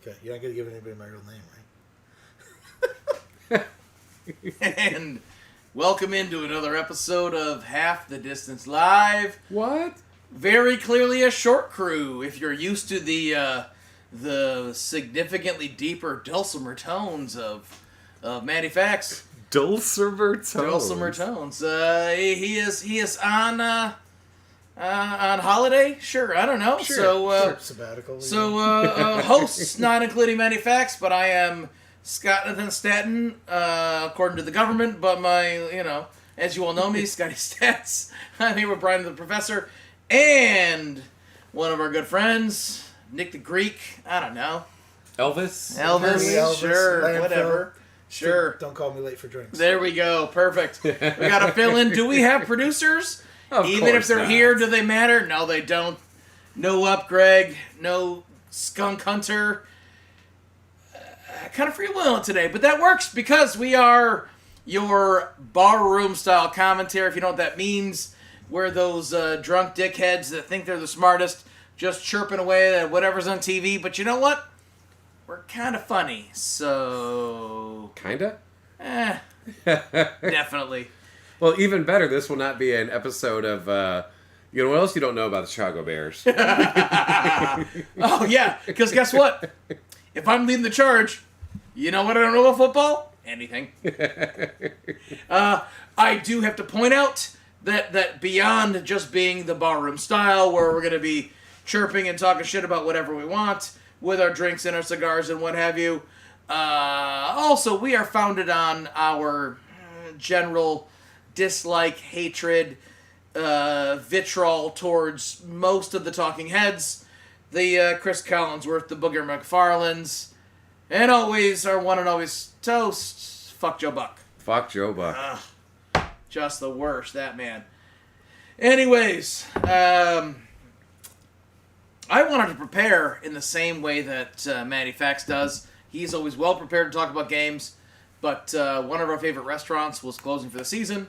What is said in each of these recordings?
Okay, you're not going to give anybody my real name, right? And welcome into another episode of Half the Distance Live. What? Very clearly a short crew. If you're used to the significantly deeper dulcimer tones of Matty Fax. Dulcimer tones. Dulcimer tones. He is on holiday. Sure, I don't know. Sure. So sabbatical. Hosts not including Matty Fax, but I am Scott Nathan Staten, according to the government. But as you all know me, Scotty Stats. I'm here with Brian the Professor and one of our good friends, Nick the Greek. I don't know. Elvis? Elvis, sure, landfill. Whatever. Sure. Don't call me late for drinks. There we go. Perfect. We got to fill in. Do we have producers? Of Even if course they're not. here, do they matter? No, they don't. No up, Greg. No skunk hunter. Kind of freewheeling today, but that works because we are your barroom style commentary. If you know what that means, we're those drunk dickheads that think they're the smartest, just chirping away at whatever's on TV. But you know what? We're kind of funny, so Kinda? definitely. Well, even better, this will not be an episode of, you know what else you don't know about the Chicago Bears? Oh yeah, because guess what? If I'm leading the charge, you know what I don't know about football? Anything. I do have to point out that beyond just being the barroom style, where we're going to be chirping and talking shit about whatever we want with our drinks and our cigars and what have you, also we are founded on our general dislike, hatred, vitriol towards most of the talking heads, the Chris Collinsworth, the Booger McFarlands, and always our one and always toast, fuck Joe Buck. Fuck Joe Buck. Just the worst, that man. Anyways, I wanted to prepare in the same way that Matty Fax does. He's always well prepared to talk about games, but one of our favorite restaurants was closing for the season,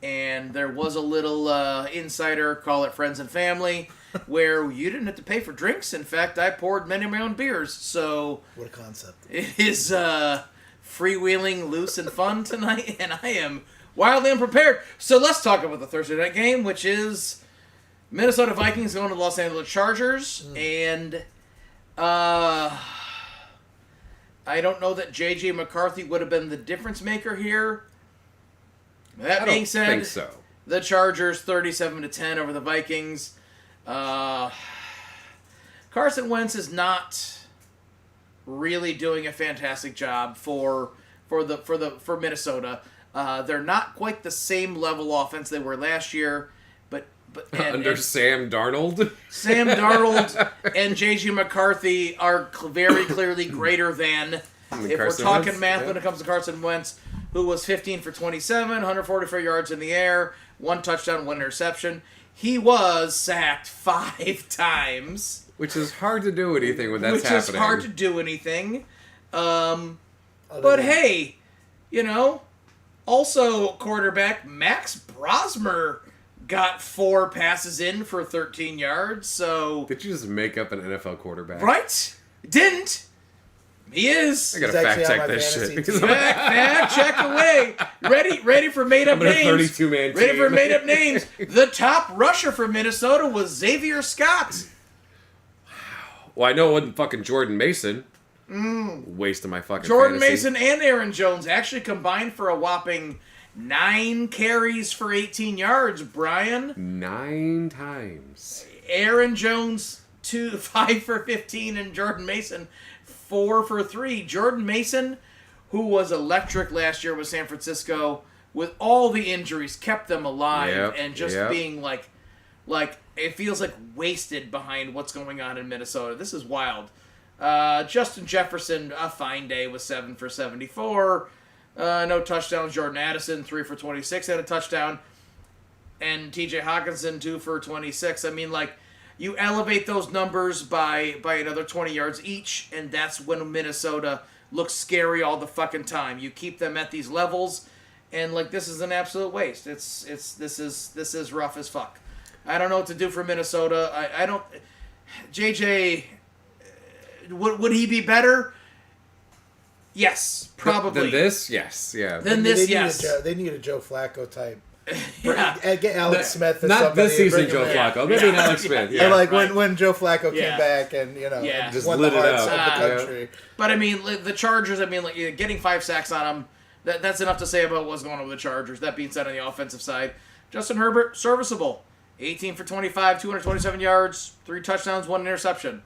and there was a little insider, call it friends and family, where you didn't have to pay for drinks. In fact, I poured many of my own beers, so What a concept. it is freewheeling, loose, and fun tonight, and I am wildly unprepared. So let's talk about the Thursday night game, which is Minnesota Vikings going to the Los Angeles Chargers, and I don't know that J.J. McCarthy would have been the difference maker here. That being said, think so. the Chargers 37-10 over the Vikings. Carson Wentz is not really doing a fantastic job for Minnesota. They're not quite the same level offense they were last year, but Under Sam Darnold? Sam Darnold and J.J. McCarthy are very clearly greater than. If Carson we're talking Wentz, math yeah. when it comes to Carson Wentz, who was 15 for 27, 144 yards in the air, 1 touchdown, 1 interception. He was sacked 5 times. Which is hard to do anything when that's which happening. is hard to do anything. But hey, also quarterback Max Brosmer got 4 passes in for 13 yards, so... Did you just make up an NFL quarterback? Right? Didn't. He is. I gotta He's fact actually on check my this fantasy shit. team. Because Fact check away. Ready for made up I'm in a names. 32-man Ready team. for made up names. The top rusher for Minnesota was Xavier Scott. Well, I know it wasn't fucking Jordan Mason. Wasting my fucking Jordan fantasy. Mason and Aaron Jones actually combined for a whopping 9 carries for 18 yards, Brian. 9 times. Aaron Jones 5 for 15 and Jordan Mason 4 for 3. Jordan Mason, who was electric last year with San Francisco, with all the injuries, kept them alive and just being like it feels like wasted behind what's going on in Minnesota. This is wild. Justin Jefferson, a fine day, was 7 for 74. No touchdowns. Jordan Addison, 3 for 26 and a touchdown. And TJ Hawkinson, 2 for 26. I mean, you elevate those numbers by another 20 yards each, and that's when Minnesota looks scary all the fucking time. You keep them at these levels, and this is an absolute waste. This is rough as fuck. I don't know what to do for Minnesota. I don't. JJ would he be better? Yes, probably. Than this, yes, yeah. Than this, yes. They need a Joe Flacco type. Yeah. Get Alex Smith. Or Not somebody this and season, bring Joe him in. Flacco. Maybe an Alex Smith. Yeah. And like right. when Joe Flacco Yeah. came back and Yeah. Just won lit the it hearts up. of the country. But I mean, the Chargers. I mean, like getting 5 sacks on them. That's enough to say about what's going on with the Chargers. That being said, on the offensive side, Justin Herbert serviceable, 18 for 25, 227 yards, 3 touchdowns, 1 interception.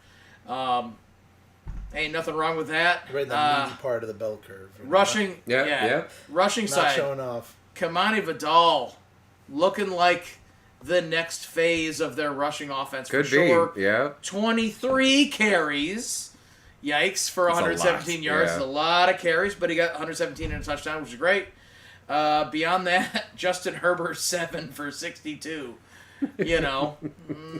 Ain't nothing wrong with that. Right in the meaty part of the bell curve. Rushing, Yeah. rushing Not side. showing off. Kamani Vidal looking like the next phase of their rushing offense Could for sure. be, yeah. 23 carries. Yikes, for That's a 117 lot, yards. yeah. It's a lot of carries, but he got 117 and a touchdown, which is great. Beyond that, Justin Herbert 7 for 62. You know,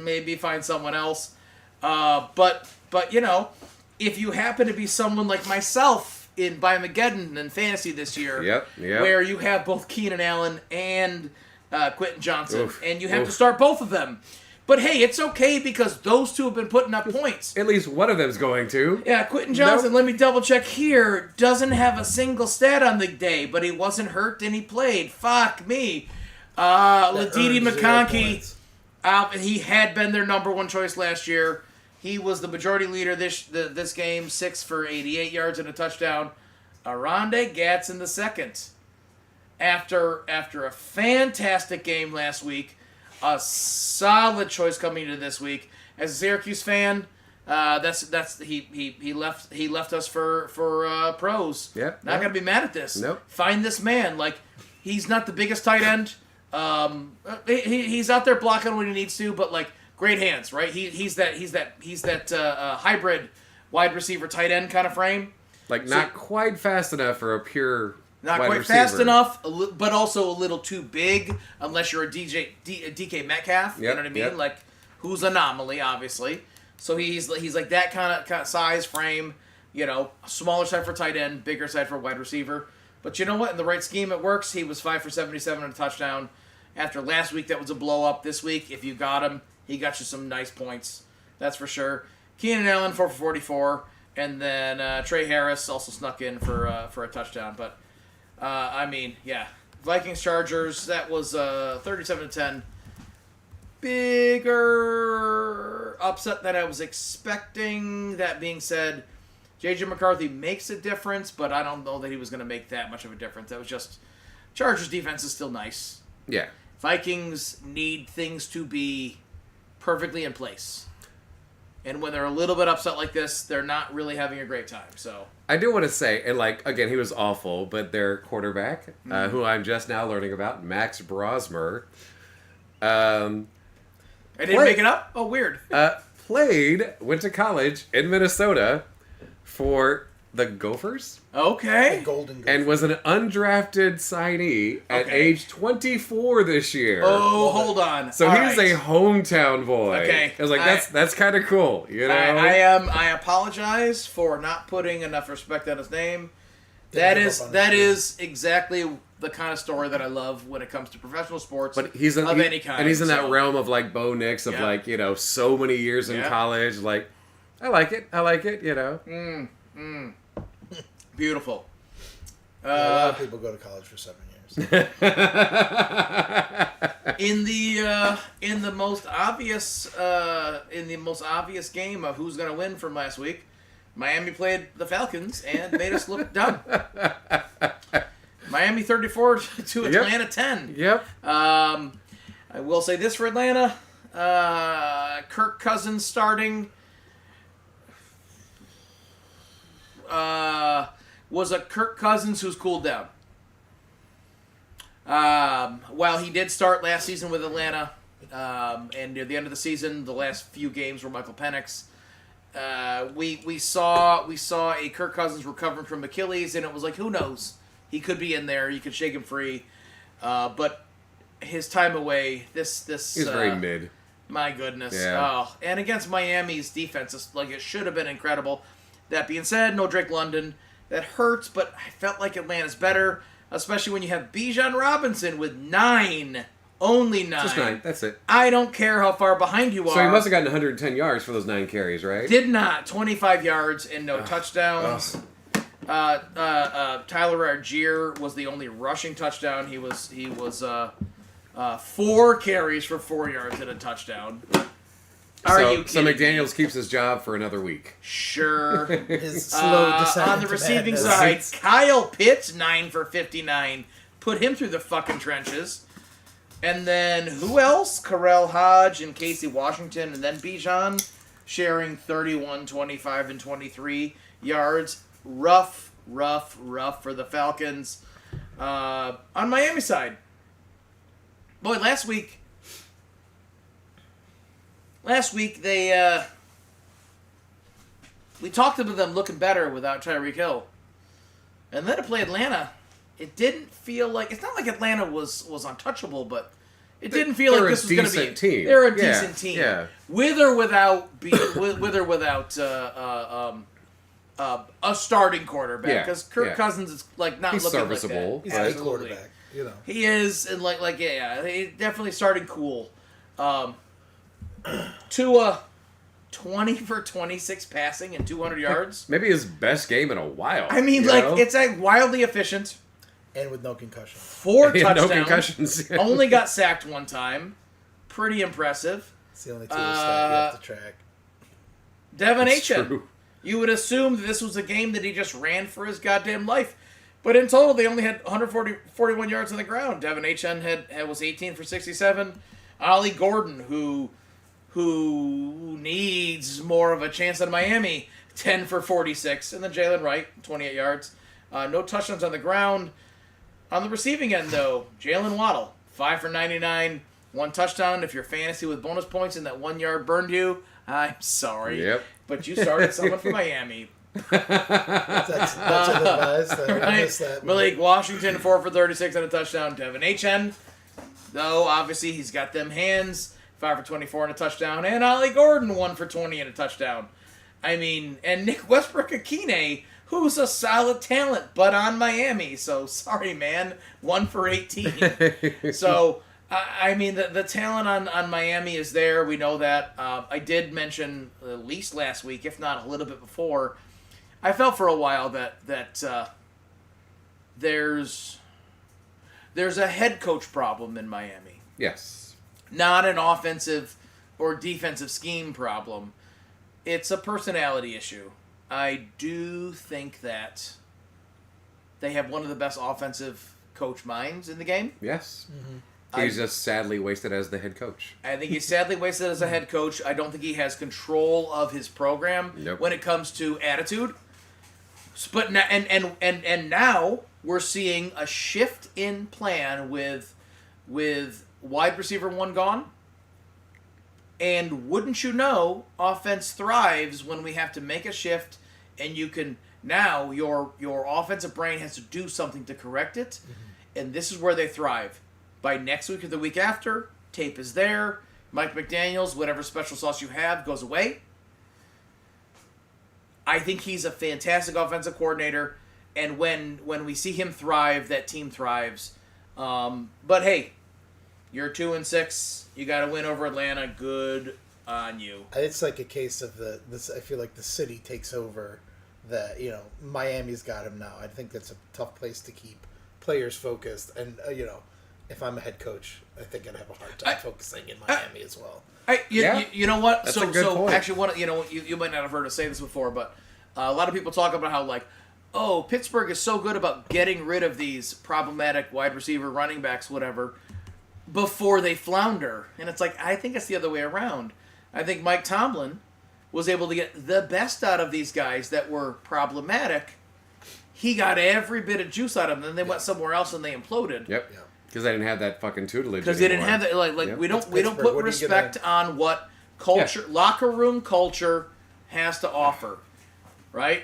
maybe find someone else. But you know, if you happen to be someone like myself in Biomageddon and fantasy this year, Yep. where you have both Keenan Allen and Quentin Johnson, Oof. and you have to start both of them. But hey, it's okay because those two have been putting up points. At least one of them's going to. Yeah, Quentin Johnson, let me double check here, doesn't have a single stat on the day, but he wasn't hurt and he played. Fuck me. Ladidi earned 0 McConkey, points. he had been their number 1 choice last year. He was the majority leader this game, 6 for 88 yards and a touchdown. Aronde Gatson II. After a fantastic game last week, a solid choice coming into this week. As a Syracuse fan, he left us for pros. Yep. Not gonna be mad at this. Nope. Find this man. Like, he's not the biggest tight end. He's out there blocking when he needs to, but like, great hands, right? He's that hybrid wide receiver tight end kind of frame. Like, not quite fast enough for a pure Not wide quite receiver. fast enough, but also a little too big, unless you're a DK Metcalf. You know what I mean? Yep. Like, who's anomaly, obviously. So he's like that kind of size, frame. You know, smaller side for tight end, bigger side for wide receiver. But you know what? In the right scheme, it works. He was 5 for 77 and a touchdown. After last week, that was a blow up. This week, if you got him, he got you some nice points. That's for sure. Keenan Allen 4 for 44, and then Trey Harris also snuck in for a touchdown. But I mean, yeah, Vikings Chargers. That was 37-10. Bigger upset than I was expecting. That being said, J.J. McCarthy makes a difference, but I don't know that he was going to make that much of a difference. That was just Chargers defense is still nice. Yeah. Vikings need things to be perfectly in place. And when they're a little bit upset like this, they're not really having a great time. So I do want to say, and like, again, he was awful, but their quarterback, who I'm just now learning about, Max Brosmer, I didn't make it up? Oh, weird. went to college in Minnesota for the Gophers Okay. Golden Goose. and was an undrafted signee at Okay. age 24 this year. Oh, hold on. So All he's right. a hometown boy. Okay. I was like, that's kind of cool, you know? I apologize for not putting enough respect on his name. That give is up on that his is exactly the kind of story that I love when it comes to professional sports. But he's in, of any kind, and he's in that so- realm of like Bo Nix of Yeah. like, you know, so many years in Yeah. college. Like, I like it, you know. Beautiful. A lot of people go to college for 7 years. In the most obvious game of who's gonna win from last week, Miami played the Falcons and made us look dumb. Miami 34 to Atlanta 10. Yep. I will say this for Atlanta: Kirk Cousins starting was a Kirk Cousins who's cooled down. While he did start last season with Atlanta, and near the end of the season, the last few games were Michael Penix. We saw a Kirk Cousins recovering from Achilles, and it was like, who knows? He could be in there. You could shake him free, but his time away. This He's very mid. My goodness. Yeah. Oh, and against Miami's defense, it should have been incredible. That being said, no Drake London. That hurts, but I felt like Atlanta's better, especially when you have Bijan Robinson with 9 Only 9. Just 9. That's it. I don't care how far behind you are. So he must have gotten 110 yards for those 9 carries, right? Did not. 25 yards and no touchdowns. Tyler Algier was the only rushing touchdown. He was 4 carries for 4 yards and a touchdown. Are you kidding so me? McDaniels keeps his job for another week. Sure. His slow descent On the into receiving madness. side, Kyle Pitts, 9 for 59. Put him through the fucking trenches. And then who else? Karel Hodge and Casey Washington, and then Bijan sharing 31, 25, and 23 yards. Rough for the Falcons. On Miami side, boy, last week they we talked about them looking better without Tyreek Hill, and then to play Atlanta, it didn't feel like, it's not like Atlanta was untouchable, but it didn't feel like this was going to be. Team. They're a decent team, Yeah. with or without a starting quarterback, Yeah, because Kirk yeah. Cousins is like not He's looking serviceable. like that. He's a good Absolutely. quarterback, you know. He is, and like he's definitely starting cool. Tua, 20 for 26 passing and 200 yards. Maybe his best game in a while. I mean, you like know? it's like wildly efficient. And with no concussions. 4 He had touchdowns. no concussions. Only got sacked 1 time. Pretty impressive. It's the only two stat you have to track. Devin It's Achan. true. You would assume that this was a game that he just ran for his goddamn life. But in total, they only had 41 yards on the ground. Devin Achan was 18 for 67. Ollie Gordon, who needs more of a chance at Miami, 10 for 46. And then Jalen Wright, 28 yards. No touchdowns on the ground. On the receiving end, though, Jalen Waddle, 5 for 99. 1 touchdown. If you're fantasy with bonus points and that 1 yard burned you, I'm sorry. Yep. But you started someone from Miami. That's advised. I missed that. Malik Washington, 4 for 36 and a touchdown. Devin Achan, though, obviously he's got them hands, 5 for 24 and a touchdown. And Ollie Gordon, 1 for 20 and a touchdown. I mean, and Nick Westbrook-Akine, who's a solid talent, but on Miami. So, sorry, man. 1 for 18. So, I mean, the talent on Miami is there. We know that. I did mention, at least last week, if not a little bit before, I felt for a while that there's a head coach problem in Miami. Yes. Not an offensive or defensive scheme problem. It's a personality issue. I do think that they have one of the best offensive coach minds in the game. Yes. Mm-hmm. He's just sadly wasted as the head coach. I think he's sadly wasted as a head coach. I don't think he has control of his program Nope. when it comes to attitude. But now, and now we're seeing a shift in plan with wide receiver 1 gone. And wouldn't you know, offense thrives when we have to make a shift, and you can now your offensive brain has to do something to correct it, and this is where they thrive. By next week or the week after, tape is there. Mike McDaniels, whatever special sauce you have, goes away. I think he's a fantastic offensive coordinator, and when we see him thrive, that team thrives. But hey, you're 2-6. You got to win over Atlanta. Good on you. It's like a case of this. I feel like the city takes over. That Miami's got him now. I think that's a tough place to keep players focused, and if I'm a head coach, I think I'd have a hard time focusing in Miami as well. You know what? That's a good point. Actually, you might not have heard us say this before, but a lot of people talk about how Pittsburgh is so good about getting rid of these problematic wide receiver, running backs, whatever, before they flounder. And it's like, I think it's the other way around. I think Mike Tomlin was able to get the best out of these guys that were problematic. He got every bit of juice out of them. Then they went somewhere else and they imploded. Yep. Yeah. Because they didn't have that fucking tutelage. Because they didn't anymore. have that. Yep. We don't Pittsburgh. put What are you respect on what culture, locker room culture, has to offer, right?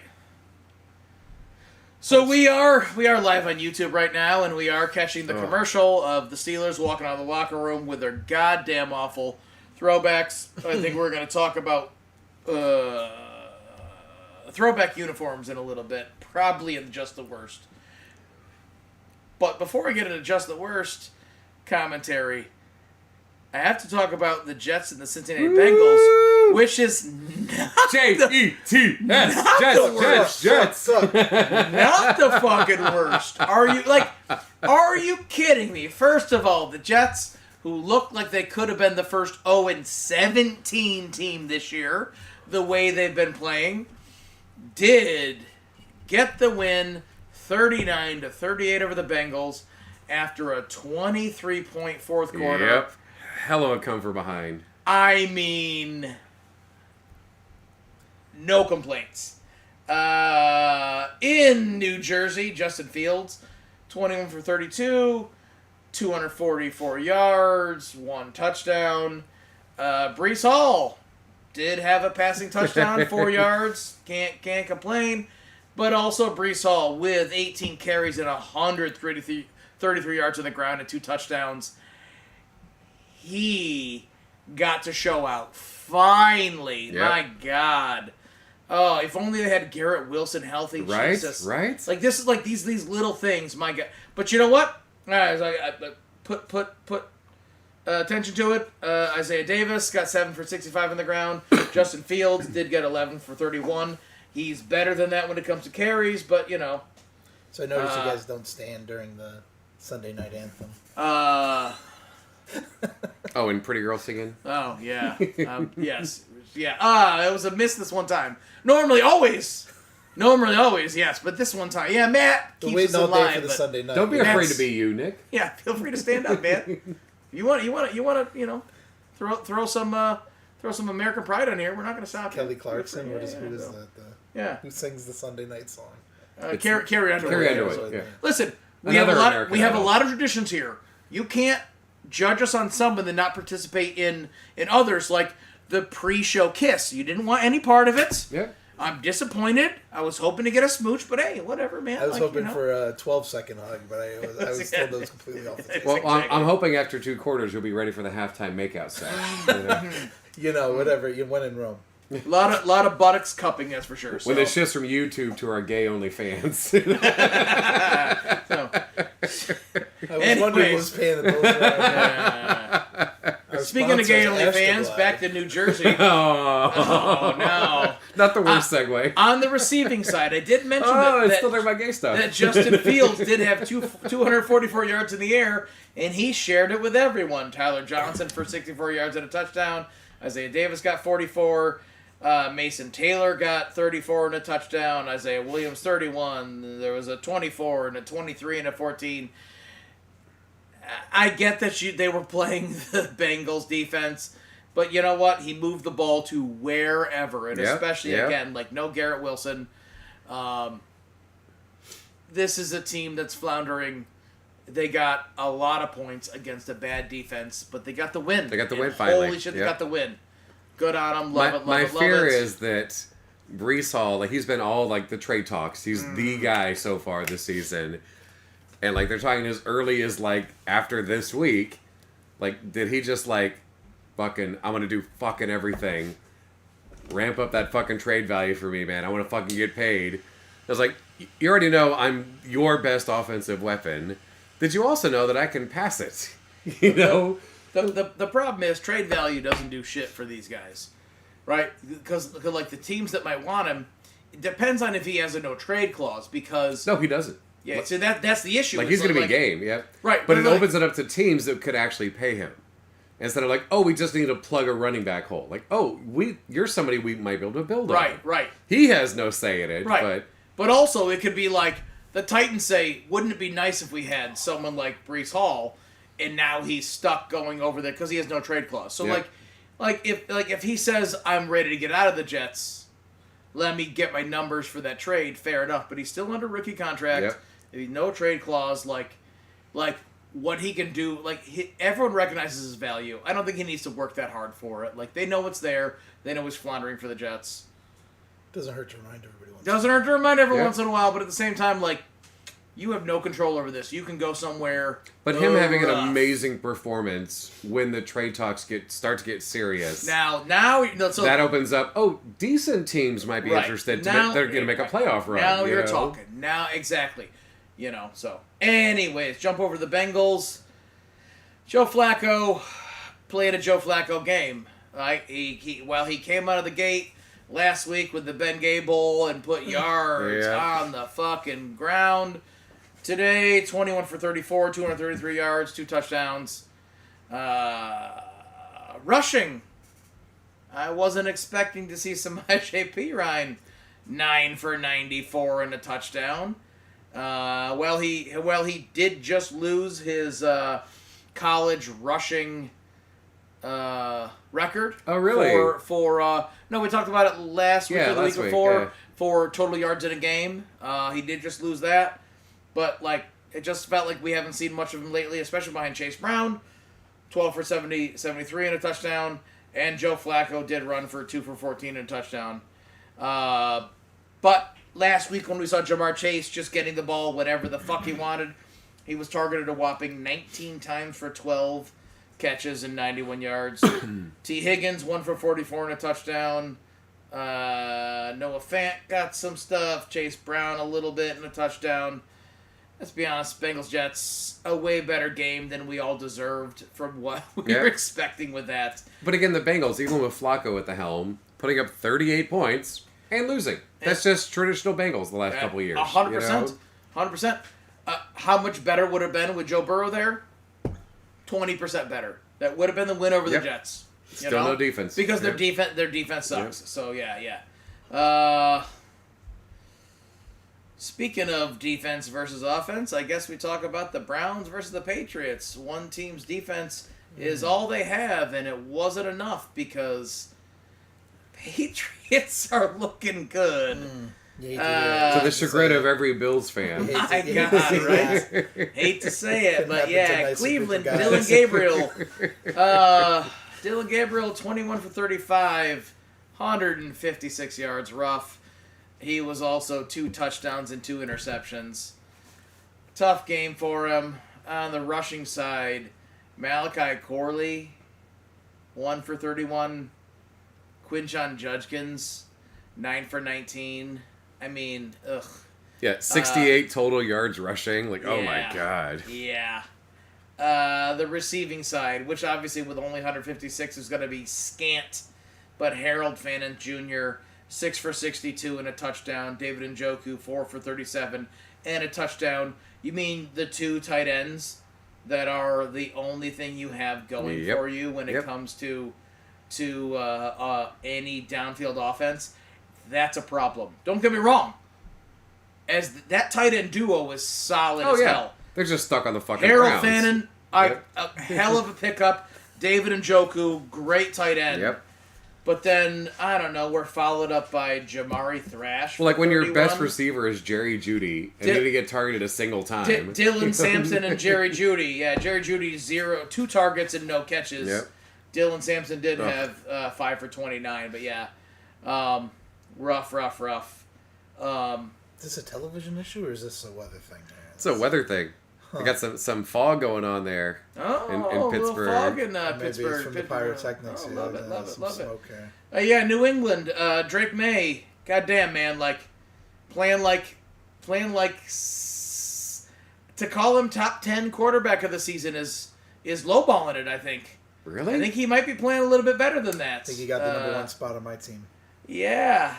So we are live on YouTube right now, and we are catching the commercial of the Steelers walking out of the locker room with their goddamn awful throwbacks. I think we're going to talk about throwback uniforms in a little bit, probably in just the worst. But before I get into just the worst commentary, I have to talk about the Jets and the Cincinnati Bengals, which is not Jets, Jets. not the fucking worst. Are you kidding me? First of all, the Jets, who look like they could have been the first 0-17 team this year, the way they've been playing, did get the win 39-38 over the Bengals after a 23-point fourth quarter. Yep. Hell of a come from behind. I mean, no complaints. In New Jersey, Justin Fields, 21 for 32, 244 yards, 1 touchdown. Breece Hall did have a passing touchdown, 4 yards. Can't complain. But also Breece Hall with 18 carries and 133 yards on the ground and 2 touchdowns. He got to show out. Finally. Yep. My God. Oh, if only they had Garrett Wilson healthy. Right, Jesus. right. Like, this is like these little things, my God. But you know what? I put attention to it. Isaiah Davis got 7 for 65 on the ground. Justin Fields did get 11 for 31. He's better than that when it comes to carries, but, you know. So I noticed you guys don't stand during the Sunday night anthem. Oh, and Pretty Girl singing? Oh, yeah. Yes. Yeah. It was a miss this one time. Normally, always, yes. But this one time, yeah, Matt keeps us waiting all day alive. for the Sunday night. Don't be That's- afraid to be you, Nick. Yeah, feel free to stand up, man. You want to, throw some American pride on here. We're not going to stop. Kelly you. Clarkson. Who is so. that? Yeah. Who sings the Sunday night song? Carrie Underwood. Carry Underwood, yeah. Listen, we Another have American a Idol. lot of traditions here. You can't judge us on some and then not participate in others, like the pre-show kiss. You didn't want any part of it. Yep. I'm disappointed. I was hoping to get a smooch, but hey, whatever, man. I was hoping you know. for a 12-second hug, but I was told that was completely off the table. Well, I'm hoping after 2 quarters you'll be ready for the halftime makeout set. Whatever. You went in Rome. A lot of buttocks cupping, that's for sure. So. When it shifts from YouTube to our gay-only fans. So, I was wondering what was paying the bills. speaking of gay only fans, back to New Jersey. Oh no! Not the worst segue. On the receiving side, I did mention It's that still there my gay stuff. that Justin Fields did have 244 yards in the air, and he shared it with everyone. Tyler Johnson for 64 yards and a touchdown. Isaiah Davis got 44. Mason Taylor got 34 and a touchdown. Isaiah Williams 31. There was a 24 and a 23 and a 14. I get that they were playing the Bengals defense, but you know what? He moved the ball to wherever, and especially again, like no Garrett Wilson. This is a team that's floundering. They got a lot of points against a bad defense, but they got the win. They got the win finally. Holy shit, they got the win. Good on them. Love My it. fear is that Breece Hall, like he's been all like the trade talks. He's the guy so far this season. And like they're talking as early as like after this week. Like, did he just like fucking I'm gonna do fucking everything. Ramp up that fucking trade value for me, man. I wanna fucking get paid. I was like, you already know I'm your best offensive weapon. Did you also know that I can pass it? You know? The problem is trade value doesn't do shit for these guys, right? Because like the teams that might want him, it depends on if he has a no trade clause. Because No, he doesn't. yeah, so that's the issue. Like he's gonna be game, yeah. Right, But it like- opens it up to teams that could actually pay him. Instead of like, oh, we just need to plug a running back hole. Like, oh, you're somebody we might be able to build on. Right. He has no say in it, Right. But also it could be like the Titans say, wouldn't it be nice if we had someone like Breece Hall, and now he's stuck going over there because he has no trade clause. So Yeah. if he says I'm ready to get out of the Jets, let me get my numbers for that trade. Fair enough, but he's still under rookie contract. Yep. No trade clause. Like what he can do. Everyone recognizes his value. I don't think he needs to work that hard for it. Like they know it's there. They know he's floundering for the Jets. Doesn't hurt to remind everybody once. Doesn't hurt to remind every Yeah. once in a while, but at the same time, like, you have no control over this. You can go somewhere. But him having an rough. amazing performance when the trade talks start to get serious. Now, so that opens up. Oh, decent teams might be Right. interested. Now- They're going to make a playoff run. now you you're know? talking. Now, exactly. So, anyways, jump over to the Bengals. Joe Flacco, played a Joe Flacco game. Right? He came out of the gate last week with the Ben Gay Bowl and put yards on the fucking ground. Today, 21 for 34, 233 yards, 2 touchdowns. Rushing. I wasn't expecting to see some JP Ryan 9 for 94 and a touchdown. He did just lose his college rushing record. Oh, really? No, we talked about it last week or the week week, before for total yards in a game. He did just lose that, but it just felt like we haven't seen much of him lately, especially behind Chase Brown, 12 for 73 and a touchdown, and Joe Flacco did run for 2 for 14 and a touchdown. But last week when we saw Jamar Chase just getting the ball whenever the fuck he wanted, he was targeted a whopping 19 times for 12 catches and 91 yards. T. Higgins, 1 for 44 and a touchdown. Noah Fant got some stuff. Chase Brown a little bit and a touchdown. Let's be honest, Bengals-Jets, a way better game than we all deserved from what we were expecting with that. But again, the Bengals, even with Flacco at the helm, putting up 38 points and losing. That's just traditional Bengals the last couple of years. 100%. 100%. How much better would it have been with Joe Burrow there? 20% better. That would have been the win over the Jets. Still no defense. Because their defense sucks. So, yeah. Speaking of defense versus offense, I guess we talk about the Browns versus the Patriots. One team's defense is all they have, and it wasn't enough because Patriots are looking good. To the chagrin of every Bills fan. My God, right? Hate to say it, but yeah, Cleveland, Dylan Gabriel, 21 for 35, 156 yards, rough. He was also 2 touchdowns and 2 interceptions. Tough game for him. On the rushing side, Malachi Corley, 1 for 31. Quinshon Judkins, 9 for 19. I mean, ugh. Yeah, 68 total yards rushing. Oh my God. Yeah. The receiving side, which obviously with only 156 is going to be scant, but Harold Fannin Jr., 6 for 62 and a touchdown. David Njoku, 4 for 37 and a touchdown. You mean the 2 tight ends that are the only thing you have going for you when it comes to any downfield offense? That's a problem. Don't get me wrong. As that tight end duo is solid as hell. They're just stuck on the fucking Harold Browns. Fannin, a hell of a pickup. David Njoku, great tight end. Yep. But then, I don't know, we're followed up by Jamari Thrash. Well, when your best receiver is Jerry Jeudy, and didn't get targeted a single time. Dylan Sampson and Jerry Jeudy. Yeah, Jerry Jeudy, 2 targets and no catches. Yep. Dylan Sampson did have 5 for 29, but yeah. Rough. Is this a television issue or is this a weather thing? It's a weather thing. They got some fog going on there in Pittsburgh. Fog in Maybe Pittsburgh. it's from the pyrotechnics. Love it. Yeah, New England. Drake May. Goddamn, man. Playing like to call him top 10 quarterback of the season is lowballing it. I think. Really? I think he might be playing a little bit better than that. I think he got the number 1 spot on my team. Yeah.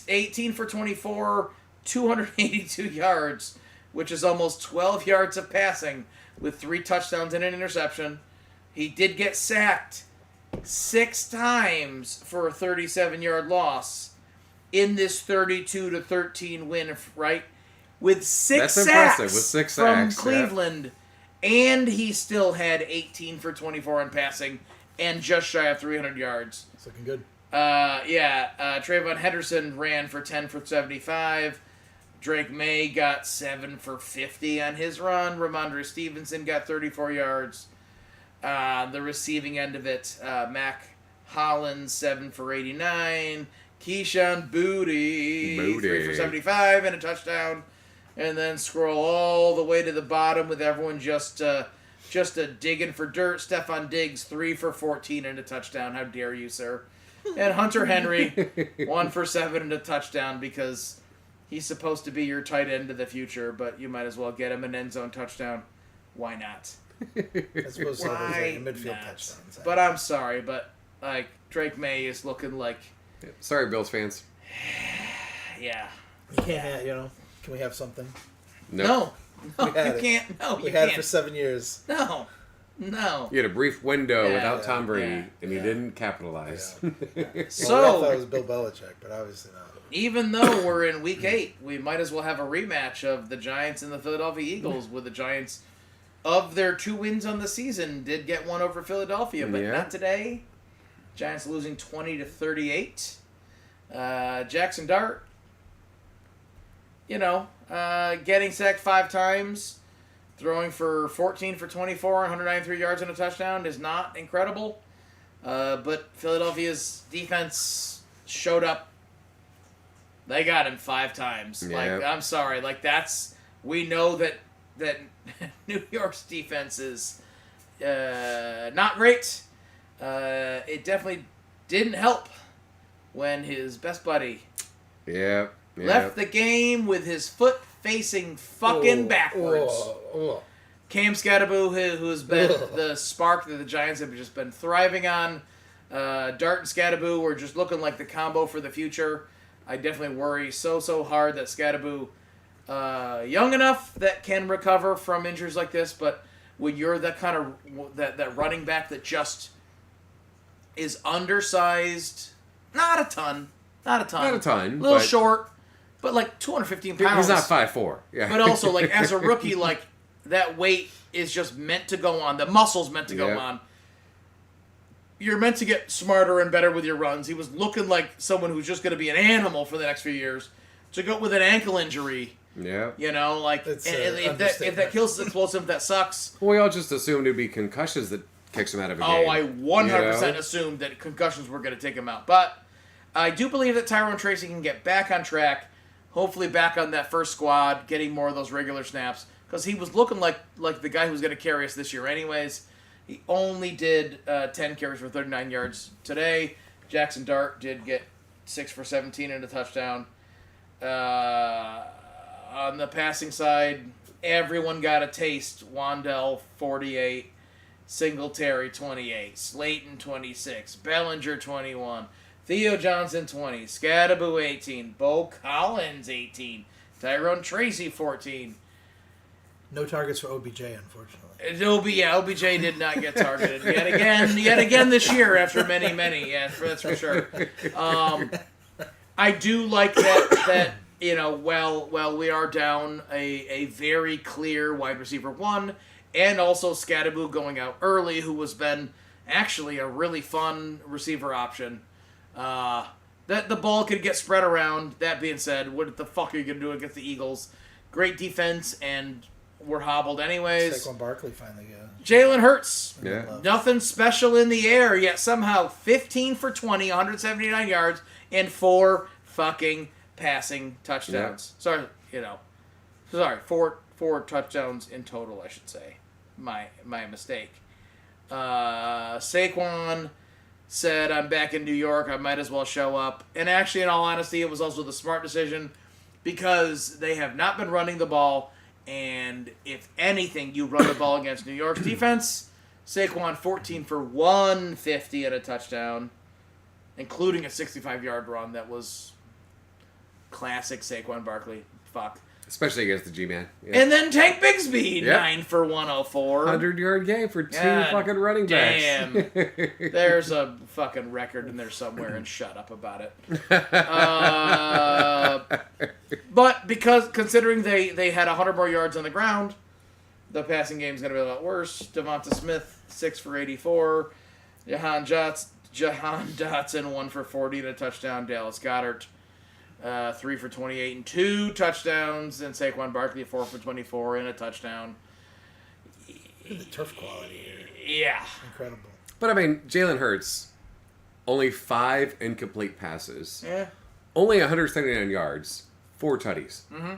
18 for 24, 282 yards. Which is almost 12 yards of passing with 3 touchdowns and an interception. He did get sacked 6 times for a 37-yard loss in this 32-13 win, right? With 6 That's sacks impressive. With 6 from sacks, Cleveland. And he still had 18 for 24 in passing and just shy of 300 yards. It's looking good. Trayvon Henderson ran for 10 for 75. Drake May got 7 for 50 on his run. Ramondre Stevenson got 34 yards. The receiving end of it, Mac Hollins, 7 for 89. Keyshawn Booty, 3 for 75 and a touchdown. And then scroll all the way to the bottom with everyone just digging for dirt. Stephon Diggs, 3 for 14 and a touchdown. How dare you, sir? And Hunter Henry, 1 for 7 and a touchdown because he's supposed to be your tight end of the future, but you might as well get him an end zone touchdown. Why not? As opposed to Why those midfield not? touchdowns. But I'm sorry, but like Drake May is looking like, Sorry, Bills fans. yeah. You can't, can we have something? Nope. No, We had you it. can't. No, We you had can't. it for 7 years. No. You had a brief window without Tom Brady, and you yeah. didn't capitalize. Well, we all So, thought it was Bill Belichick, but obviously not. even though we're in week 8, we might as well have a rematch of the Giants and the Philadelphia Eagles, with the Giants, of their 2 wins on the season, did get one over Philadelphia, but not today. Giants losing 20-38. Jackson Dart, getting sacked 5 times, throwing for 14 for 24, 193 yards and a touchdown is not incredible. But Philadelphia's defense showed up. They got him 5 times. Yep. Like, I'm sorry. Like, we know that New York's defense is not great. It definitely didn't help when his best buddy left the game with his foot facing fucking backwards. Cam Scattaboo, who has been the spark that the Giants have just been thriving on. Dart and Scattaboo were just looking like the combo for the future. I definitely worry so hard that Scattaboo, young enough that can recover from injuries like this, but when you're that kind of that running back that just is undersized, not a ton, a little short, but like 215 pounds. He's not 5'4". Yeah, but also like as a rookie, like that weight is just meant to go on. The muscle's meant to go on. You're meant to get smarter and better with your runs. He was looking like someone who's just going to be an animal for the next few years. To go with an ankle injury, like It's if that kills the explosive, that sucks. Well, we all just assumed it'd be concussions that kicks him out of a game. Oh, I 100% assumed that concussions were going to take him out. But I do believe that Tyrone Tracy can get back on track, hopefully back on that first squad, getting more of those regular snaps, because he was looking like the guy who was going to carry us this year anyways. He only did 10 carries for 39 yards today. Jackson Dart did get 6 for 17 and a touchdown. On the passing side, everyone got a taste. Wandell, 48. Singletary, 28. Slayton, 26. Bellinger, 21. Theo Johnson, 20. Scattaboo, 18. Bo Collins, 18. Tyrone Tracy, 14. No targets for OBJ, unfortunately. OBJ did not get targeted yet again this year after many. Yeah, that's for sure. I do like that while we are down a very clear wide receiver 1, and also Scattaboo going out early, who has been actually a really fun receiver option. That the ball could get spread around. That being said, what the fuck are you going to do against the Eagles? Great defense, and we're hobbled anyways. Saquon Barkley finally got. Jalen Hurts. Yeah. Nothing special in the air, yet somehow 15 for 20, 179 yards, and 4 fucking passing touchdowns. Yeah. Sorry, 4 touchdowns in total, I should say. My mistake. Saquon said, I'm back in New York, I might as well show up. And actually, in all honesty, it was also the smart decision, because they have not been running the ball. And if anything, you run the ball against New York's defense. Saquon, 14 for 150 and a touchdown, including a 65-yard run that was classic Saquon Barkley. Fuck. Especially against the G-Man. Yeah. And then Tank Bigsby, 9 for 104. 100-yard game for 2 fucking running backs. Damn. There's a fucking record in there somewhere, and shut up about it. But considering they had 100 more yards on the ground, the passing game is going to be a lot worse. Devonta Smith, 6 for 84. Jahan Dotson, 1 for 40 and a touchdown. Dallas Goedert, 3 for 28 and 2 touchdowns. And Saquon Barkley, 4 for 24 and a touchdown. The turf quality here. Yeah. Incredible. But I mean, Jalen Hurts, only 5 incomplete passes. Yeah. Only 179 yards, 4 tutties. Mm-hmm.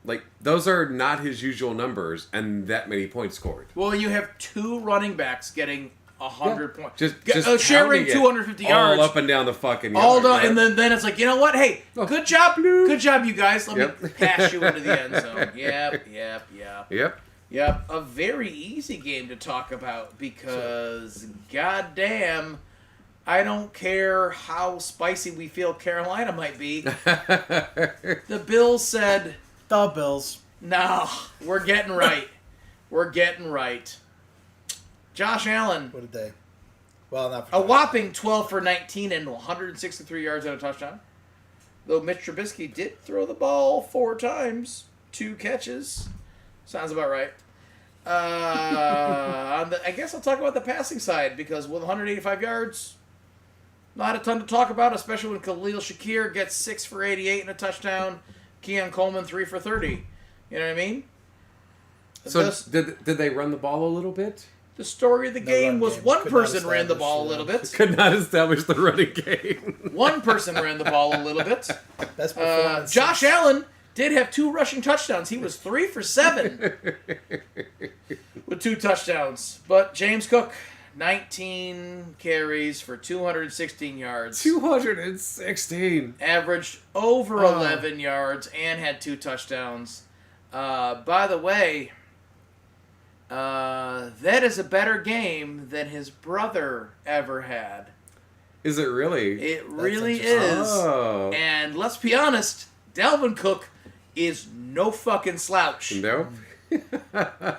Like, those are not his usual numbers, and that many points scored. Well, you have 2 running backs getting 100 points. Just sharing 250 yards. all up and down the fucking yard. All done, right? and then it's like, you know what? Hey, good job, you guys. Let me pass you into the end zone. Yep. Yep. Yep, a very easy game to talk about because, goddamn, I don't care how spicy we feel Carolina might be. The Bills said, The Bills. no, we're getting right. We're getting right. Josh Allen, What did they? Well, not for a whopping 12 for 19 and 163 yards and a touchdown. Though Mitch Trubisky did throw the ball 4 times, 2 catches. Sounds about right. I guess I'll talk about the passing side because with 185 yards, not a ton to talk about, especially when Khalil Shakir gets 6 for 88 and a touchdown. Keon Coleman 3 for 30. You know what I mean? So did they run the ball a little bit? The story of the game was one person ran the ball a little bit. Could not establish the running game. One person ran the ball a little bit. Best performance. Josh Allen did have 2 rushing touchdowns. He was 3 for 7 with 2 touchdowns. But James Cook, 19 carries for 216 yards. 216. Averaged over 11 yards and had 2 touchdowns. By the way, that is a better game than his brother ever had. Is it really? It really interesting. is. Oh. And let's be honest, Dalvin Cook is no fucking slouch. Nope.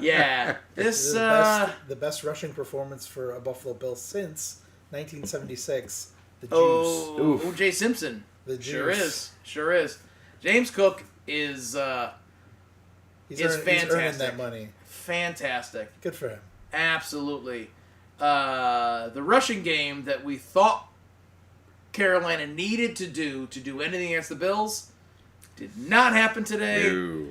Yeah. This, the best rushing performance for a Buffalo Bill since 1976. The Juice. oh, Oof. O.J. Simpson. The Sure Juice. is. Sure is. James Cook is He's it's earning fantastic. that money. fantastic. Good for him. Absolutely. The rushing game that we thought Carolina needed to do anything against the Bills did not happen today. No.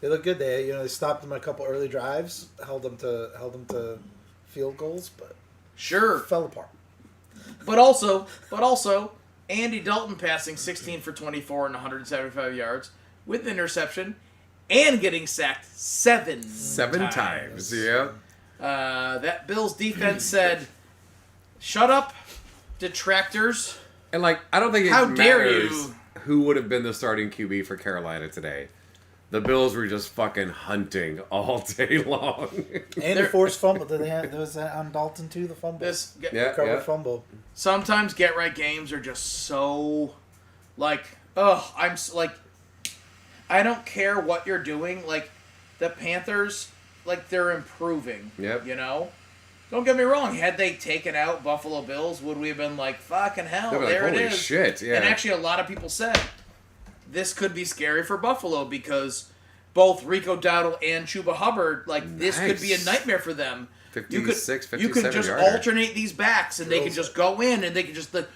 They look good. They stopped them a couple early drives, held them to field goals, but Sure. fell apart. But also, Andy Dalton passing 16 for 24 and 175 yards with interception and getting sacked 7 times. Yeah. That Bills defense said, "Shut up, detractors." And I don't think it How dare matters you. who would have been the starting QB for Carolina today. The Bills were just fucking hunting all day long. And the forced fumble. Did they have? There was that on Dalton too. The fumble. Recovered fumble. Sometimes get right games are just so I don't care what you're doing. The Panthers, they're improving. Yep. Don't get me wrong. Had they taken out Buffalo Bills, would we have been like, fucking hell, They'll be like, there it holy is. shit, yeah. And actually, a lot of people said this could be scary for Buffalo because both Rico Dowdle and Chuba Hubbard, this could be a nightmare for them. 56, 57 You could just yarder. alternate these backs, and they can just go in, and they can just the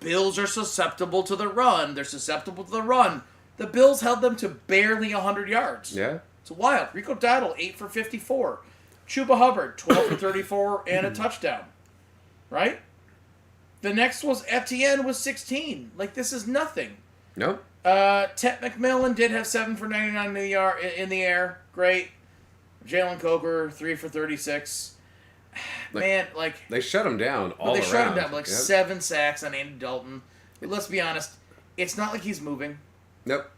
Bills are susceptible to the run. They're susceptible to the run. The Bills held them to barely 100 yards. Yeah. It's wild. Rico Dowdle, 8 for 54. Chuba Hubbard, 12 for 34 and a touchdown. Right? The next was Etienne with 16. This is nothing. Nope. Tet McMillan did have 7 for 99 in the air. Great. Jalen Coker, 3 for 36. Man, They shut him down all they around. shut him down. Yep. 7 sacks on Andy Dalton. But let's be honest. It's not like he's moving. Nope.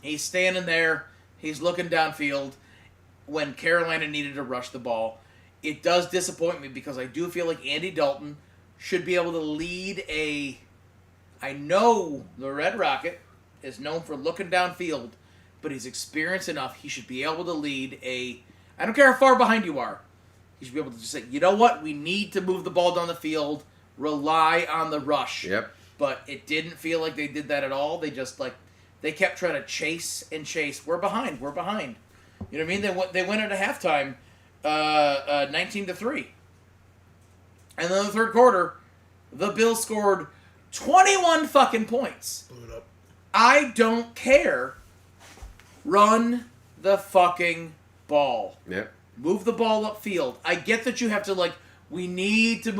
He's standing there. He's looking downfield when Carolina needed to rush the ball. It does disappoint me because I do feel like Andy Dalton should be able to lead I know the Red Rocket is known for looking downfield, but he's experienced enough. He should be able to lead I don't care how far behind you are. He should be able to just say, you know what? We need to move the ball down the field. Rely on the rush. Yep. But it didn't feel like they did that at all. They just they kept trying to chase and chase. We're behind. You know what I mean? They went into halftime 19-3. And then in the third quarter, the Bills scored 21 fucking points. Blew it up. I don't care. Run the fucking ball. Yep. Move the ball upfield. I get that you have to we need to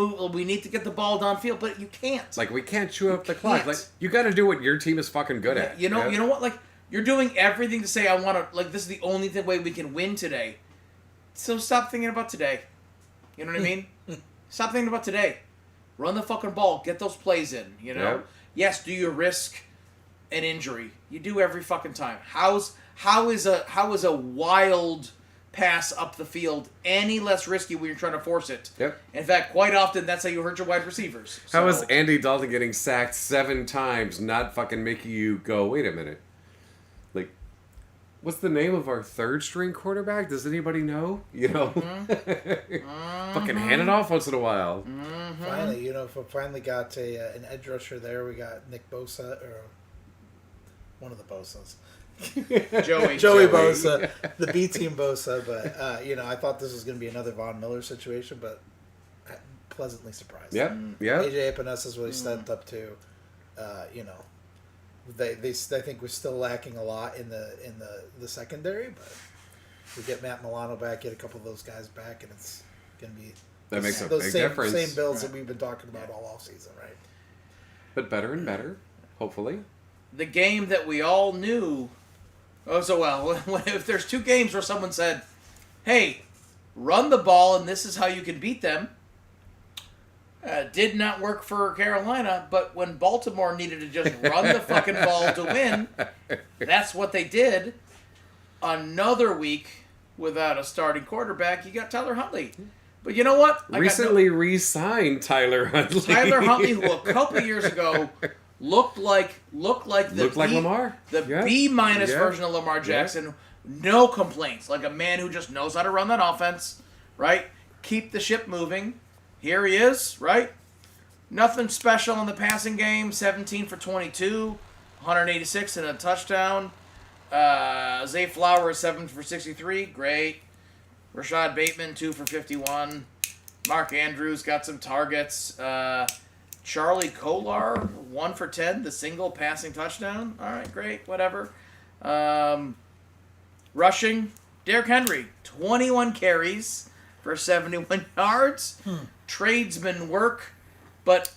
get the ball downfield, but you can't. We can't chew up the clock. can't. You got to do what your team is fucking good at. You know what? You're doing everything to say I want to. This is the only way we can win today. So stop thinking about today. You know what I mean? Stop thinking about today. Run the fucking ball. Get those plays in. Yeah. Yes. Do you risk an injury? You do every fucking time. How is a wild pass up the field any less risky when you're trying to force it. Yep. In fact, quite often that's how you hurt your wide receivers. How is Andy Dalton getting sacked 7 times not fucking making you go, wait a minute? Like, what's the name of our third string quarterback? Does anybody know? You know? Fucking hand it off once in a while. Finally, if we finally got an edge rusher there, we got Nick Bosa, or one of the Bosas. Joey Bosa, the B team Bosa, but I thought this was going to be another Von Miller situation, but pleasantly surprised. Yep. AJ Epinesa is really stepped up too. They I think we're still lacking a lot in the secondary, but we get Matt Milano back, get a couple of those guys back, and it's going to be That makes a those big same difference. Same builds that we've been talking about all off season, right? But better and better, hopefully. The game that we all knew. If there's 2 games where someone said, "Hey, run the ball and this is how you can beat them," did not work for Carolina. But when Baltimore needed to just run the fucking ball to win, that's what they did. Another week without a starting quarterback, you got Tyler Huntley. But you know what? Recently re-signed Tyler Huntley. Tyler Huntley, who a couple years ago looked like Lamar. The B- version of Lamar Jackson. No complaints. Like a man who just knows how to run that offense, right? Keep the ship moving. Here he is, right? Nothing special in the passing game. 17 for 22, 186 and a touchdown. Zay Flowers 7 for 63, great. Rashad Bateman 2 for 51. Mark Andrews got some targets. Charlie Kolar 1 for 10, the single passing touchdown. All right, great, whatever. Rushing, Derrick Henry 21 carries for 71 yards. Tradesman work, but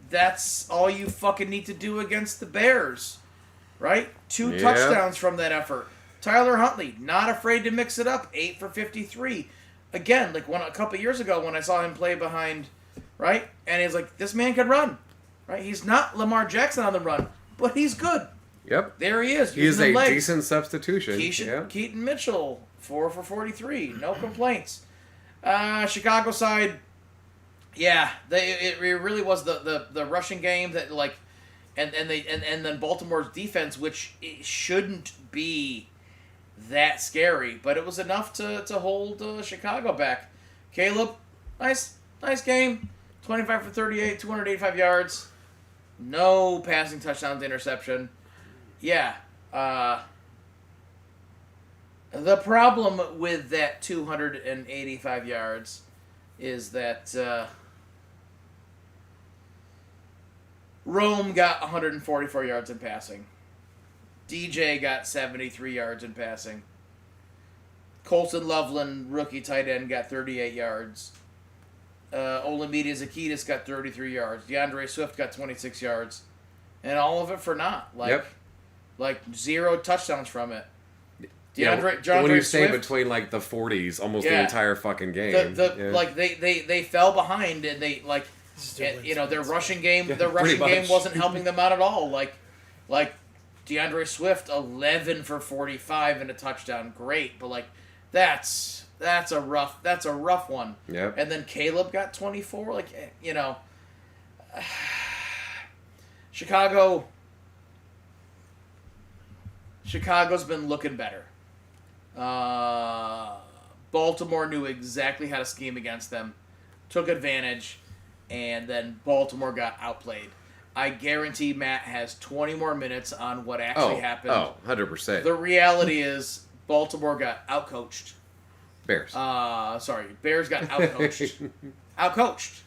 that's all you fucking need to do against the Bears, right? 2 touchdowns from that effort. Tyler Huntley, not afraid to mix it up, 8 for 53. Again, like a couple years ago when I saw him play behind, right? And he's like, this man can run, right? He's not Lamar Jackson on the run, but he's good. Yep. There he is. He's a decent substitution. Keaton Mitchell, 4 for 43. No complaints. Chicago side, yeah, it really was the rushing game that and then Baltimore's defense, which it shouldn't be that scary, but it was enough to hold Chicago back. Caleb, nice game, 25 for 38, 285 yards, no passing touchdown to interception. Yeah, the problem with that 285 yards is that Rome got 144 yards in passing. DJ got 73 yards in passing. Colson Loveland, rookie tight end, got 38 yards. Olamide Zaccheaus got 33 yards. DeAndre Swift got 26 yards. And all of it for naught. Like 0 touchdowns from it. When you say between the 40s, almost the entire fucking game. They fell behind and they their rushing game wasn't helping them out at all. Like DeAndre Swift 11 for 45 and a touchdown, great, but that's a rough one. Yep. And then Caleb got 24, Chicago's been looking better. Baltimore knew exactly how to scheme against them, took advantage, and then Baltimore got outplayed. I guarantee Matt has 20 more minutes on what actually happened. 100%. The reality is Baltimore got outcoached. Bears. Bears got outcoached. Outcoached.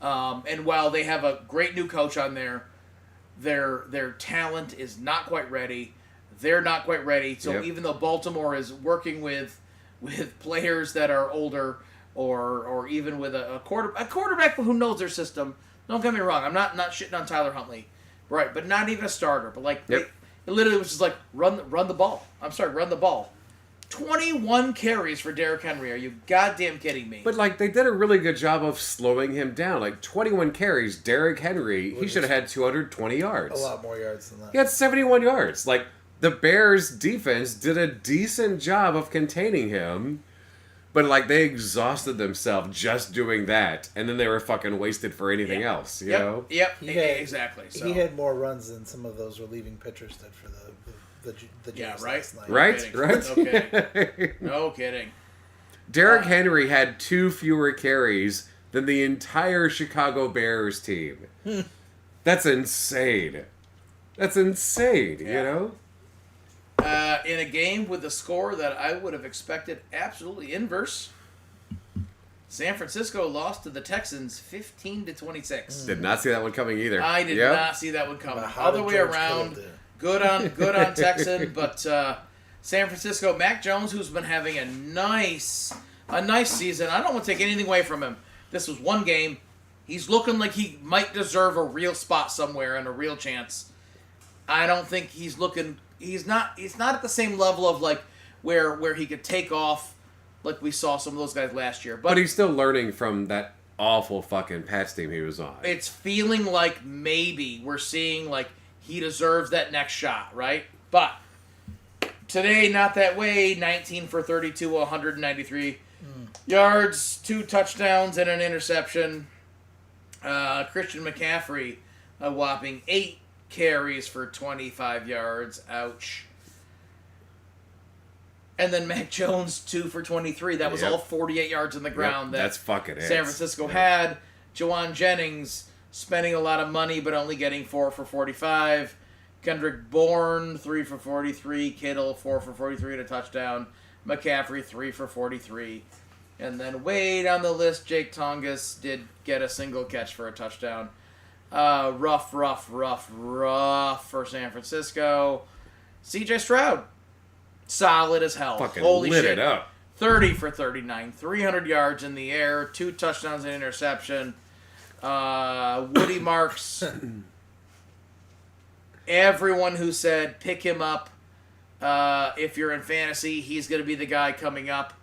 And while they have a great new coach on there, their talent is not quite ready. They're not quite ready. So even though Baltimore is working with players that are older, or even with a quarterback who knows their system. Don't get me wrong. I'm not shitting on Tyler Huntley, right? But not even a starter. But it literally was just run the ball. Run the ball. 21 carries for Derrick Henry. Are you goddamn kidding me? But they did a really good job of slowing him down. 21 carries, Derrick Henry, he should have had 220 yards. A lot more yards than that. He had 71 yards. the Bears defense did a decent job of containing him, but like they exhausted themselves just doing that, and then they were fucking wasted for anything else, you know? Yep, Exactly. So. He had more runs than some of those relieving pitchers did for the Jays last night. Right? No kidding. No kidding. Derrick Henry had 2 fewer carries than the entire Chicago Bears team. That's insane. That's insane, you know? In a game with a score that I would have expected absolutely inverse, San Francisco lost to the Texans 15-26. Did not see that one coming either. I did not see that one coming. Other way around. Good on Texan, but San Francisco, Mac Jones, who's been having a nice season. I don't want to take anything away from him. This was one game. He's looking like he might deserve a real spot somewhere and a real chance. I don't think he's looking. He's not at the same level of like where he could take off like we saw some of those guys last year. But he's still learning from that awful fucking Pats team he was on. It's feeling like maybe we're seeing like he deserves that next shot, right? But today, not that way. 19 for 32, 193 yards, 2 touchdowns, and an interception. Christian McCaffrey, a whopping 8 carries for 25 yards. Ouch. And then Mac Jones, 2 for 23. That was all 48 yards on the ground. That's fucking it. San Francisco had. Jawan Jennings spending a lot of money, but only getting 4 for 45. Kendrick Bourne, 3 for 43. Kittle, 4 for 43 and a touchdown. McCaffrey, 3 for 43. And then way down the list, Jake Tongas did get a single catch for a touchdown. Rough for San Francisco. CJ Stroud, solid as hell. Fucking Holy lit shit. it up. 30 for 39, 300 yards in the air, 2 touchdowns and interception. Woody Marks. Everyone who said pick him up if you're in fantasy, he's going to be the guy coming up.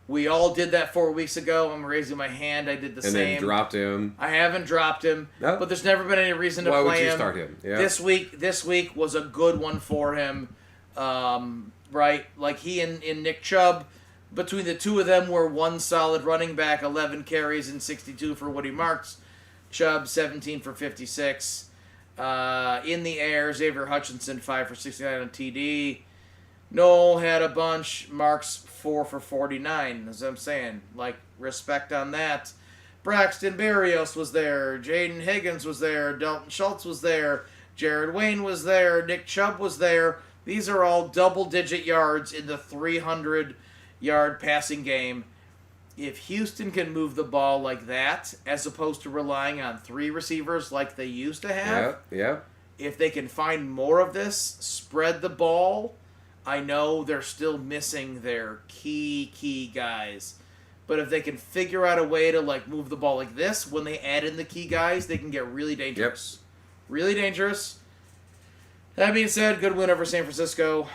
We all did that 4 weeks ago. I'm raising my hand. I did the same. And then dropped him. I haven't dropped him, but there's never been any reason to Why play would you him. start him? Yeah. This week was a good one for him. Right? Like he and Nick Chubb, between the two of them were one solid running back, 11 carries and 62 for Woody Marks. Chubb, 17 for 56. In the air, Xavier Hutchinson, 5 for 69 on TD. Noel had a bunch. Marks, 4 for 49. As I'm saying, like, respect on that. Braxton Berrios was there. Jaden Higgins was there. Dalton Schultz was there. Jared Wayne was there. Nick Chubb was there. These are all double-digit yards in the 300-yard passing game. If Houston can move the ball like that, as opposed to relying on 3 receivers like they used to have, if they can find more of this, spread the ball. I know they're still missing their key guys. But if they can figure out a way to like move the ball like this, when they add in the key guys, they can get really dangerous. Really dangerous. That being said, good win over San Francisco.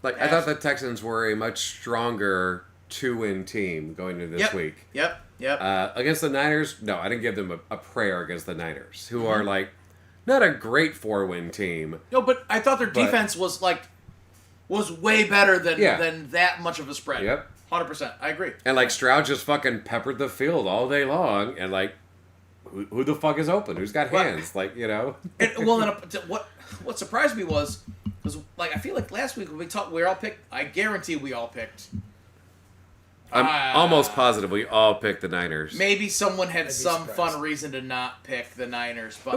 Like I thought the Texans were a much stronger 2-win team going into this week. Yep. Against the Niners, no, I didn't give them a prayer against the Niners, who are like not a great 4-win team. No, but I thought their defense was way better than that much of a spread. Yep. 100%. I agree. And like Stroud just fucking peppered the field all day long, and like, who the fuck is open? Who's got hands? Like, you know. And, what surprised me was like I feel like last week when we all picked. I guarantee we all picked. I'm almost positive we all picked the Niners. Maybe someone had some fun reason to not pick the Niners, but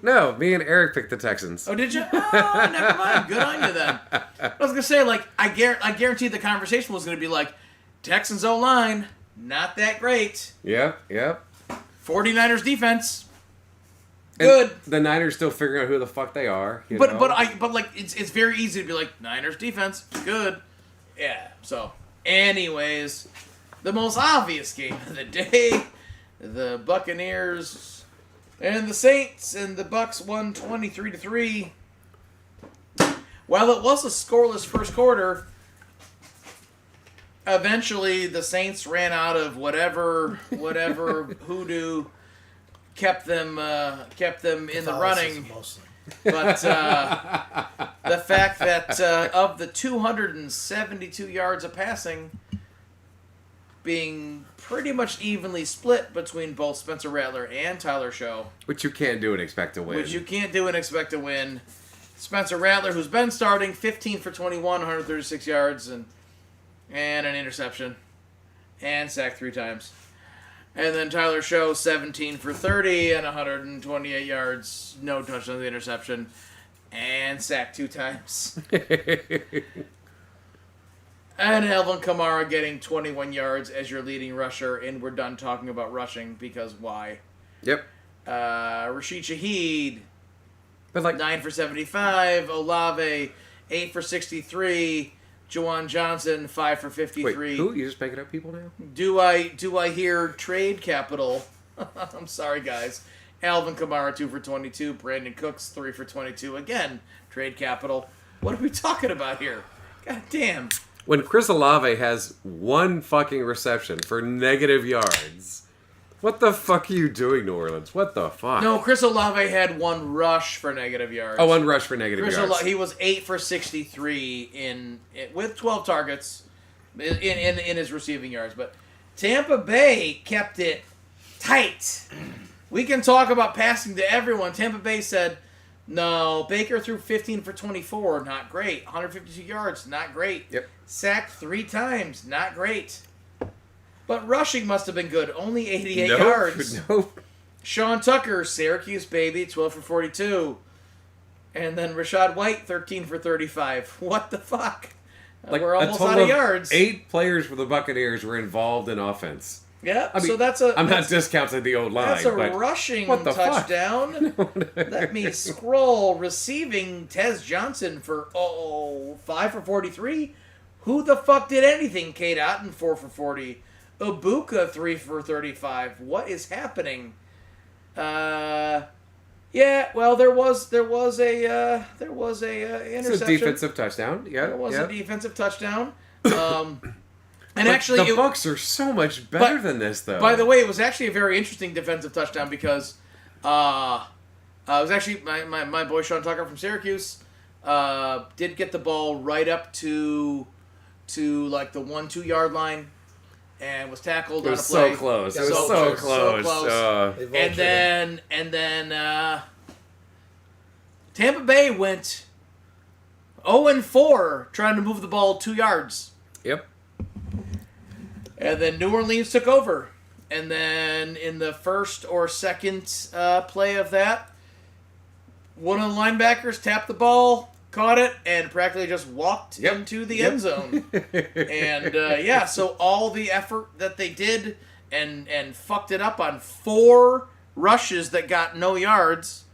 no, me and Eric picked the Texans. Oh, did you? Oh, never mind. Good on you then. I was gonna say I guarantee the conversation was gonna be like Texans O-line not that great. Yep. 49ers defense. Good. And the Niners still figuring out who the fuck they are. But like it's very easy to be like Niners defense good. Yeah. So, anyways, the most obvious game of the day, the Buccaneers and the Saints, and the Bucs won 23-3. While it was a scoreless first quarter, eventually the Saints ran out of whatever hoodoo kept them in the running. Mostly. But the fact that of the 272 yards of passing being pretty much evenly split between both Spencer Rattler and Tyler Show. Which you can't do and expect to win. Which you can't do and expect to win. Spencer Rattler, who's been starting, 15 for 21, 136 yards, and an interception. And sacked 3 times. And then Tyler Show, 17 for 30 and 128 yards, no touchdown, the interception, and sacked 2 times. And Alvin Kamara getting 21 yards as your leading rusher, and we're done talking about rushing because why? Yep. Rashid Shaheed, But like 9 for 75. Olave, 8 for 63. Juwan Johnson, 5 for 53. wait, who? You just making up people now? Do I hear trade capital? I'm sorry, guys. Alvin Kamara, 2 for 22. Brandon Cooks, 3 for 22. Again, trade capital. What are we talking about here? God damn. When Chris Olave has 1 fucking reception for negative yards, what the fuck are you doing, New Orleans? What the fuck? No, Chris Olave had 1 rush for negative yards. Oh, 1 rush for negative yards. He was 8 for 63 with 12 targets in his receiving yards. But Tampa Bay kept it tight. We can talk about passing to everyone. Tampa Bay said, no, Baker threw 15 for 24, not great. 152 yards, not great. Yep. Sacked 3 times, not great. But rushing must have been good. Only 88 yards. Nope. Sean Tucker, Syracuse baby, 12 for 42. And then Rashad White, 13 for 35. What the fuck? We're almost out of yards. 8 players for the Buccaneers were involved in offense. Yeah, I mean, so that's a... I'm not discounting the old line. That's a but rushing what the touchdown. fuck? Let me scroll. Receiving, Tez Johnson for 5 for 43. Who the fuck did anything? Kate Otten, 4 for 40. Ibuka, 3 for 35. What is happening? Yeah, well, there was a interception. It's a defensive touchdown. Yeah, There was yeah. a defensive touchdown. And But actually, the Bucks are so much better than this, though. by the way, it was actually a very interesting defensive touchdown because it was actually my boy Sean Tucker from Syracuse did get the ball right up to like the 1-2 yard line and was tackled it on a was play. so close. It was So so close. close. And then Tampa Bay went 0-4 trying to move the ball 2 yards. Yep. And then New Orleans took over. And then in the first or second play of that, one of the linebackers tapped the ball, caught it, and practically just walked into the end zone. And so all the effort that they did and fucked it up on 4 rushes that got no yards.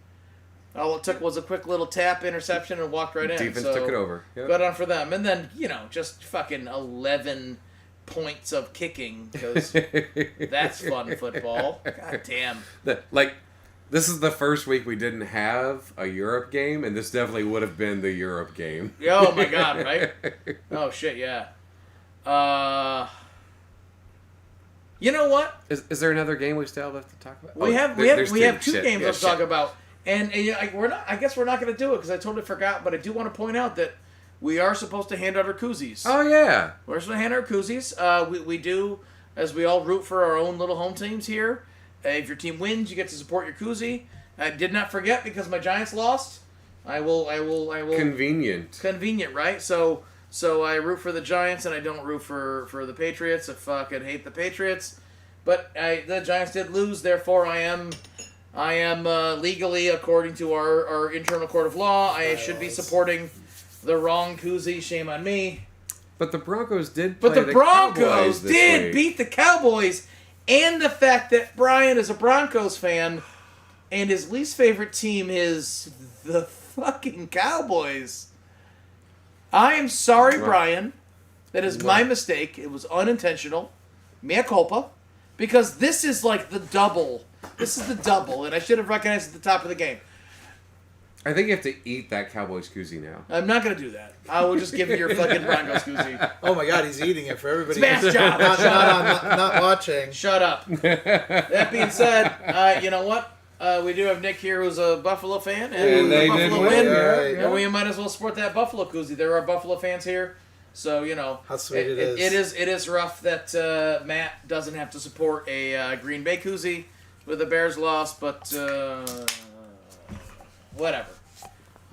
All it took was a quick little tap, interception, and walked right in. Defense So took it over. Yep. good on for them. And then, just fucking 11 points of kicking, because that's fun football. God damn. This is the first week we didn't have a Europe game, and this definitely would have been the Europe game. Oh my god, right? Oh shit, yeah. You know what? Is there another game we still have to talk about? We have 2 Shit, games yeah, let's talk about, and we're not. I guess we're not going to do it because I totally forgot. But I do want to point out that we are supposed to hand out our koozies. Oh yeah, We're supposed to hand out our koozies. We do, as we all root for our own little home teams here. If your team wins, you get to support your koozie. I did not forget because my Giants lost. I will. Convenient, right? So I root for the Giants and I don't root for the Patriots. I fucking hate the Patriots. But the Giants did lose, therefore I am legally, according to our internal court of law, I should be supporting the wrong koozie. Shame on me. but the Broncos did. But play the Broncos Cowboys this did week. beat the Cowboys, and the fact that Brian is a Broncos fan, and his least favorite team is the fucking Cowboys. I am sorry, Brian. That is my mistake. It was unintentional. Mea culpa. Because this is like the double. This is the double, and I should have recognized at the top of the game. I think you have to eat that Cowboys koozie now. I'm not going to do that. I will just give you your fucking Broncos koozie. Oh my god, he's eating it for everybody. Smash job. Not watching. Shut up. That being said, you know what? We do have Nick here, who's a Buffalo fan, And they the did Buffalo win. Yeah. And we might as well support that Buffalo koozie. There are Buffalo fans here, so How sweet it is. It is rough that Matt doesn't have to support a Green Bay koozie with the Bears loss, but whatever.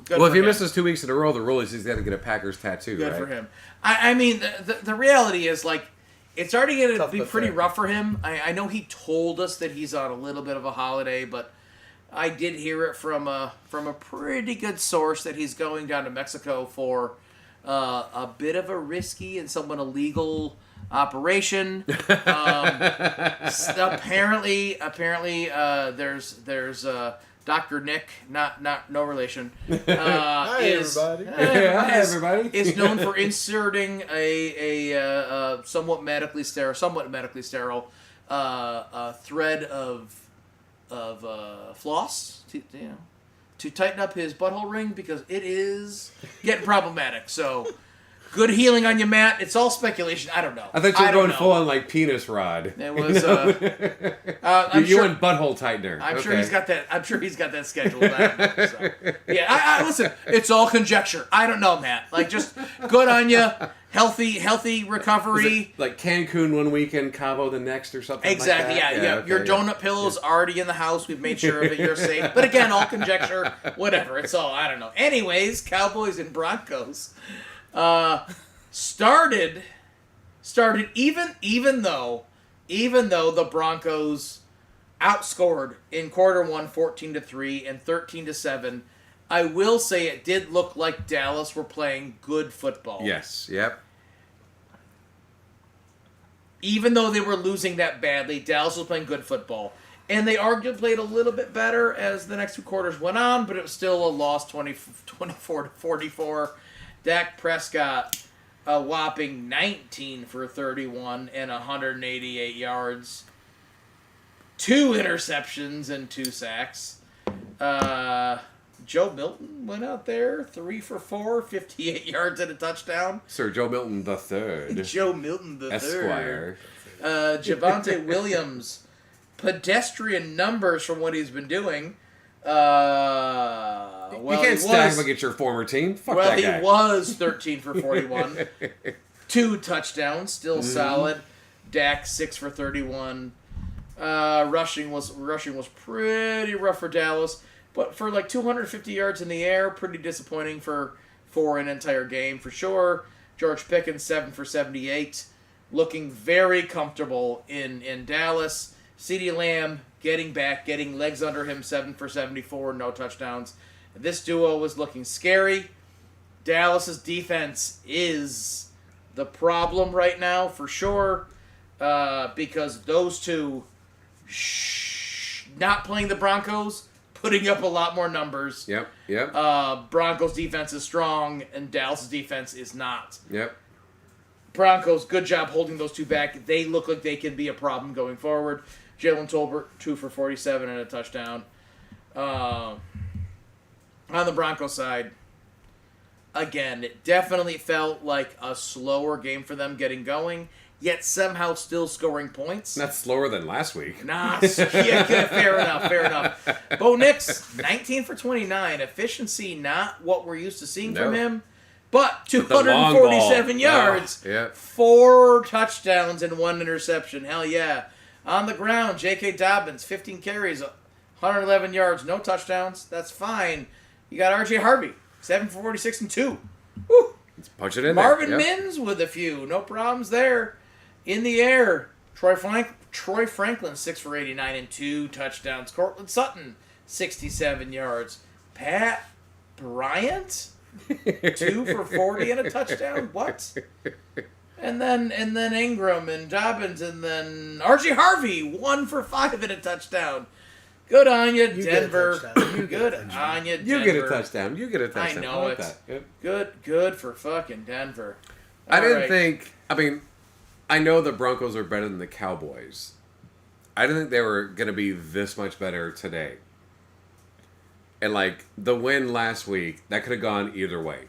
Good Well, if for he him. misses 2 weeks in a row, the rule is he's got to get a Packers tattoo, Good right? for him. I mean, the reality is, like, it's already going to Tough be but pretty fair. rough for him. I know he told us that he's on a little bit of a holiday, but I did hear it from a pretty good source that he's going down to Mexico for a bit of a risky and somewhat illegal operation. Apparently, there's Dr. Nick, no relation. Hi, everybody. Hi, everybody. Is known for inserting a somewhat medically sterile thread of floss to tighten up his butthole ring because it is getting problematic. So, good healing on you, Matt. It's all speculation. I don't know. I thought you were don't going know. full on like penis rod. It was. You sure, went butthole tightener. I'm sure Okay. he's got that. I'm sure he's got that scheduled out. So. Yeah, I listen. It's all conjecture. I don't know, Matt. Like, just good on you. Healthy recovery. Like Cancun one weekend, Cabo the next, or something. Exactly. Like that? Yeah. Okay, Your donut pillow's already in the house. We've made sure of it. You're safe. But again, all conjecture. Whatever. It's all. I don't know. Anyways, Cowboys and Broncos started even though the Broncos outscored in quarter one 14-3 and 13-7. I will say it did look like Dallas were playing good football. Yes. Yep. Even though they were losing that badly, Dallas was playing good football. And they arguably played a little bit better as the next two quarters went on, but it was still a loss 24-44. Dak Prescott a whopping 19 for 31 and 188 yards. 2 interceptions and 2 sacks. Joe Milton went out there, 3 for 4, 58 yards and a touchdown. Sir Joe Milton the third, Joe Milton the Esquire. third. Javonte Williams, pedestrian numbers from what he's been doing. You can't stack him against your former team. Fuck that guy. He was 13 for 41. 2 touchdowns, still solid. Dak 6 for 31. Rushing was pretty rough for Dallas, but for like 250 yards in the air, pretty disappointing for an entire game for sure. George Pickens 7 for 78, looking very comfortable in Dallas. CeeDee Lamb getting back, getting legs under him, 7 for 74, no touchdowns. This duo was looking scary. Dallas's defense is the problem right now for sure, because those two not playing the Broncos, putting up a lot more numbers. Yep. Broncos defense is strong, and Dallas' defense is not. Yep. Broncos, good job holding those two back. They look like they can be a problem going forward. Jalen Tolbert, 2 for 47 and a touchdown. On the Broncos side, again, it definitely felt like a slower game for them getting going, yet somehow still scoring points. Not slower than last week. Nah, yeah, fair enough. Bo Nix, 19 for 29. Efficiency, not what we're used to seeing from him, but 247 yards, 4 touchdowns, and 1 interception. Hell yeah. On the ground, J.K. Dobbins, 15 carries, 111 yards, no touchdowns. That's fine. You got R.J. Harvey, 7 for 46 and 2. Woo. Punch it in Marvin there. Yep. Mims with a few. No problems there. In the air, Troy Franklin, 6 for 89 and 2 touchdowns. Cortland Sutton, 67 yards. Pat Bryant, 2 for 40 and a touchdown. What? And then Ingram and Dobbins, and then R.J. Harvey, 1 for 5 and a touchdown. Good on you, Denver. Good on you, Denver. You get a touchdown. You get a touchdown. I know like it. That. Yep. Good for fucking Denver. I didn't right. think. I mean, I know the Broncos are better than the Cowboys. I didn't think they were going to be this much better today. And like the win last week, that could have gone either way.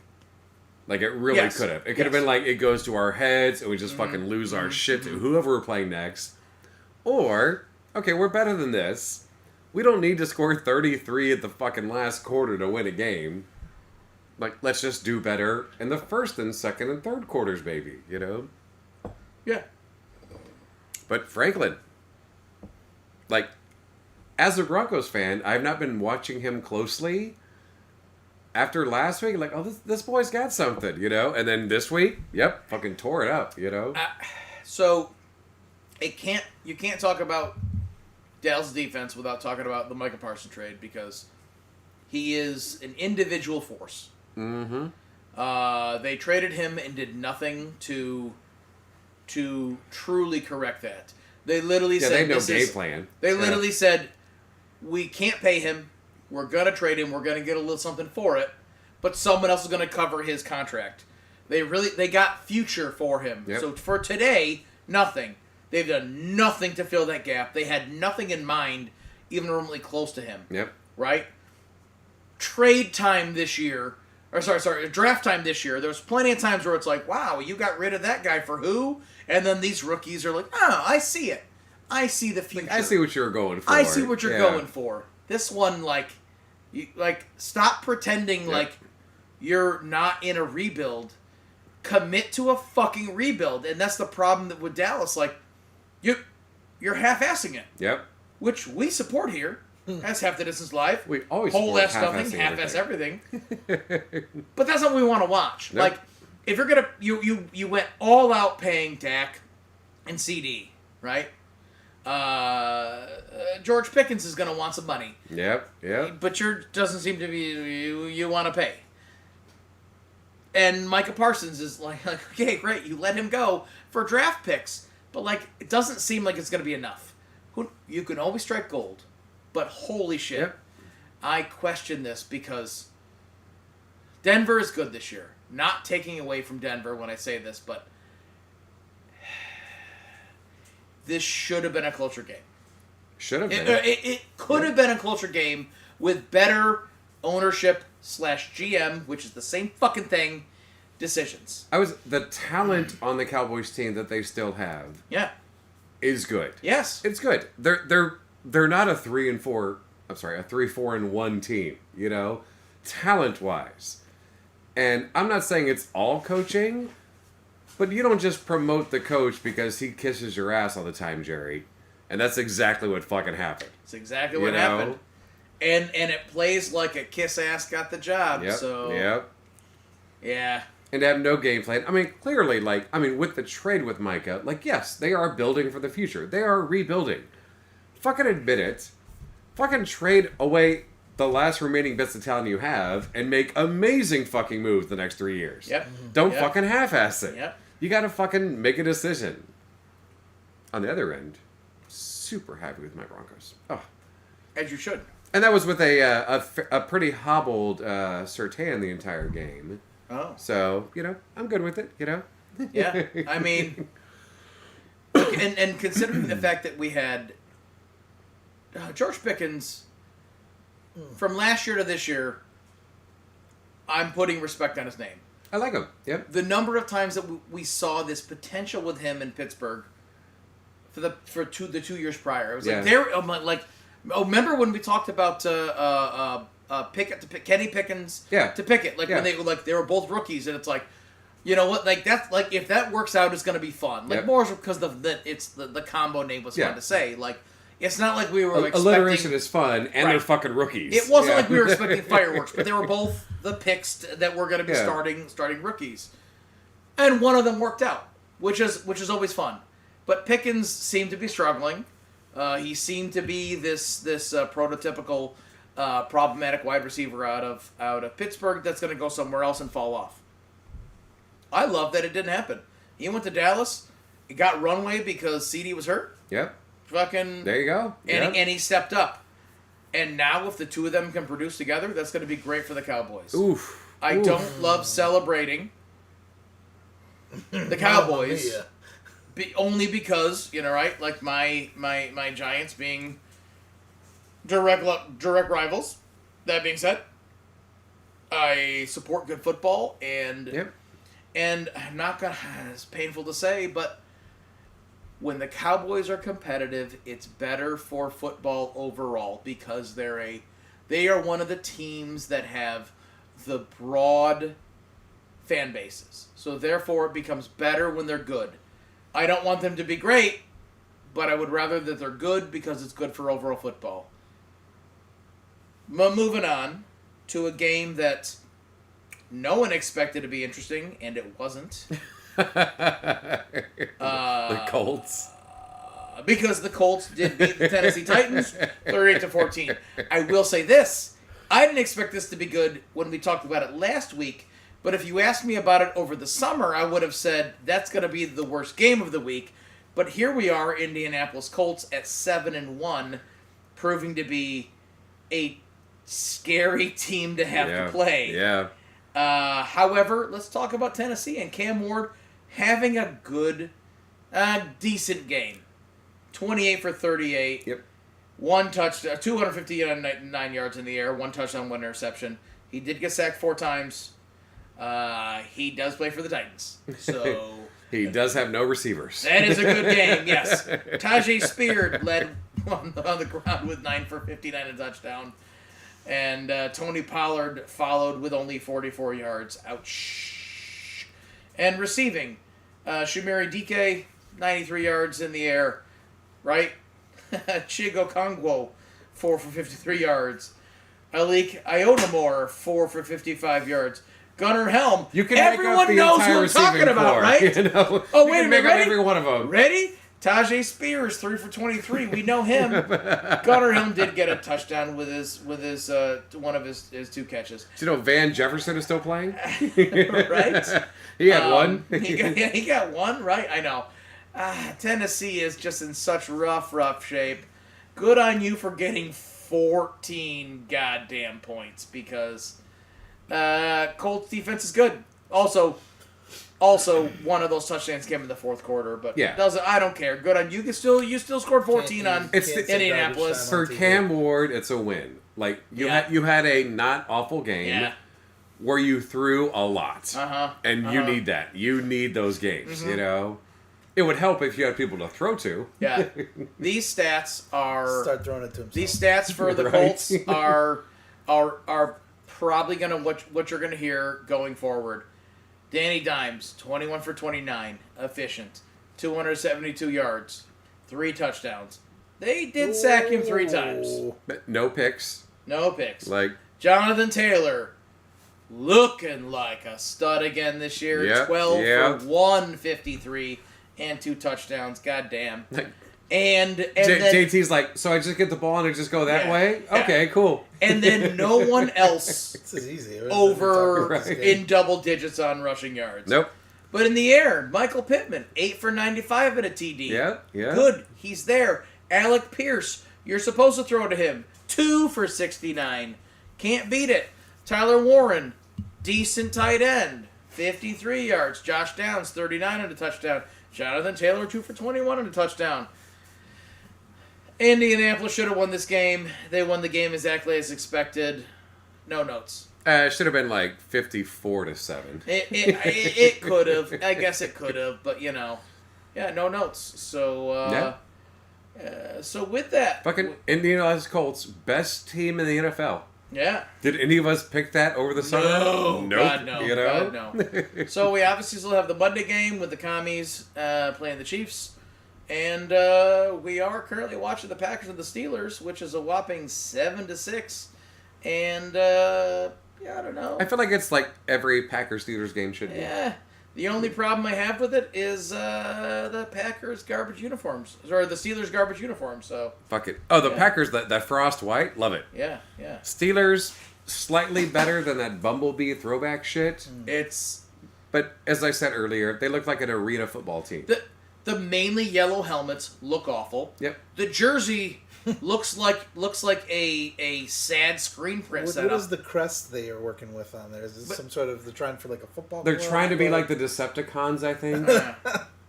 Like it really could have. It could have been like it goes to our heads and we just fucking lose our shit to whoever we're playing next. Or, okay, we're better than this. We don't need to score 33 at the fucking last quarter to win a game. Like, let's just do better in the first and second and third quarters, baby, you know? Yeah. But Franklin, like, as a Broncos fan, I've not been watching him closely. After last week, like, oh, this boy's got something, you know? And then this week, yep, fucking tore it up, you know? So, you can't talk about Dallas' defense without talking about the Micah Parsons trade, because he is an individual force. Mm-hmm. They traded him and did nothing to truly correct that. They literally said, they had no game plan. They literally said, we can't pay him. We're going to trade him. We're going to get a little something for it. But someone else is going to cover his contract. They got future for him. Yep. So for today, nothing. They've done nothing to fill that gap. They had nothing in mind, even remotely close to him. Yep. Right? Trade time this year, draft time this year, there's plenty of times where it's like, wow, you got rid of that guy for who? And then these rookies are like, oh, I see it. I see the future. Like, I see what you're going for. I see what you're going for. This one, stop pretending like you're not in a rebuild. Commit to a fucking rebuild. And that's the problem with Dallas. Like, you're half-assing it. Yep. Which we support here. That's Half the Distance Live. We always whole support ass nothing, half-assing half-ass everything. But that's what we want to watch. Nope. Like, if you're gonna you went all out paying Dak and CD, right? George Pickens is gonna want some money. Yep. But doesn't seem to be you want to pay. And Micah Parsons is like, okay, great, you let him go for draft picks, but like it doesn't seem like it's gonna be enough. You can always strike gold, but holy shit, Yep. I question this because Denver is good this year. Not taking away from Denver when I say this, but this should have been a closer game. Should have been. It could have been a closer game with better ownership / GM, which is the same fucking thing, decisions. The talent on the Cowboys team that they still have Yeah. is good. Yes. It's good. They're not a 3-4-1 team, you know, talent wise. And I'm not saying it's all coaching, but you don't just promote the coach because he kisses your ass all the time, Jerry. And that's exactly what fucking happened. It's exactly what happened. And it plays like a kiss ass got the job. Yep. So yeah. And to have no game plan. I mean, clearly, with the trade with Micah, yes, they are building for the future. They are rebuilding. Fucking admit it. Fucking trade away the last remaining bits of talent you have and make amazing fucking moves the next 3 years. Yep. Don't fucking half-ass it. Yep. You gotta fucking make a decision. On the other end, super happy with my Broncos. Oh. As you should. And that was with a pretty hobbled Surtain the entire game. Oh. So, I'm good with it, Yeah. I mean, and considering the fact that we had George Pickens from last year to this year, I'm putting respect on his name. I like him. Yep. The number of times that we saw this potential with him in Pittsburgh the 2 years prior, it was remember when we talked about Pickett to Kenny Pickens to Pickett, when they were both rookies, and it's like, you know what, that's if that works out, it's going to be fun. More because the combo name was fun to say. It's not like we were expecting... Alliteration is fun, and they're fucking rookies. It wasn't like we were expecting fireworks, but they were both the picks that were going to be starting rookies. And one of them worked out, which is always fun. But Pickens seemed to be struggling. He seemed to be this prototypical problematic wide receiver out of Pittsburgh that's going to go somewhere else and fall off. I love that it didn't happen. He went to Dallas. He got runway because CD was hurt. Yep. Fucking there you go. And he stepped up. And now if the two of them can produce together, that's going to be great for the Cowboys. Oof. I don't love celebrating the Cowboys. Only because, like my Giants being direct rivals. That being said, I support good football, and I'm not gonna. It's painful to say, but when the Cowboys are competitive, it's better for football overall because they are one of the teams that have the broad fan bases. So therefore it becomes better when they're good. I don't want them to be great, but I would rather that they're good because it's good for overall football. Moving on to a game that no one expected to be interesting, and it wasn't. The Colts. Because the Colts did beat the Tennessee Titans 38-14. I will say this. I didn't expect this to be good when we talked about it last week, but if you asked me about it over the summer, I would have said that's going to be the worst game of the week. But here we are, Indianapolis Colts at 7-1, proving to be a scary team to have to play. Yeah. However, let's talk about Tennessee and Cam Ward having a good, decent game. 28 for 38. Yep. One touchdown, 259 yards in the air, one touchdown, one interception. He did get sacked 4 times. He does play for the Titans. So He does have no receivers. that is a good game, yes. Tajay Spears led on the ground with 9 for 59 and a touchdown. And Tony Pollard followed with only 44 yards. Ouch. And receiving, Shumiri Dike, 93 yards in the air. Right? Chigo Kongwo, 4 for 53 yards. Alik Ionamore, 4 for 55 yards. Gunnar Helm. You can Everyone make up the knows entire who I'm talking receiving about, corps, right? You know? Oh, You wait a can minute. make up Ready? every one of them. Ready? Tajay Spears, 3 for 23. We know him. Gunnar Helm did get a touchdown with his one of his 2 catches. Do you know Van Jefferson is still playing? Right? He had one. he got one, right? I know. Tennessee is just in such rough shape. Good on you for getting 14 goddamn points because Colts defense is good. Also, one of those touchdowns came in the 4th quarter, but Yeah. I don't care. Good on you. You still scored 14 on Indianapolis. For Cam Ward, it's a win. Like you had a not awful game. Yeah. Where you threw a lot. And you need that. You need those games, you know? It would help if you had people to throw to. Yeah. These stats are... Start throwing it to himself. These stats for the Right. Colts are probably going to what you're going to hear going forward. Danny Dimes, 21 for 29, efficient, 272 yards, 3 touchdowns. They did sack him 3 times. But no picks. No picks. Like Jonathan Taylor, looking like a stud again this year. Yep, 12 yep. for 153 and 2 touchdowns. Goddamn. And then, JT's like, so I just get the ball and I just go that way? Yeah. Okay, cool. and then no one else This is easy. over Right. in double digits on rushing yards. Nope. But in the air, Michael Pittman, 8 for 95 at a TD. Yeah. Good. He's there. Alec Pierce, you're supposed to throw to him. 2 for 69. Can't beat it. Tyler Warren, decent tight end. 53 yards. Josh Downs, 39 and a touchdown. Jonathan Taylor, 2 for 21 and a touchdown. Indianapolis should have won this game. They won the game exactly as expected. No notes. It should have been like 54-7. It could have. I guess it could have, but no notes. So so with that, Fucking Indianapolis Colts, best team in the NFL. yeah. Did any of us pick that over the summer? No, Nope. God no, You know? God no. So we obviously still have the Monday game with the Commies playing the Chiefs, and we are currently watching the Packers and the Steelers, which is a whopping 7-6, and I don't know. I feel like it's like every Packers-Steelers game should be. Yeah. The only problem I have with it is the Packers garbage uniforms, or the Steelers garbage uniforms. So Fuck it. Oh, the Packers, that frost white, love it. yeah. Steelers, slightly better than that Bumblebee throwback shit. It's But as I said earlier, they look like an arena football team. the mainly yellow helmets look awful. Yep. The jersey looks like a sad screen print What setup. is the crest they are working with on there? Is this some sort of they're trying for like a football? They're club? trying to be like the Decepticons, I think.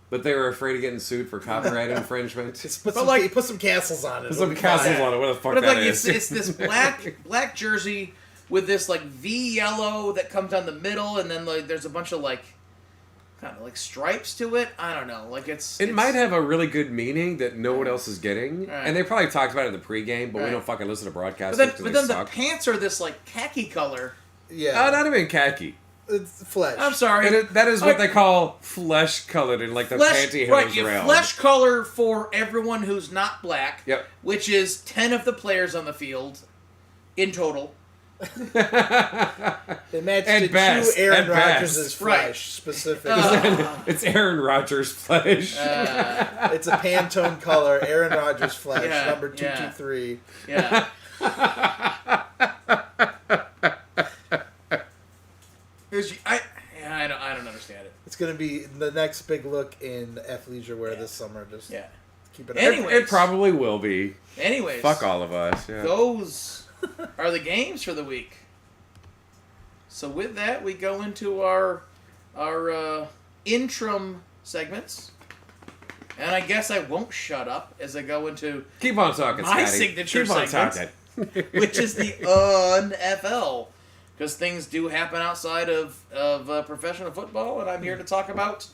But they were afraid of getting sued for copyright infringement. Just put But some, like- put some castles on it. Put some It'll be castles fine. on it. What the fuck But that like is? it's this black jersey with this like V yellow that comes down the middle, and then like there's a bunch of like kind of like stripes to it. I don't know. Like it's might have a really good meaning that no one else is getting, Right. and they probably talked about it in the pregame, but Right. we don't fucking listen to broadcasters. But then the suck. pants are this like khaki color. Yeah. Not even khaki. It's flesh. I'm sorry. And that is what they call flesh colored in like the pantyhose right, realm. flesh color for everyone who's not black. Yep. Which is 10 of the players on the field in total. They matched At it best, to Aaron at best. Rodgers' Right. flesh, specifically. It's Aaron Rodgers' flesh. It's a Pantone color, Aaron Rodgers' flesh, Yeah, number yeah. 223. Yeah. I don't understand it. It's going to be the next big look in athleisure wear this summer. Just Yeah. keep it Anyway. It probably will be. Anyways. Fuck all of us. Yeah. Those are the games for the week. So with that, we go into our interim segments. And I guess I won't shut up as I go into Keep on talking, my Scotty. signature Keep on segment, talking. which is the NFL. Because things do happen outside of professional football, and I'm here to talk about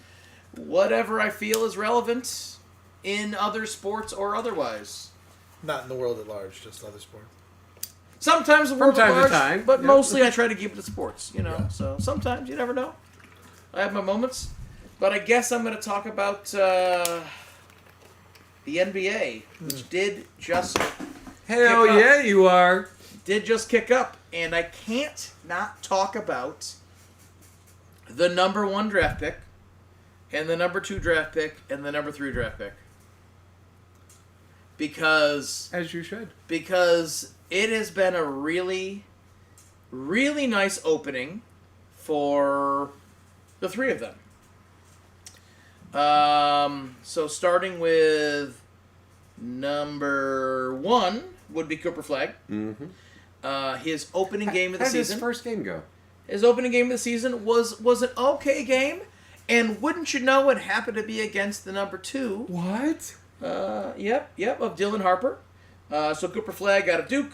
whatever I feel is relevant in other sports or otherwise. Not in the world at large, just other sports. Sometimes the world time at to large, time, but yeah. mostly I try to keep it to sports, Yeah. So sometimes you never know. I have my moments, but I guess I'm going to talk about the NBA, which did just Hell Kick off. yeah, you are. kick up, and I can't not talk about the number 1 draft pick, and the number 2 draft pick, and the number 3 draft pick, because As you should. it has been a really, really nice opening for the 3 of them. So starting with number 1 would be Cooper Flagg. Mm-hmm. His opening game of the How did his season. first game go? His opening game of the season was an okay game, and wouldn't you know, it happened to be against the number 2. What? Yep, of Dylan Harper. So Cooper Flagg out of Duke,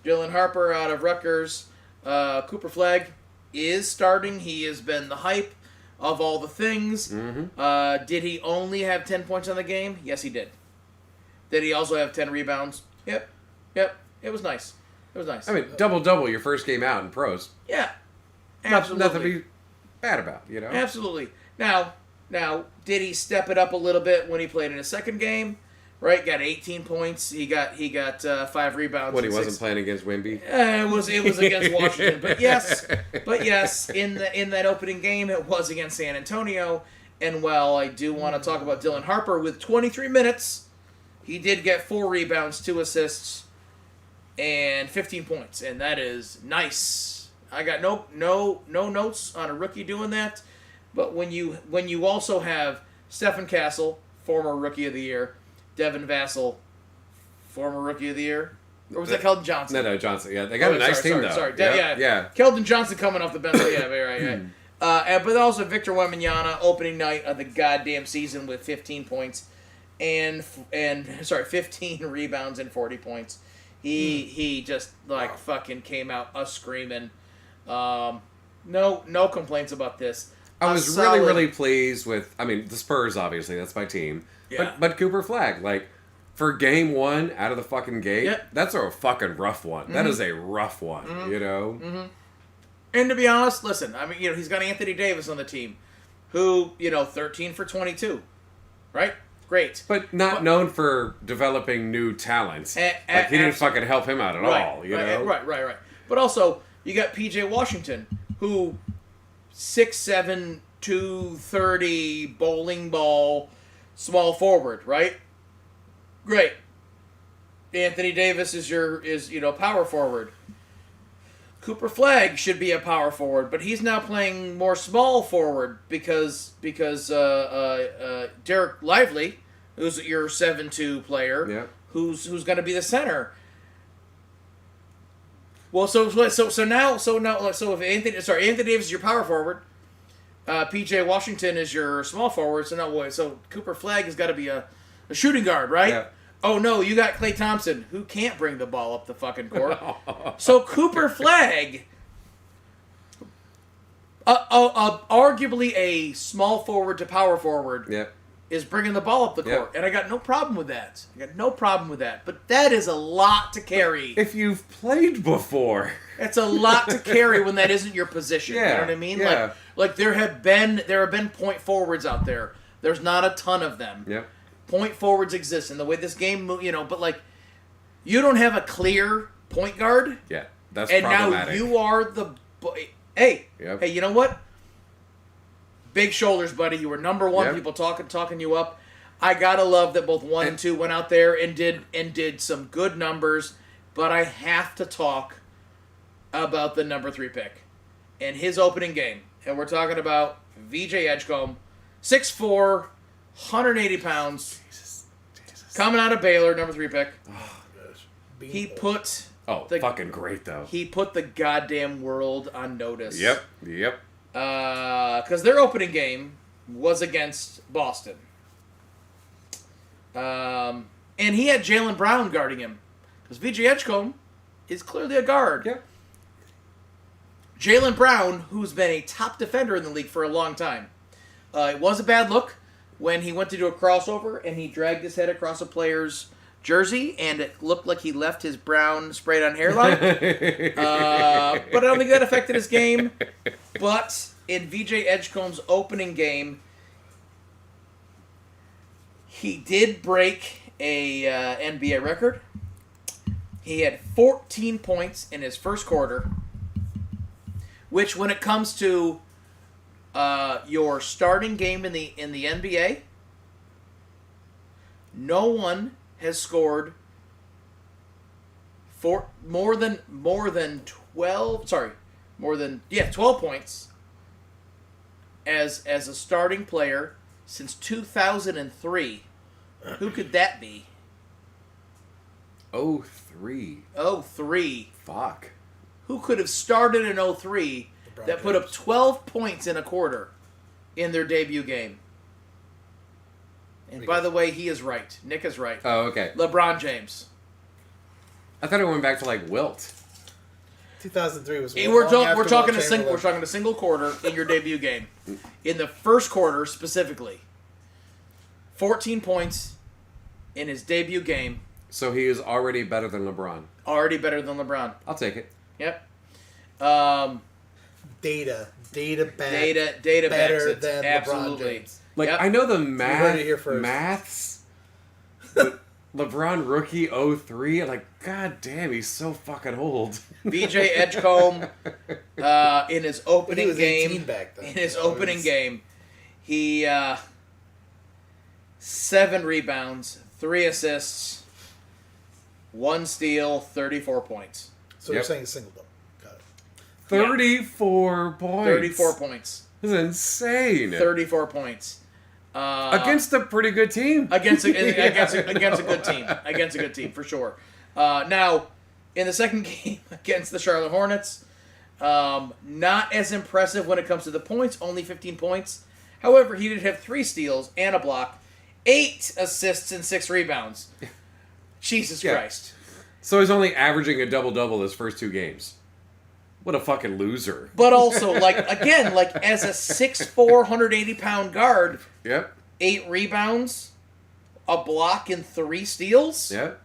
Dylan Harper out of Rutgers. Cooper Flagg is starting. He has been the hype of all the things. Mm-hmm. Did he only have 10 points on the game? Yes, he did. Did he also have 10 rebounds? Yep. It was nice. I mean, double your first game out in pros. Yeah. Absolutely. Nothing to be bad about, you know? Absolutely. Now, did he step it up a little bit when he played in his second game? Right, got 18 points. He got 5 rebounds. When he and wasn't 6. playing against Wemby? It was against Washington, but yes, in that opening game, it was against San Antonio. And while I do want to talk about Dylan Harper with 23 minutes, he did get 4 rebounds, 2 assists, and 15 points, and that is nice. I got no notes on a rookie doing that, but when you also have Stephen Castle, former Rookie of the Year, Devin Vassell, former Rookie of the Year, or was that Keldon Johnson? No, Johnson. Yeah, they got a nice team, though. Sorry. Yep, Yeah. Keldon Johnson coming off the bench. Yeah, very right. But also Victor Wembanyama, opening night of the goddamn season with 15 points and 15 rebounds and 40 points. He just fucking came out screaming. No complaints about this. I was really pleased with, the Spurs, obviously, that's my team. Yeah. But Cooper Flagg, for game 1 out of the fucking gate, Yep. that's a fucking rough one. Mm-hmm. That is a rough one, you know? Mm-hmm. And to be honest, listen, he's got Anthony Davis on the team, who, 13 for 22, right? Great. But known for developing new talents. He didn't fucking help him out at all, you know? Right. But also, you got P.J. Washington, who 6'7", 230, bowling ball, small forward, right? Great. Anthony Davis is power forward. Cooper Flagg should be a power forward, but he's now playing more small forward because Derek Lively, who's your 7'2" player, yeah. who's going to be the center. Well, so if Anthony Davis is your power forward, P.J. Washington is your small forward. So Cooper Flagg has got to be a shooting guard, right? Yeah. Oh no, you got Klay Thompson, who can't bring the ball up the fucking court. So Cooper Flagg, Arguably a small forward to power forward Yep. is bringing the ball up the court, and I got no problem with that. But that is a lot to carry. If you've played before. It's a lot to carry when that isn't your position. Yeah, You know what I mean? yeah. Like there have been point forwards out there. There's not a ton of them. Yep. Point forwards exist, and the way this game, but like you don't have a clear point guard, Yeah. That's and problematic. now you are the. Hey, Yep. hey, you know what? Big shoulders, buddy. You were number one. Yep. People talking you up. I gotta love that both 1 and 2 went out there and did some good numbers. But I have to talk about the number 3 pick and his opening game, and we're talking about VJ Edgecombe, 6'4", 180 pounds, Jesus. coming out of Baylor, number 3 pick. He Beanpole. put Fucking great though. he put the goddamn world on notice. Yep. Because their opening game was against Boston. And he had Jaylen Brown guarding him. Because VJ Edgecombe is clearly a guard. Yep. Jaylen Brown, who's been a top defender in the league for a long time. It was a bad look when he went to do a crossover and he dragged his head across a player's jersey, and it looked like he left his brown sprayed-on hairline. But I don't think that affected his game. But in VJ Edgecombe's opening game, he did break a NBA record. He had 14 points in his first quarter, which, when it comes to your starting game in the NBA, no one has scored more than 12 points as a starting player since 2003. Who could that be? 03. 03. Fuck. Who could have started in 03 that put up 12 points in a quarter in their debut game? And by the way, he is right. Nick is right. Oh, okay. LeBron James. I thought it went back to like Wilt. 2003 was. We're talking a single quarter in your debut game. In the first quarter specifically, 14 points in his debut game. So he is already better than LeBron. Already better than LeBron. I'll take it. Yep. Data Data better backs it. than Absolutely. LeBron James. Like, Yep. I know the heard it here first. maths. But LeBron rookie 03, like, god damn, he's so fucking old. VJ Edgecombe in his But he opening was 18 game. back then. In his So it opening was- game, he 7 rebounds, 3 assists, 1 steal, 34 points. So Yep. you're saying a single double. Got it. 34 points. 34 points. This is insane. 34 points. Against a pretty good team. Against a good team. Against a good team, for sure. Now, in the second game against the Charlotte Hornets, not as impressive when it comes to the points, only 15 points. However, he did have 3 steals and a block, 8 assists and 6 rebounds. Jesus Yeah. Christ. So he's only averaging a double-double his first 2 games. What a fucking loser. But also, as a 6'4", 180-pound guard, Yep. 8 rebounds, a block, and 3 steals? Yep.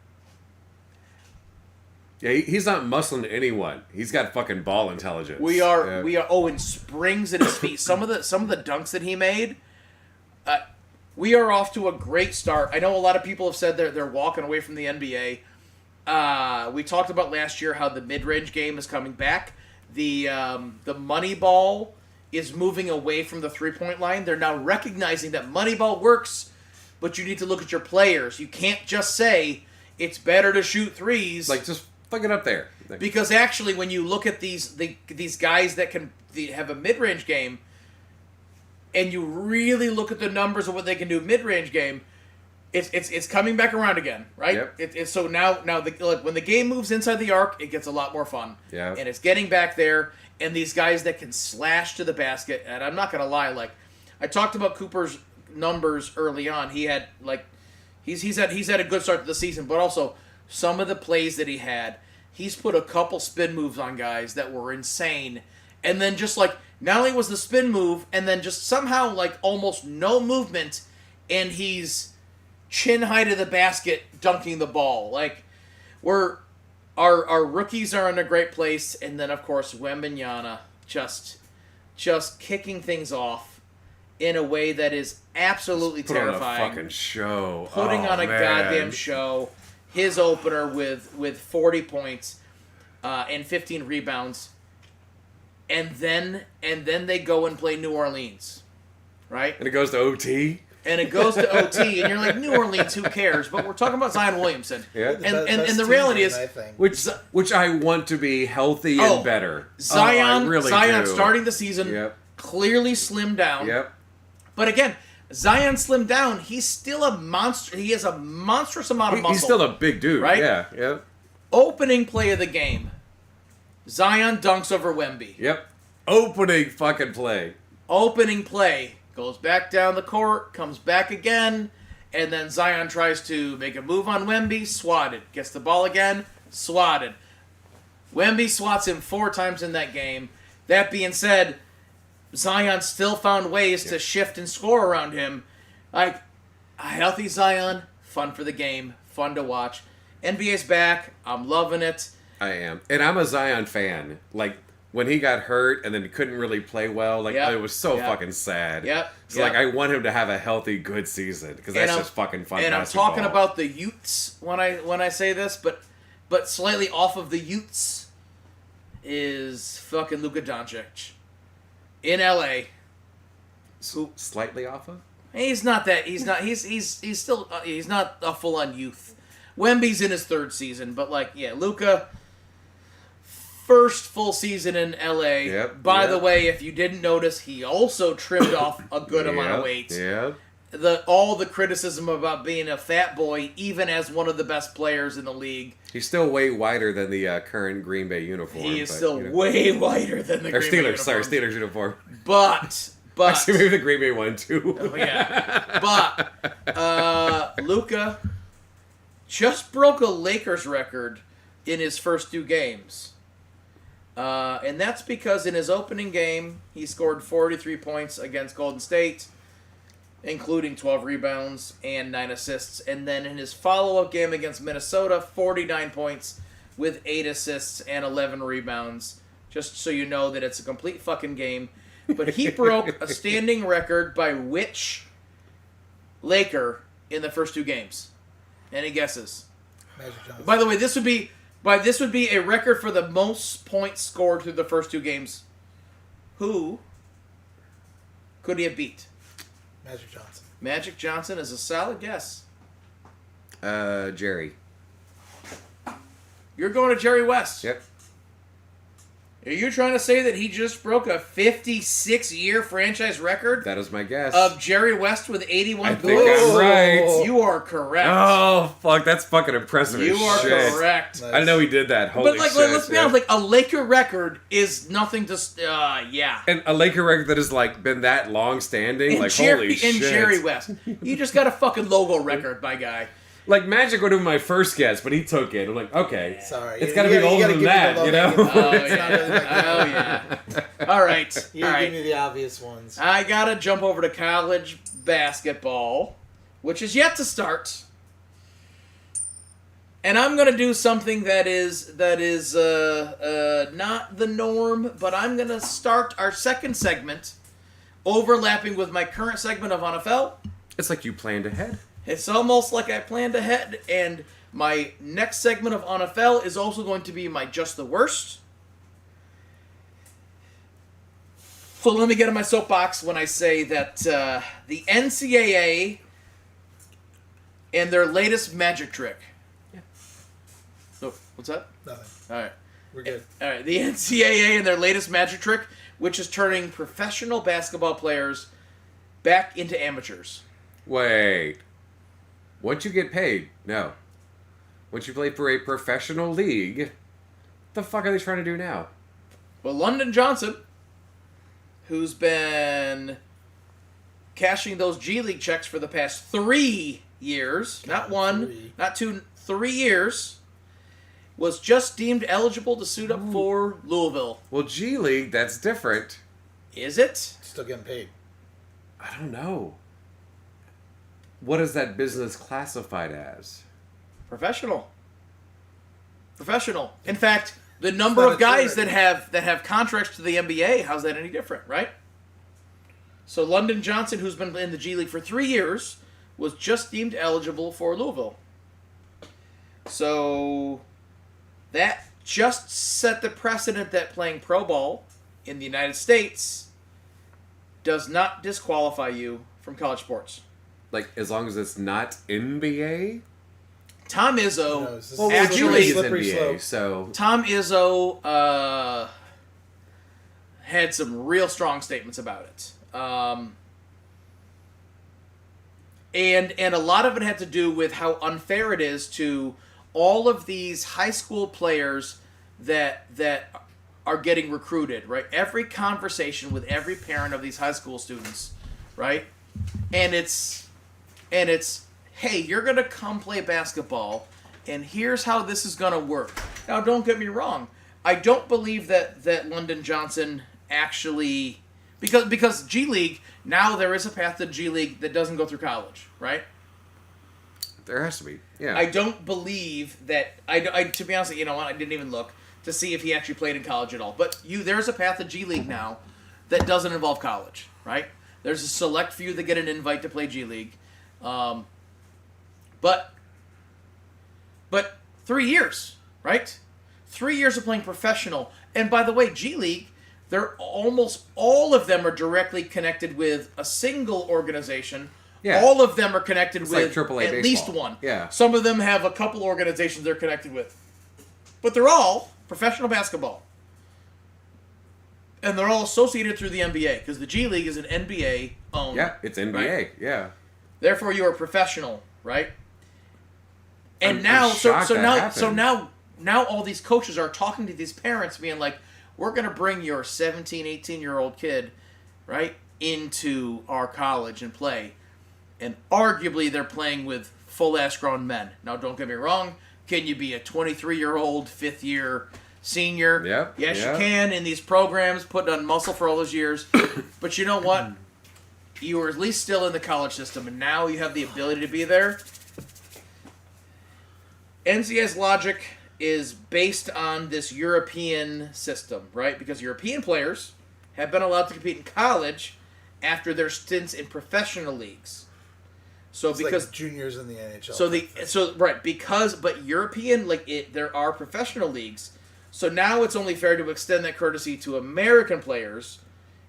Yeah, he's not muscling anyone. He's got fucking ball intelligence. We are. And springs at his feet. Some of the dunks that he made. We are off to a great start. I know a lot of people have said they're walking away from the NBA. We talked about last year how the mid-range game is coming back. The money ball is moving away from the three-point line. They're now recognizing that money ball works, but you need to look at your players. You can't just say it's better to shoot threes. Like, just fuck it up there. Because actually, when you look at these guys that can have a mid-range game, and you really look at the numbers of what they can do mid-range game, it's coming back around again, right? Yep. It's so now when the game moves inside the arc, it gets a lot more fun. Yeah. And it's getting back there, and these guys that can slash to the basket. And I'm not gonna lie, I talked about Cooper's numbers early on. He had he's had a good start to the season, but also some of the plays that he had, he's put a couple spin moves on guys that were insane, and then just like not only was the spin move, and then just somehow like almost no movement, and he's chin high to the basket dunking the ball. Like our rookies are in a great place, and then of course Wembanyama just kicking things off in a way that is absolutely terrifying. On a fucking show. Putting on a man. goddamn show. His opener with 40 points and 15 rebounds. And then they go and play New Orleans. Right? And it goes to OT. And it goes to OT, and you're like, New Orleans, who cares? But we're talking about Zion Williamson. Yeah. And the reality is, which I want to be healthy and better. Zion, I really Zion do. starting the season, Yep. clearly slimmed down. Yep. But again, Zion slimmed down. He's still a monster. He has a monstrous amount of muscle. He's still a big dude, right? Yeah. Yep. Opening play of the game. Zion dunks over Wemby. Yep. Opening fucking play. Opening play. Goes back down the court, comes back again, and then Zion tries to make a move on Wemby, swatted. Gets the ball again, swatted. Wemby swats him 4 times in that game. That being said, Zion still found ways to shift and score around him. Like, a healthy Zion, fun for the game, fun to watch. NBA's back. I'm loving it. I am. And I'm a Zion fan. Like, when he got hurt and then couldn't really play well, like, it was so fucking sad. Yep. So, like, I want him to have a healthy, good season, because that's just fucking fun And basketball. I'm talking about the Utes when I say this, but slightly off of the Utes is fucking Luka Doncic in LA. Slightly off of? He's not that. He's still he's not a full on youth. Wemby's in his 3rd season, but like Luka. First full season in LA. Yep, By the way, if you didn't notice, he also trimmed off a good amount of weight. Yeah. All the criticism about being a fat boy, even as one of the best players in the league. He's still way wider than the current Green Bay uniform. He is still way wider than the Green Bay uniform. Sorry, Steelers uniform. But actually, maybe the Green Bay one too. Oh yeah. But Luka just broke a Lakers record in his first 2 games. And that's because in his opening game, he scored 43 points against Golden State, including 12 rebounds and 9 assists. And then in his follow-up game against Minnesota, 49 points with 8 assists and 11 rebounds. Just so you know that it's a complete fucking game. But he broke a standing record by which Laker in the first 2 games? Any guesses? Magic Johnson. By the way, this would be a record for the most points scored through the first 2 games. Who could he have beat? Magic Johnson. Magic Johnson is a solid guess. Jerry. You're going to Jerry West. Yep. Are you trying to say that he just broke a 56-year franchise record That is my guess. of Jerry West with 81 I points? think I'm right. You are correct. Oh, fuck, that's fucking impressive You as are shit. correct. I didn't know he did that. Holy But like, shit. let's be honest, like a Laker record is nothing to. Yeah. And a Laker record that has like been that long standing, And like Jerry, holy shit. and Jerry West, you just got a fucking logo record, my guy. Like Magic would have been my first guess, but he took it. I'm like, okay, Sorry. it's got to be older than that, you know? Oh It's not really yeah. like Oh yeah. All right. You All give right. me the obvious ones. I gotta jump over to college basketball, which is yet to start. And I'm gonna do something that is not the norm, but I'm gonna start our second segment, overlapping with my current segment of NFL. It's like you planned ahead. It's almost like I planned ahead, and my next segment of NFL is also going to be my Just the Worst. So let me get on my soapbox when I say that the NCAA and their latest magic trick. Yeah. So, what's that? Nothing. All right. We're good. All right. The NCAA and their latest magic trick, which is turning professional basketball players back into amateurs. Wait. Once you get paid, no. Once you play for a professional league, what the fuck are they trying to do now? Well, London Johnson, who's been cashing those G League checks for the past 3 years, not 1, three. not 2, 3 years, was just deemed eligible to suit up for Louisville. Well, G League, that's different. Is it? Still getting paid. I don't know. What is that business classified as? Professional. In fact, the number not of a guys charity. that have contracts to the NBA, how's that any different, right? So London Johnson, who's been in the G League for 3 years, was just deemed eligible for Louisville. So that just set the precedent that playing pro ball in the United States does not disqualify you from college sports. Like, as long as it's not NBA? Tom Who Izzo knows? This is Well, Actually- G League is slippery NBA, slope. so... Tom Izzo had some real strong statements about it. And a lot of it had to do with how unfair it is to all of these high school players that are getting recruited, right? Every conversation with every parent of these high school students, right? And it's hey, you're going to come play basketball, and here's how this is going to work. Now, don't get me wrong. I don't believe that London Johnson actually... Because G League, now there is a path to G League that doesn't go through college, right? There has to be, yeah. I don't believe that... I to be honest, you know what? I didn't even look to see if he actually played in college at all. But there's a path to G League now that doesn't involve college, right? There's a select few that get an invite to play G League. But 3 years, right? 3 years of playing professional. And by the way, G League, they're almost all of them are directly connected with a single organization. Yeah. All of them are connected It's with like AAA at baseball. least one. Yeah. Some of them have a couple organizations they're connected with. But they're all professional basketball. And they're all associated through the NBA because the G League is an NBA owned. Yeah, it's NBA, Right? yeah. Therefore, you are professional, right? And I'm now, shocked that happened. now, all these coaches are talking to these parents, being like, "We're going to bring your 17, 18-year-old kid, right, into our college and play." And arguably, they're playing with full-ass grown men. Now, don't get me wrong. Can you be a 23-year-old, fifth-year senior? Yep, Yes, yep. you can in these programs, putting on muscle for all those years. But you know what? You were at least still in the college system, and now you have the ability to be there. NCAA's logic is based on this European system, right? Because European players have been allowed to compete in college after their stints in professional leagues. So It's because like juniors in the NHL. but European there are professional leagues. So now it's only fair to extend that courtesy to American players,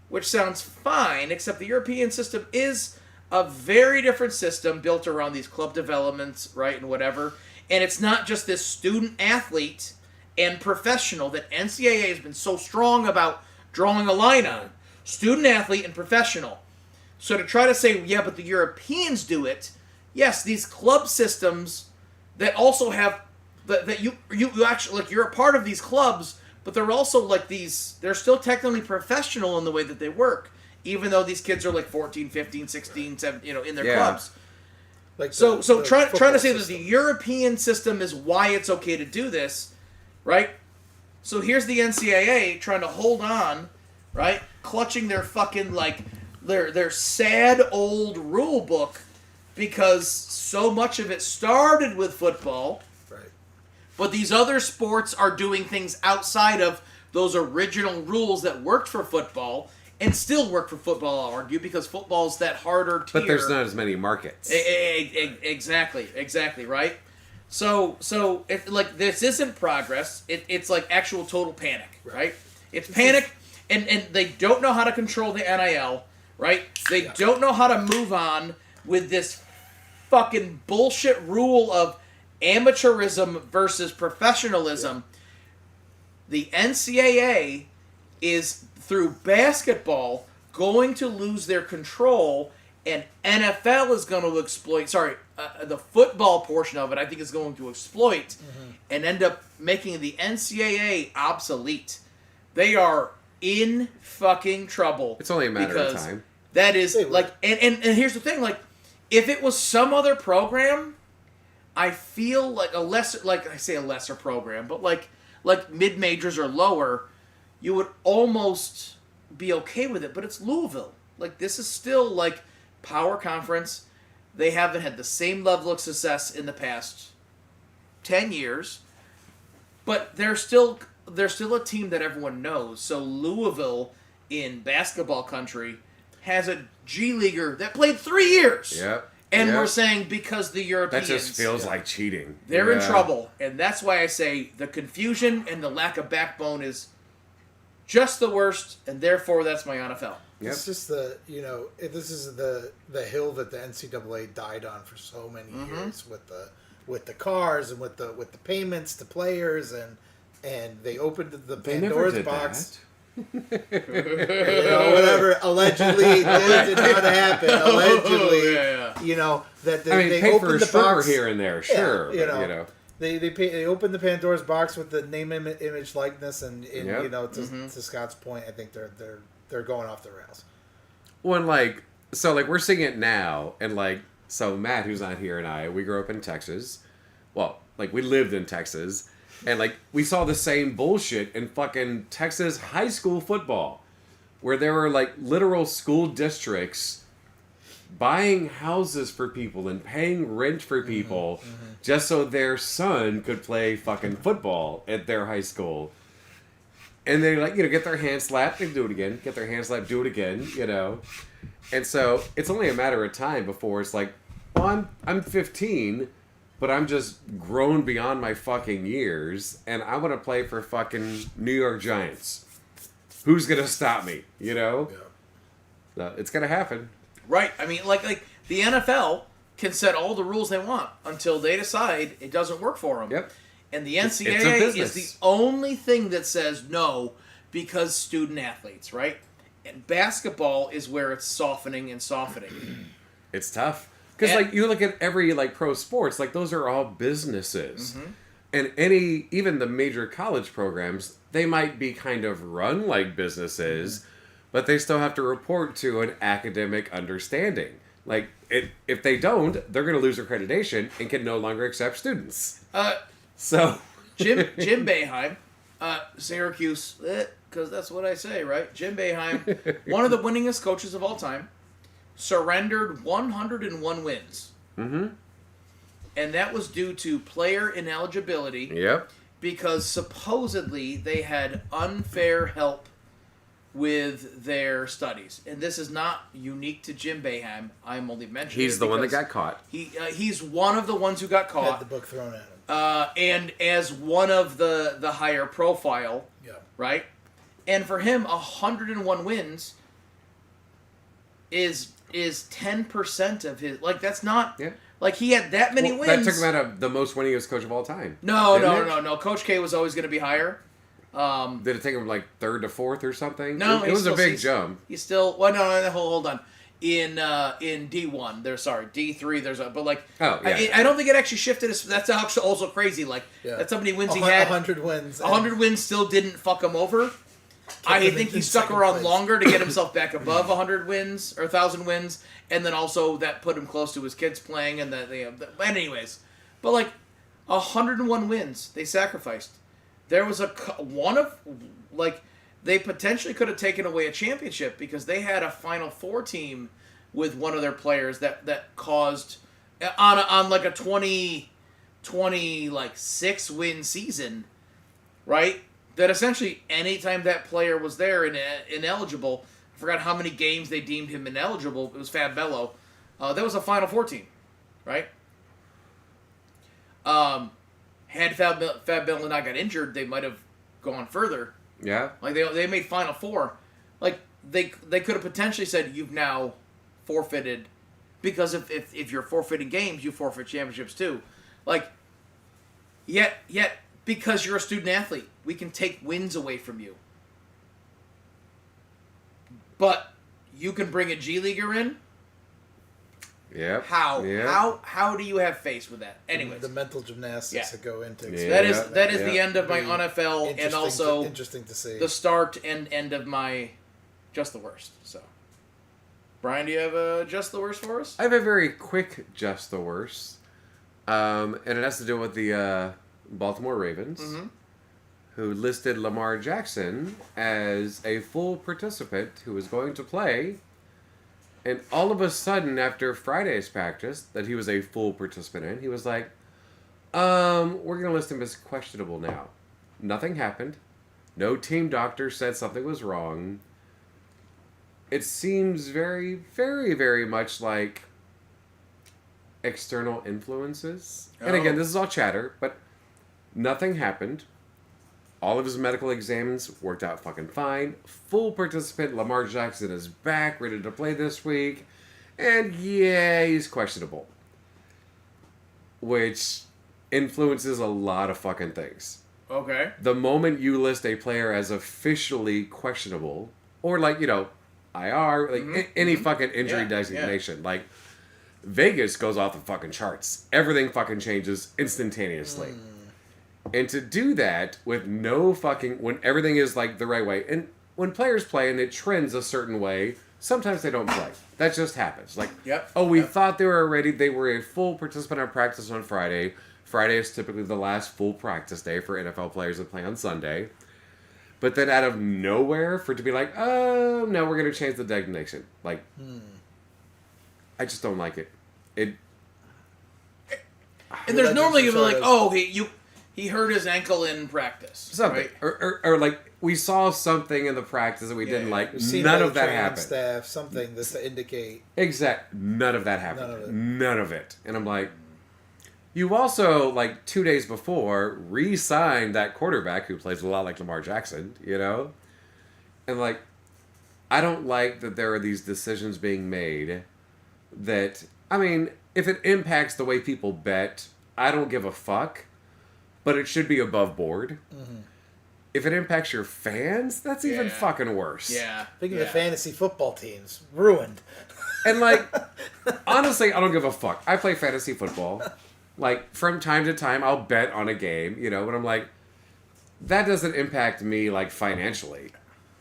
which sounds fine, except the European system is a very different system built around these club developments, right, and whatever. And it's not just this student athlete and professional that NCAA has been so strong about drawing a line on. Student athlete and professional. So to try to say, yeah, but the Europeans do it, yes, these club systems that also have that you actually, like, you're a part of these clubs, but they're also like they're still technically professional in the way that they work, even though these kids are like 14, 15, 16, 17, in their clubs. Like So the trying to football say that system. the European system is why it's okay to do this, right? So here's the NCAA trying to hold on, right? Clutching their fucking their sad old rule book because so much of it started with football. Right. But these other sports are doing things outside of those original rules that worked for football and still work for football, I'll argue, because football's that harder tier. But there's not as many markets. Exactly, right? So if, like, this isn't progress. It's like actual total panic, right? It's panic, and they don't know how to control the NIL, right? They don't know how to move on with this fucking bullshit rule of amateurism versus professionalism. The NCAA is, through basketball, going to lose their control, and NFL is going to exploit, the football portion of it, I think, is going to exploit and end up making the NCAA obsolete. They are in fucking trouble. It's only a matter of time. That is, They will. like, and here's the thing, like, if it was some other program, I feel like a lesser program, but like mid majors or lower, you would almost be okay with it. But it's Louisville. Like, this is still like power conference. They haven't had the same level of success in the past 10 years, but they're still a team that everyone knows. So Louisville in basketball country has a G leaguer that played 3 years. Yep. And Yep. we're saying because the Europeans... That just feels like cheating. They're in trouble. And that's why I say the confusion and the lack of backbone is just the worst, and therefore that's my NFL. Yep. It's just this is the hill that the NCAA died on for so many years with the cars and with the payments to players, and they opened the Pandora's box. Whatever allegedly did not happen. Allegedly, that they pay opened for a the stripper box here and there, sure. Yeah, They opened the Pandora's box with the name, image, likeness, and Yep. to Scott's point, I think they're going off the rails. When we're seeing it now, and so Matt, who's not here, and we grew up in Texas. Well, we lived in Texas, and we saw the same bullshit in fucking Texas high school football, where there were literal school districts buying houses for people and paying rent for people just so their son could play fucking football at their high school. And they get their hand slapped and do it again. Get their hand slapped, do it again, And so it's only a matter of time before it's I'm 15, but I'm just grown beyond my fucking years, and I want to play for fucking New York Giants. Who's gonna stop me? Yeah. So it's gonna happen. Right. I mean, the NFL can set all the rules they want until they decide it doesn't work for them. Yep. And the It's a NCAA is business. the only thing that says no because student athletes, right? And basketball is where it's softening and softening. It's tough. Because, you look at every, pro sports, those are all businesses. And even the major college programs, they might be kind of run like businesses, but they still have to report to an academic understanding. If they don't, they're going to lose accreditation and can no longer accept students. So... Jim Boeheim, Syracuse, because that's what I say, right? Jim Boeheim, one of the winningest coaches of all time, surrendered 101 wins. Mm-hmm. And that was due to player ineligibility. Yep. Because supposedly they had unfair help with their studies. And this is not unique to Jim Boeheim. I'm only mentioning He's the one that got caught. He's one of the ones who got caught. Had the book thrown at him. And as one of the higher profile, right? And for him, 101 wins is 10% of his. That's not he had that many wins. That took him out of the most winningest coach of all time. No. Coach K was always going to be higher. Did it take him third to fourth or something? No, it was a big jump. He's still hold on. In D1, D3. There's I don't think it actually shifted. That's actually also crazy. That's how many wins he had. 100 wins. 100 wins still didn't fuck him over. I think he stuck around longer to get himself back above 100 wins or 1,000 wins, and then also that put him close to his kids playing. And anyways, but 101 wins they sacrificed. There was they potentially could have taken away a championship because they had a Final Four team with one of their players that caused on a 26 win season, right? That essentially anytime that player was there and ineligible, I forgot how many games they deemed him ineligible. It was Fab Bello. That was a Final Four team, right? Had Fab Bello not got injured, they might have gone further. Yeah. They made Final Four. They could have potentially said you've now forfeited, because if you're forfeiting games, you forfeit championships too. Yet because you're a student athlete, we can take wins away from you. But you can bring a G leaguer in. Yeah. How? Yep. How do you have faith with that? Anyways, the mental gymnastics that go into that is the end of my NFL, and also interesting to see the start and end of my just the worst. So, Brian, do you have a just the worst for us? I have a very quick just the worst. And it has to do with the Baltimore Ravens, who listed Lamar Jackson as a full participant who was going to play. And all of a sudden, after Friday's practice, that he was a full participant in, he was like, we're going to list him as questionable now. Nothing happened. No team doctor said something was wrong. It seems very, very, very much like external influences. And again, this is all chatter, but nothing happened. All of his medical exams worked out fucking fine. Full participant, Lamar Jackson is back, ready to play this week. And yeah, he's questionable. Which influences a lot of fucking things. Okay. The moment you list a player as officially questionable, or like, IR, like any fucking injury designation, like Vegas goes off the fucking charts. Everything fucking changes instantaneously. And to do that with no fucking... When everything is, like, the right way. And when players play and it trends a certain way, sometimes they don't play. That just happens. Like, we thought they were ready. They were a full participant in practice on Friday. Friday is typically the last full practice day for NFL players that play on Sunday. But then out of nowhere, for it to be like, oh, no, we're going to change the designation. Like, I just don't like it. And there's normally going to be like, oh, he hurt his ankle in practice. Something. Right? Or like, we saw something in the practice that we didn't like. None of that happened. Staff, something that's to indicate. Exact. None of that happened. None of it. And I'm like, you also, like, 2 days before, re-signed that quarterback who plays a lot like Lamar Jackson, And, like, I don't like that there are these decisions being made that, I mean, if it impacts the way people bet, I don't give a fuck. But it should be above board. If it impacts your fans, that's even fucking worse. Yeah. Think of the fantasy football teams. Ruined. And, like, honestly, I don't give a fuck. I play fantasy football. Like, from time to time, I'll bet on a game, but I'm like, that doesn't impact me, like, financially.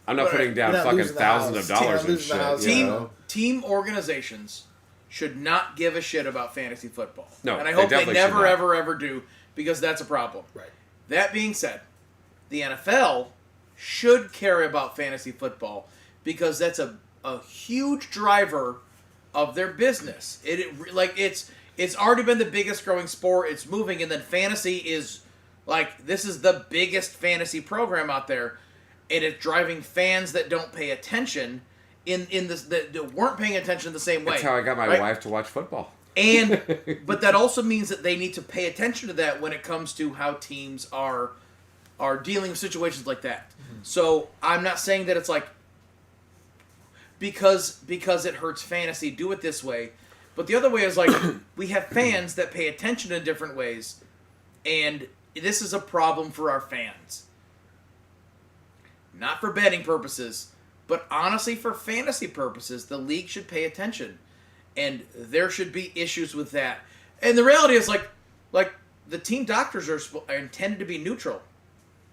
I'm not putting down fucking thousands of dollars and shit. Team organizations should not give a shit about fantasy football. No, and I hope they never, ever, ever do. Because that's a problem. Right. That being said, the NFL should care about fantasy football because that's a huge driver of their business. It's already been the biggest growing sport. It's moving, and then fantasy is like this is the biggest fantasy program out there, and it's driving fans that don't pay attention in this that weren't paying attention the same way. That's how I got my wife to watch football. But that also means that they need to pay attention to that when it comes to how teams are dealing with situations like that. So I'm not saying that it's like because it hurts fantasy, do it this way. But the other way is like we have fans that pay attention in different ways, and this is a problem for our fans. Not for betting purposes, but honestly for fantasy purposes, the league should pay attention. And there should be issues with that. And the reality is, like the team doctors are intended to be neutral.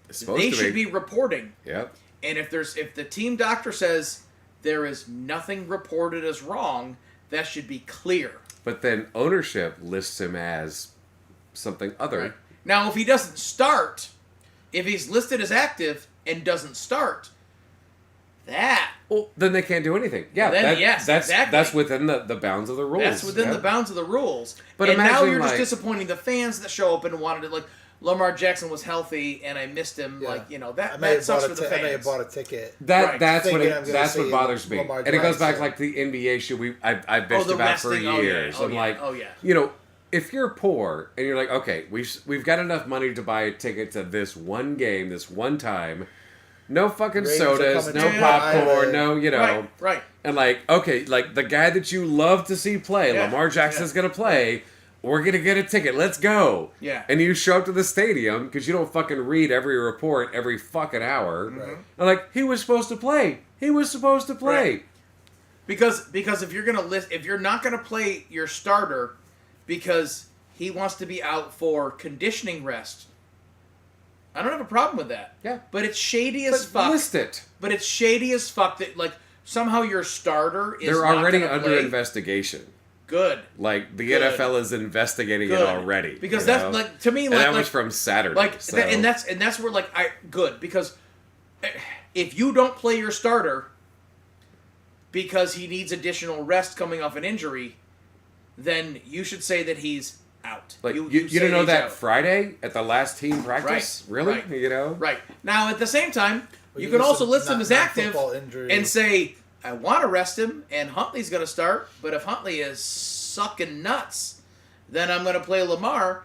They should be reporting. Yep. And if the team doctor says there is nothing reported as wrong, that should be clear. But then ownership lists him as something other. Right. Now, if he doesn't start, if he's listed as active and doesn't start, well, then they can't do anything. Yeah, exactly. That's within the bounds of the rules. That's within the bounds of the rules. But and now you're just disappointing the fans that show up and wanted it. Like Lamar Jackson was healthy, and I missed him. Yeah. That sucks for the fans. I may have bought a ticket. That's what bothers me. And it goes back to like the NBA issue I've bitched about for years. I'm like, if you're poor and you're like, okay, we've got enough money to buy a ticket to this one game, this one time. No fucking sodas, no popcorn, no, Right. And like, okay, like the guy that you love to see play, Lamar Jackson's going to play, we're going to get a ticket, let's go. Yeah. And you show up to the stadium because you don't fucking read every report every fucking hour. Right. And like, he was supposed to play. He was supposed to play. Right. Because if you're if you're not going to play your starter because he wants to be out for conditioning rest, I don't have a problem with that. Yeah. But it's shady as fuck. List it. But it's shady as fuck that, like, somehow your starter is They're not already gonna under play. investigation. Good. Like the Good. NFL is investigating Good. it already. Because you that's know? like to me and like that like, was from Saturday. like so. and that's where like good because if you don't play your starter because he needs additional rest coming off an injury, then you should say that he's out. Like you say didn't know he's that out. Friday at the last team practice? Right, Really? right. You know? Right. Now at the same time, Well, you you can get also some list him as active non-football injury. and say, I want to rest him and Huntley's going to start, but if Huntley is sucking nuts, then I'm going to play Lamar.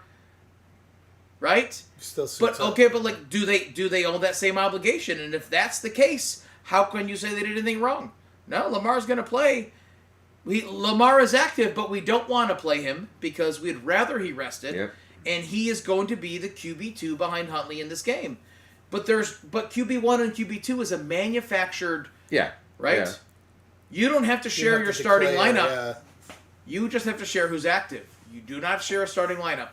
Right? Still But suits up. okay, but like, do they own that same obligation? And if that's the case, how can you say they did anything wrong? No, Lamar's going to play. Lamar is active, but we don't want to play him because we'd rather he rested, Yep. and he is going to be the QB2 behind Huntley in this game. But QB1 and QB2 is a manufactured, Yeah. right? Yeah. You don't have to share have your to starting declare, lineup. yeah. You just have to share who's active. You do not share a starting lineup.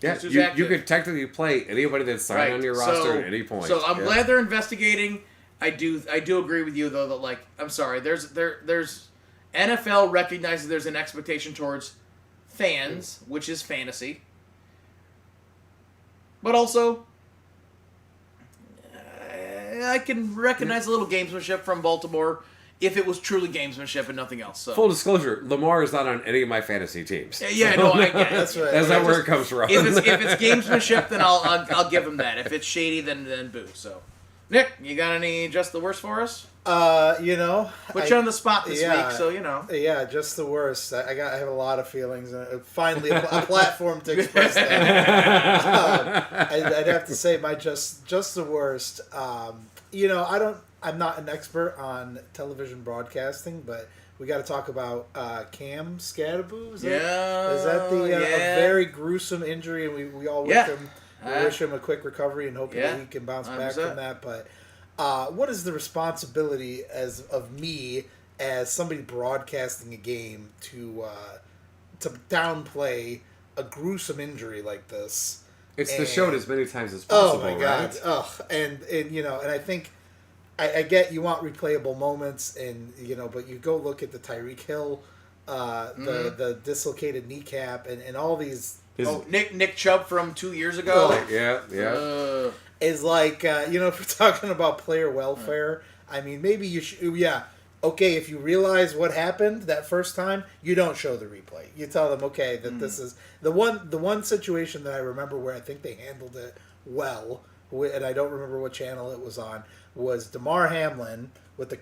Yeah, Just who's you active. could technically play anybody that's signed on your roster at any point. So I'm Yeah. glad they're investigating. I do agree with you though that like I'm sorry. There's NFL recognizes there's an expectation towards fans, which is fantasy, but also I can recognize a little gamesmanship from Baltimore if it was truly gamesmanship and nothing else. So Full disclosure, Lamar is not on any of my fantasy teams. yeah, no, I get it. That's right. That's not Yeah, where it comes from. If it's gamesmanship, then I'll give him that. If it's shady, then boo. So, Nick, you got any just the worst for us? Put you on the spot this week, so you know. Yeah, just the worst. I have a lot of feelings, and finally a platform to express that. I'd have to say my just the worst. I'm not an expert on television broadcasting, but we got to talk about Cam Scadaboo. Is that the very gruesome injury, and we all wish him. We wish him a quick recovery and hope that he can bounce back 100%. from that. But what is the responsibility of me as somebody broadcasting a game to downplay a gruesome injury like this? It's the showed as many times as possible. Oh my god! Right? Oh, and I think I get you want replayable moments, and but you go look at the Tyreek Hill, the dislocated kneecap, and all these. Nick Chubb from 2 years ago. Yeah. Is like if we're talking about player welfare, I mean maybe you should. Yeah, okay. If you realize what happened that first time, you don't show the replay. You tell them, okay, that this is the one situation that I remember where I think they handled it well, and I don't remember what channel it was on. Was Damar Hamlin with the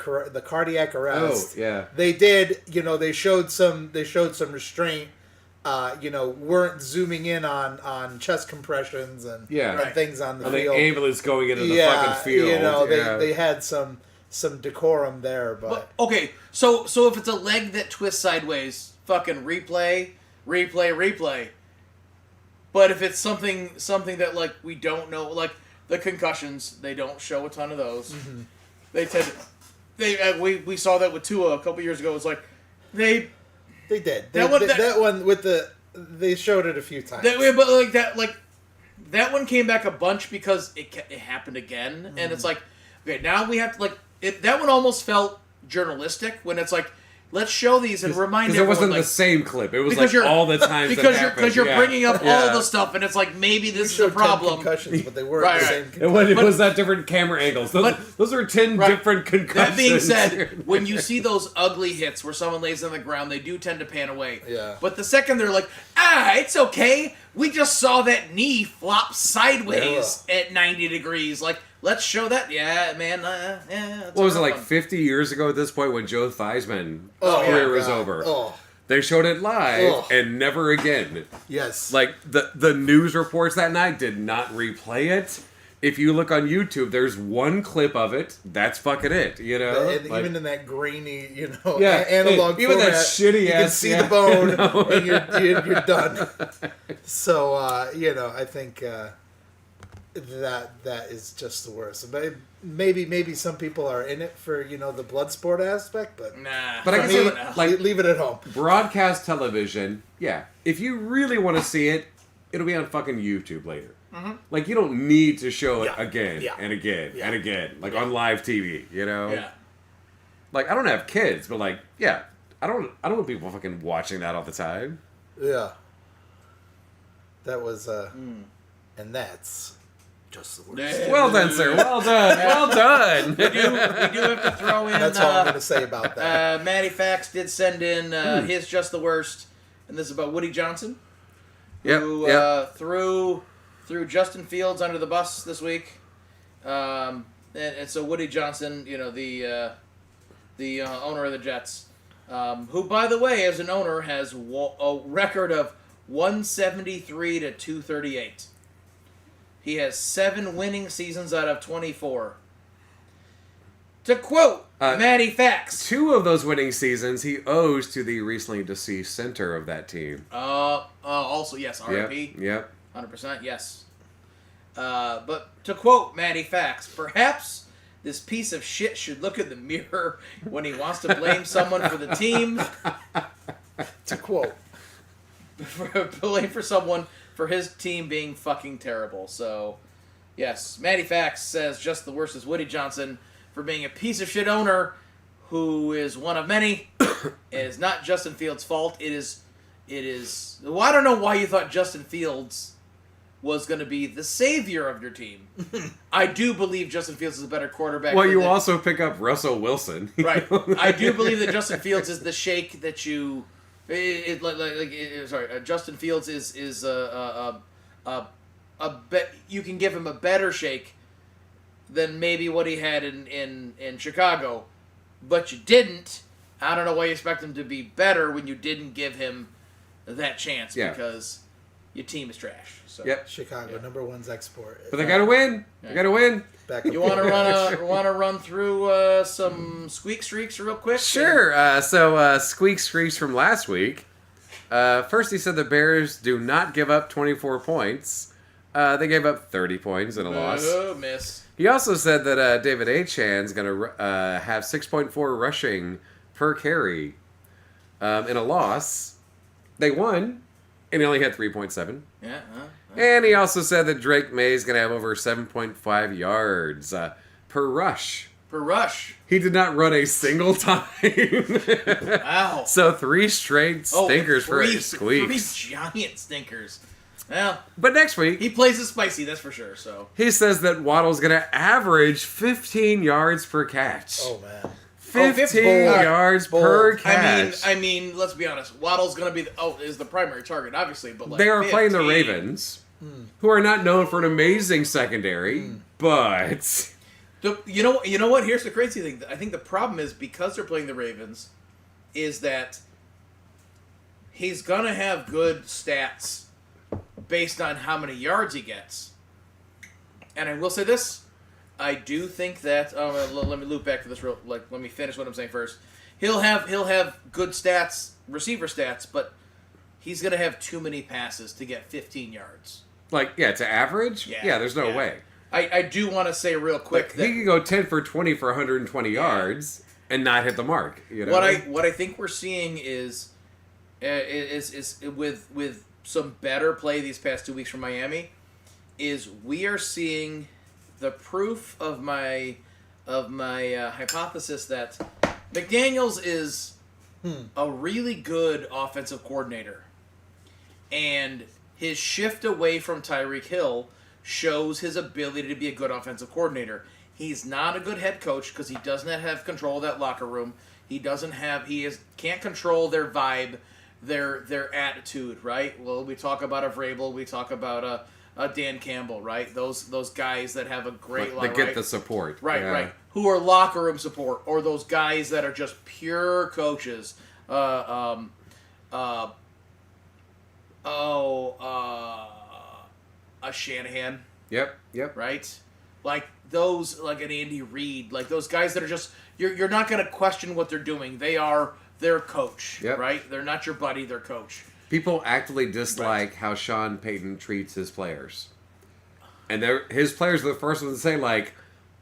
cardiac arrest? Oh, yeah. They did. They showed some restraint. Weren't zooming in on chest compressions and things on the field. The ambulance going into the fucking field. They had some decorum there, but okay, so if it's a leg that twists sideways, fucking replay. But if it's something that like we don't know, like the concussions, they don't show a ton of those. Mm-hmm. They tend to, we saw that with Tua a couple years ago. It's like they did that one with they showed it a few times. That one came back a bunch because it happened again, and it's like, okay, now we have to that one almost felt journalistic when it's like, let's show these and remind everyone. Because it wasn't the same clip. It was like all the times because you're bringing up all the stuff, and it's like maybe this is a problem. Concussions, but they weren't the same. It was that different camera angles. Those were 10 different concussions. That being said, when you see those ugly hits where someone lays on the ground, they do tend to pan away. Yeah. But the second they're like, it's okay. We just saw that knee flop sideways at 90 degrees. Like, let's show that. Yeah, man. What was it, like 50 years ago at this point when Joe Theismann's career was over? Oh. They showed it live and never again. Yes. Like, the news reports that night did not replay it. If you look on YouTube, there's one clip of it. That's fucking it, And like, even in that grainy, even analog format, that shitty you can see the bone, and you're done. So, I think that is just the worst. But maybe some people are in it for the blood sport aspect, but nah. But I guess leave it at home. Broadcast television, yeah. If you really want to see it, it'll be on fucking YouTube later. Mm-hmm. Like, you don't need to show it again and again and again, like on live TV, Yeah. Like, I don't have kids, but I don't want people fucking watching that all the time. Yeah. That was and that's just the worst. Well done, sir. Well done. Well done. We do have to throw in. That's all I'm going to say about that. Matty Fax did send in his just the worst, and this is about Woody Johnson, who threw Justin Fields under the bus this week. And so Woody Johnson, the owner of the Jets, who, by the way, as an owner, has a record of 173 to 238. He has 7 winning seasons out of 24. To quote Matty Fax, 2 of those winning seasons he owes to the recently deceased center of that team. Also, yes, RIP. Yep. 100%, yes. But to quote Matty Fax, perhaps this piece of shit should look in the mirror when he wants to blame someone for the team. To quote. Blame for someone for his team being fucking terrible. So, yes, Matty Fax says just the worst is Woody Johnson for being a piece of shit owner who is one of many. It is not Justin Fields' fault. It is. Well, I don't know why you thought Justin Fields was going to be the savior of your team. I do believe Justin Fields is a better quarterback. Well, you also pick up Russell Wilson. Right. I do believe that Justin Fields is the shake that you... Justin Fields is you can give him a better shake than maybe what he had in Chicago, but you didn't. I don't know why you expect him to be better when you didn't give him that chance because your team is trash. So. Yep. Chicago, number one's export. But they gotta win. Yeah. They gotta win. You want to run through some squeak streaks real quick? Sure. So squeak streaks from last week. First, he said the Bears do not give up 24 points. They gave up 30 points in a loss. Oh, miss. He also said that David Achan's going to have 6.4 rushing per carry in a loss. They won, and he only had 3.7. Yeah. And he also said that Drake May is going to have over 7.5 yards per rush. Per rush. He did not run a single time. Wow. So 3 straight stinkers for squeaks. 3 giant stinkers. Well, but next week... he plays it spicy, that's for sure. So he says that Waddle's going to average 15 yards per catch. Oh, man. 15 yards per catch. I mean, let's be honest. Waddle's going to be is the primary target, obviously. But like they are playing the Ravens, who are not known for an amazing secondary, but... You know what? Here's the crazy thing. I think the problem is because they're playing the Ravens, is that he's gonna have good stats based on how many yards he gets. And I will say this: I do think that. Let me loop back to this real. Let me finish what I'm saying first. He'll have good stats, receiver stats, but he's gonna have too many passes to get 15 yards. To average? Yeah, there's no way. I do want to say real quick that he could go 10 for 20 for 120 yards and not hit the mark. You know? What I think we're seeing is with some better play these past 2 weeks from Miami, is we are seeing the proof of my hypothesis that McDaniels is a really good offensive coordinator, and his shift away from Tyreek Hill shows his ability to be a good offensive coordinator. He's not a good head coach because he doesn't have control of that locker room. Can't control their vibe, their attitude, right? Well, we talk about a Vrabel, we talk about a Dan Campbell, right? Those guys that have a great that get the support, right? Who are locker room support, or those guys that are just pure coaches. A Shanahan. Yep. Right? Like those, like an Andy Reid, like those guys that are just, you're not going to question what they're doing. They are their coach, right? They're not your buddy, they're coach. People actively dislike how Sean Payton treats his players. And his players are the first ones to say, like,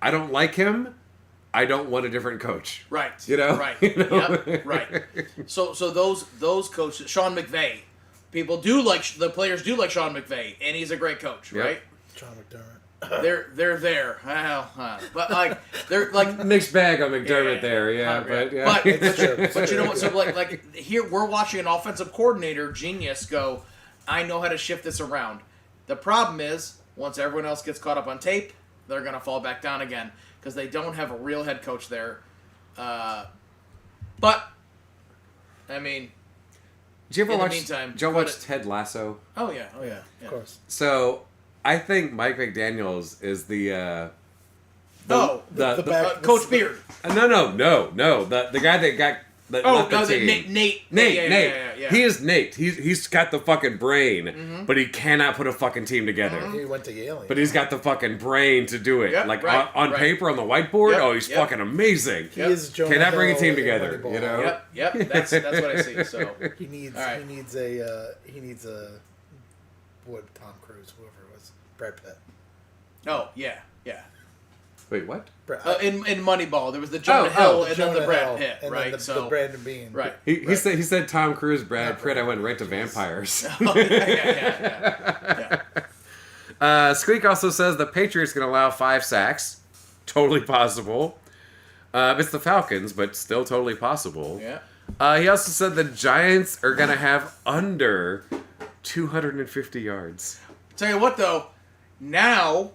I don't like him, I don't want a different coach. Right. You know? Right. You know? Yep. Right. So those coaches, Sean McVay, the players do like Sean McVay, and he's a great coach, right? John McDermott. they're there. Well, but like they're like Mixed bag on McDermott there, but yeah. But you know what? So like here we're watching an offensive coordinator genius go. I know how to shift this around. The problem is once everyone else gets caught up on tape, they're gonna fall back down again because they don't have a real head coach there. But I mean, did you ever in the watch? meantime, Did you ever watch Ted Lasso? Oh yeah, Of course. So I think Mike McDaniel's is the Coach Beard. No. The guy that got left the team. Nate. Yeah. He is Nate. He's got the fucking brain, but he cannot put a fucking team together. He went to Yale. But he's got the fucking brain to do it. Yep, like right, on right. paper, on the whitewooge. Yep, Oh, he's fucking amazing. He is Jonah Cannot bring a team Hill in together. Moneyball. You know. Yep. That's what I see. So He needs All right. he needs a what Tom Cruise, whoever it was, Brad Pitt. oh yeah. Wait, what? In Moneyball, there was the Jonah Hill and then Jonah the Brad Hill, Pitt, and right? then So the Brandon Bean. right. He said Tom Cruise, Brad Pitt. I went right to vampires. Oh, yeah. Squeak also says the Patriots can allow 5 sacks. Totally possible. It's the Falcons, but still totally possible. Yeah. He also said the Giants are going to have under 250 yards. Tell you what though, now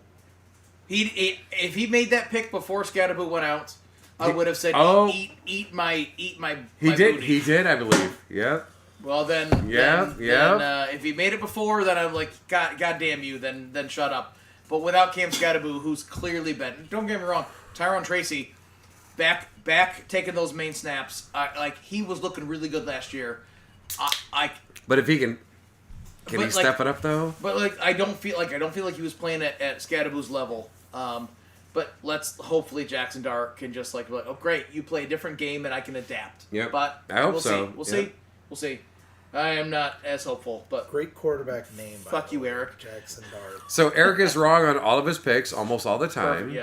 if he made that pick before Scatterboo went out, I would have said eat my He did. booty. He did, I believe. Yeah. Well then, then, if he made it before, then I'm like, God damn you, then shut up. But without Cam Scatterboo, who's clearly been, don't get me wrong, Tyrone Tracy, back taking those main snaps, like he was looking really good last year. But if he can he step it up though? But like I don't feel like he was playing at Scatterboo's level. But let's hopefully Jackson Dart can just like oh great, you play a different game and I can adapt. Yep. But I hope we'll so. see. We'll see. I am not as hopeful, but Great quarterback name. Fuck you, Eric. Jackson Dart. So Eric is wrong on all of his picks almost all the time. perfect.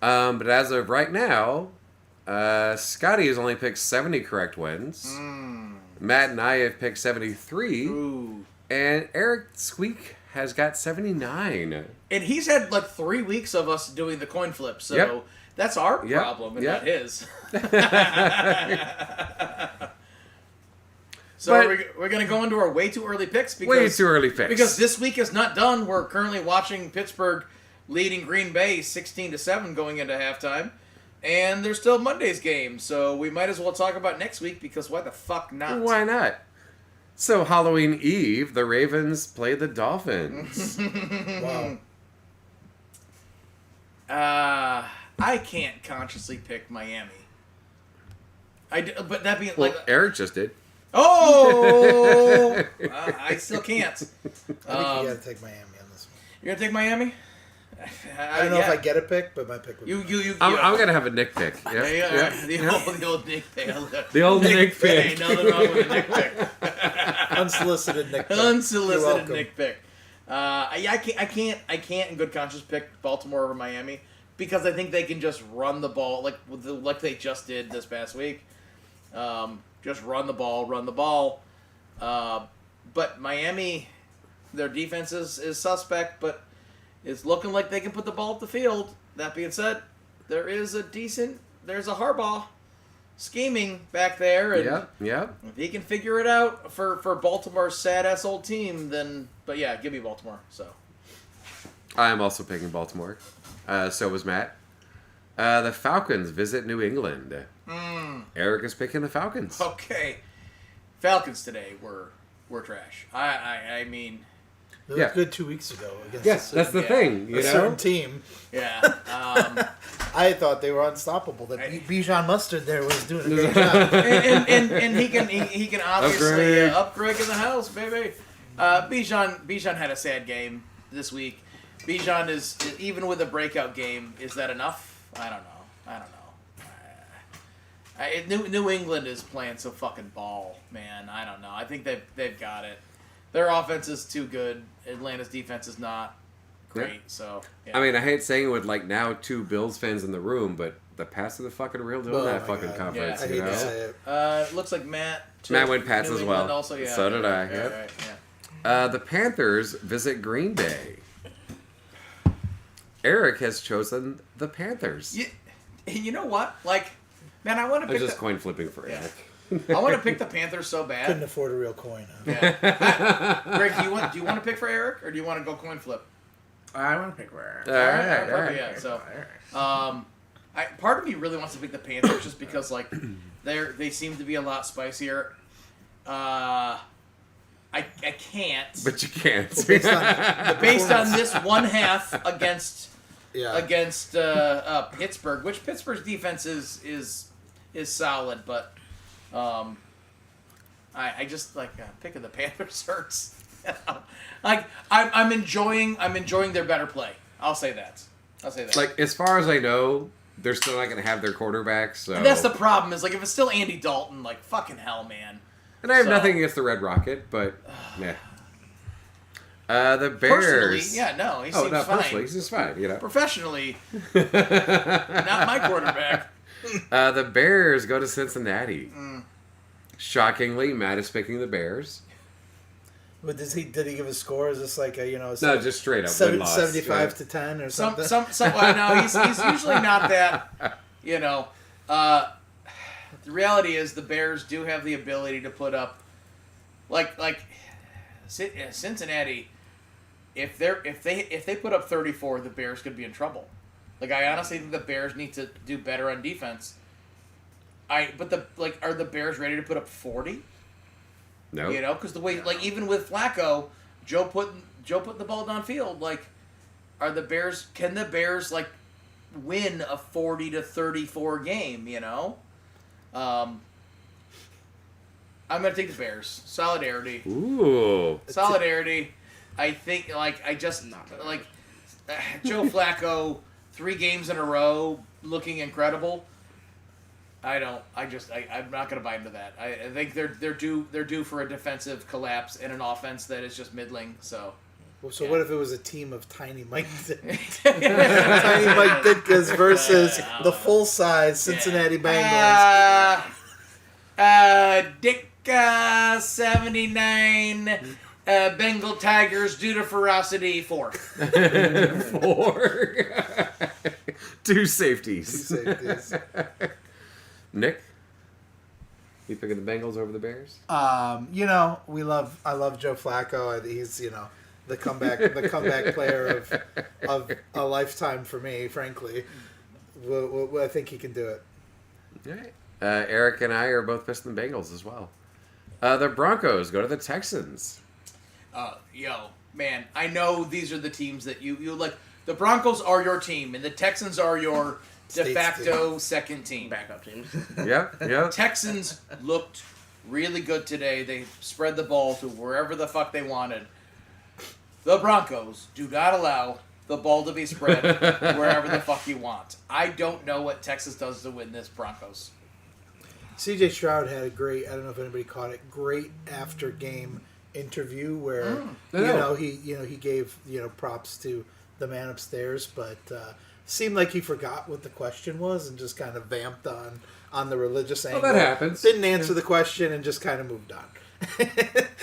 Yeah. But as of right now, Scotty has only picked 70 correct wins. Matt and I have picked 73. Ooh. And Eric Squeak has got 79. And he's had like 3 weeks of us doing the coin flip, so that's our problem and not his. So we're going to go into our way too early picks because this week is not done. We're currently watching Pittsburgh leading Green Bay 16-7 going into halftime. And there's still Monday's game, so we might as well talk about next week because why the fuck not? Why not? So Halloween Eve, the Ravens play the Dolphins. Wow. I can't consciously pick Miami. But that being Well, Eric just did. Oh! I still can't. I think you gotta take Miami on this one. You're gonna take Miami? I don't know if I get a pick, but my pick would be I'm gonna have a Nick pick. The old Nick pick. The old Nick pick. Ain't nothing wrong with a Nick pick. Unsolicited Nick pick. Unsolicited Nick pick. I can't in good conscience pick Baltimore over Miami because I think they can just run the ball like they just did this past week. Just run the ball. But Miami, their defense is suspect, but it's looking like they can put the ball up the field. That being said, there's a Harbaugh scheming back there, and if he can figure it out for Baltimore's sad-ass old team, then, but yeah, give me Baltimore, so. I am also picking Baltimore. So was Matt. The Falcons visit New England. Eric is picking the Falcons. Okay. Falcons today were trash. I mean... They looked good 2 weeks ago against Yes, that's the thing. You know? certain team. Yeah. I thought they were unstoppable. That Bijan Mustard there was doing a great job. and he can obviously upgrade in the house, baby. Bijan had a sad game this week. Bijan is, even with a breakout game, is that enough? I don't know. New England is playing some fucking ball, man. I don't know. I think they've got it. Their offense is too good. Atlanta's defense is not great. So I mean, I hate saying it with like now 2 Bills fans in the room, but the Pats are the fucking real deal in that fucking conference. I hate to say it. It looks like Matt went Pats New as England well. Also, So did I. Right, The Panthers visit Green Bay. Eric has chosen the Panthers. You know what? Like, man, I want to I'm pick. just coin flipping for Eric. I want to pick the Panthers so bad. Couldn't afford a real coin. Huh? Yeah. Greg, do you want to pick for Eric, or do you want to go coin flip? I want to pick where. All right. Yeah. So, part of me really wants to pick the Panthers just because like they seem to be a lot spicier. I can't. But you can't. Well, based on this one half against Yeah. Pittsburgh, which Pittsburgh's defense is solid, but I just like picking the Panthers hurts. Like I'm enjoying their better play. I'll say that. Like, as far as I know, they're still not going to have their quarterback, so... And that's the problem, is like if it's still Andy Dalton, like fucking hell, man. And I have nothing against the Red Rocket, but yeah. The Bears. Personally, yeah, no, he seems not fine. personally, he's just fine, you know. Professionally, not my quarterback. The Bears go to Cincinnati. Shockingly, Matt is picking the Bears. But did he give a score? Is this like a No, just straight up 75 to 10 or something? No, he's usually not that. You know, the reality is the Bears do have the ability to put up, like Cincinnati. If they put up 34, the Bears could be in trouble. Like, I honestly think the Bears need to do better on defense. Are the Bears ready to put up 40? No. You know, because the way, like, even with Flacco, Joe putting the ball downfield, like, can the Bears, like, win a 40-34 game, you know? I'm going to take the Bears. Solidarity. Ooh. Solidarity. I think, like, Joe Flacco, 3 games in a row, looking incredible. I'm not going to buy into that. I think they're due for a defensive collapse and an offense that is just middling. So what if it was a team of Tiny Mike Tiny Mike Ditkas versus the full size Cincinnati Bengals? Dick 79 Bengal Tigers due to ferocity 4. 4. 2 safeties. Nick, you picking the Bengals over the Bears? You know, I love Joe Flacco. He's, you know, the comeback player of a lifetime for me, frankly. I think he can do it. All right. Eric and I are both picking the Bengals as well. The Broncos go to the Texans. Man, I know these are the teams that you like. The Broncos are your team, and the Texans are your de facto second team. Backup team. Yeah. Texans looked really good today. They spread the ball to wherever the fuck they wanted. The Broncos do not allow the ball to be spread wherever the fuck you want. I don't know what Texas does to win this Broncos. CJ Stroud had a great, I don't know if anybody caught it, great after game interview where he gave props to the man upstairs, but seemed like he forgot what the question was and just kind of vamped on the religious angle. Well, that happens. Didn't answer the question and just kind of moved on.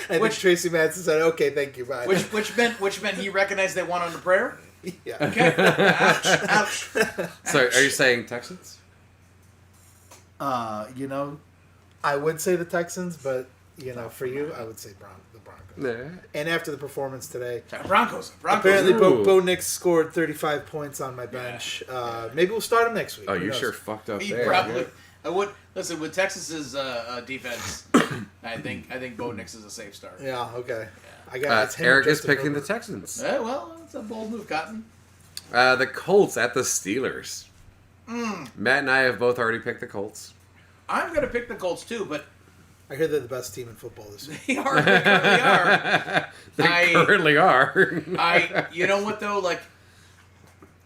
And Tracy Madsen said, "Okay, thank you, bye." Which meant he recognized they won on the prayer. Yeah. Okay. Ouch. So, are you saying Texans? I would say the Texans, but for you, I would say the Broncos. Yeah. And after the performance today, Broncos. Apparently, Bo Nix scored 35 points on my bench. Maybe we'll start him next week. Oh, Who you knows? sure fucked up He there. probably. Yeah. I would listen with Texas's defense. I think Bo Nix is a safe start. Yeah. Okay. I got it's him, Eric is Justin picking the Herbert. Texans. Well, it's a bold move, Cotton. The Colts at the Steelers. Matt and I have both already picked the Colts. I'm going to pick the Colts too, but I hear they're the best team in football this year. they currently are. They currently are. You know what though? Like,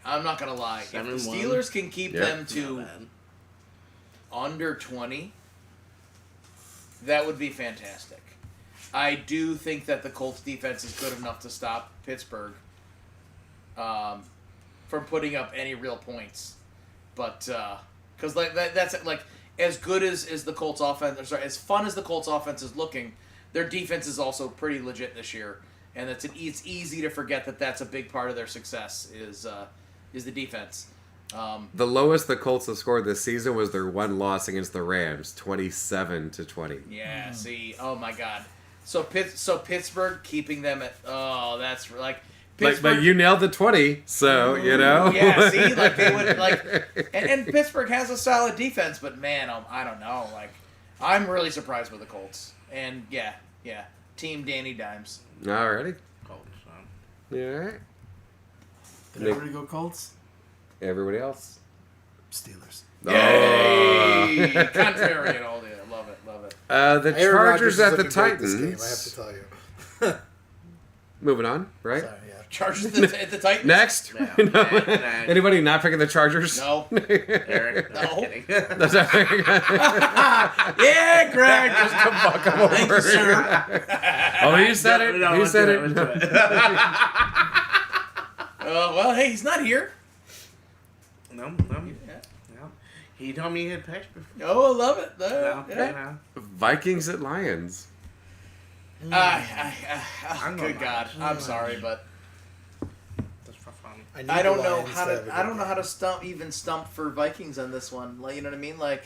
I'm not going to lie. If the 7-1. Steelers can keep them Not to bad. under 20, that would be fantastic. I do think that the Colts defense is good enough to stop Pittsburgh from putting up any real points. But because that's like as good as the Colts offense, as fun as the Colts offense is looking, their defense is also pretty legit this year, and it's easy to forget that that's a big part of their success is is the defense. The lowest the Colts have scored this season was their one loss against the Rams, 27-20. Yeah. See. Oh my God. So Pittsburgh keeping them at. Oh, that's like. But you nailed the 20, so you know. Yeah. See, like they would like, and Pittsburgh has a solid defense, but man, I don't know. Like, I'm really surprised with the Colts. And yeah. Team Danny Dimes. Alrighty. Colts. Yeah. Alright. Did everybody go Colts? Everybody else. Steelers. Yay! Contrarian all day. Love it. The Aaron Chargers Rodgers at is the looking great this Titans. game, I have to tell you. Moving on, right? Sorry, yeah. Chargers at the Titans. Next. No, No. nah. Anybody not picking the Chargers? No. Eric, No. I'm kidding. That's all right. Yeah, Greg. Just to fuck him over. Thank you, sir. Oh, you said it. No, You let's said do it. let's do it. Well, hey, he's not here. No. Yeah. No. He told me he had picked before. Oh, I love it. No, Yeah. no. Vikings at Lions. Good God, I'm sorry, but That's for fun. need I don't the know Lions how have a to. good I don't know how game. to stump for Vikings on this one. Like, you know what I mean? Like,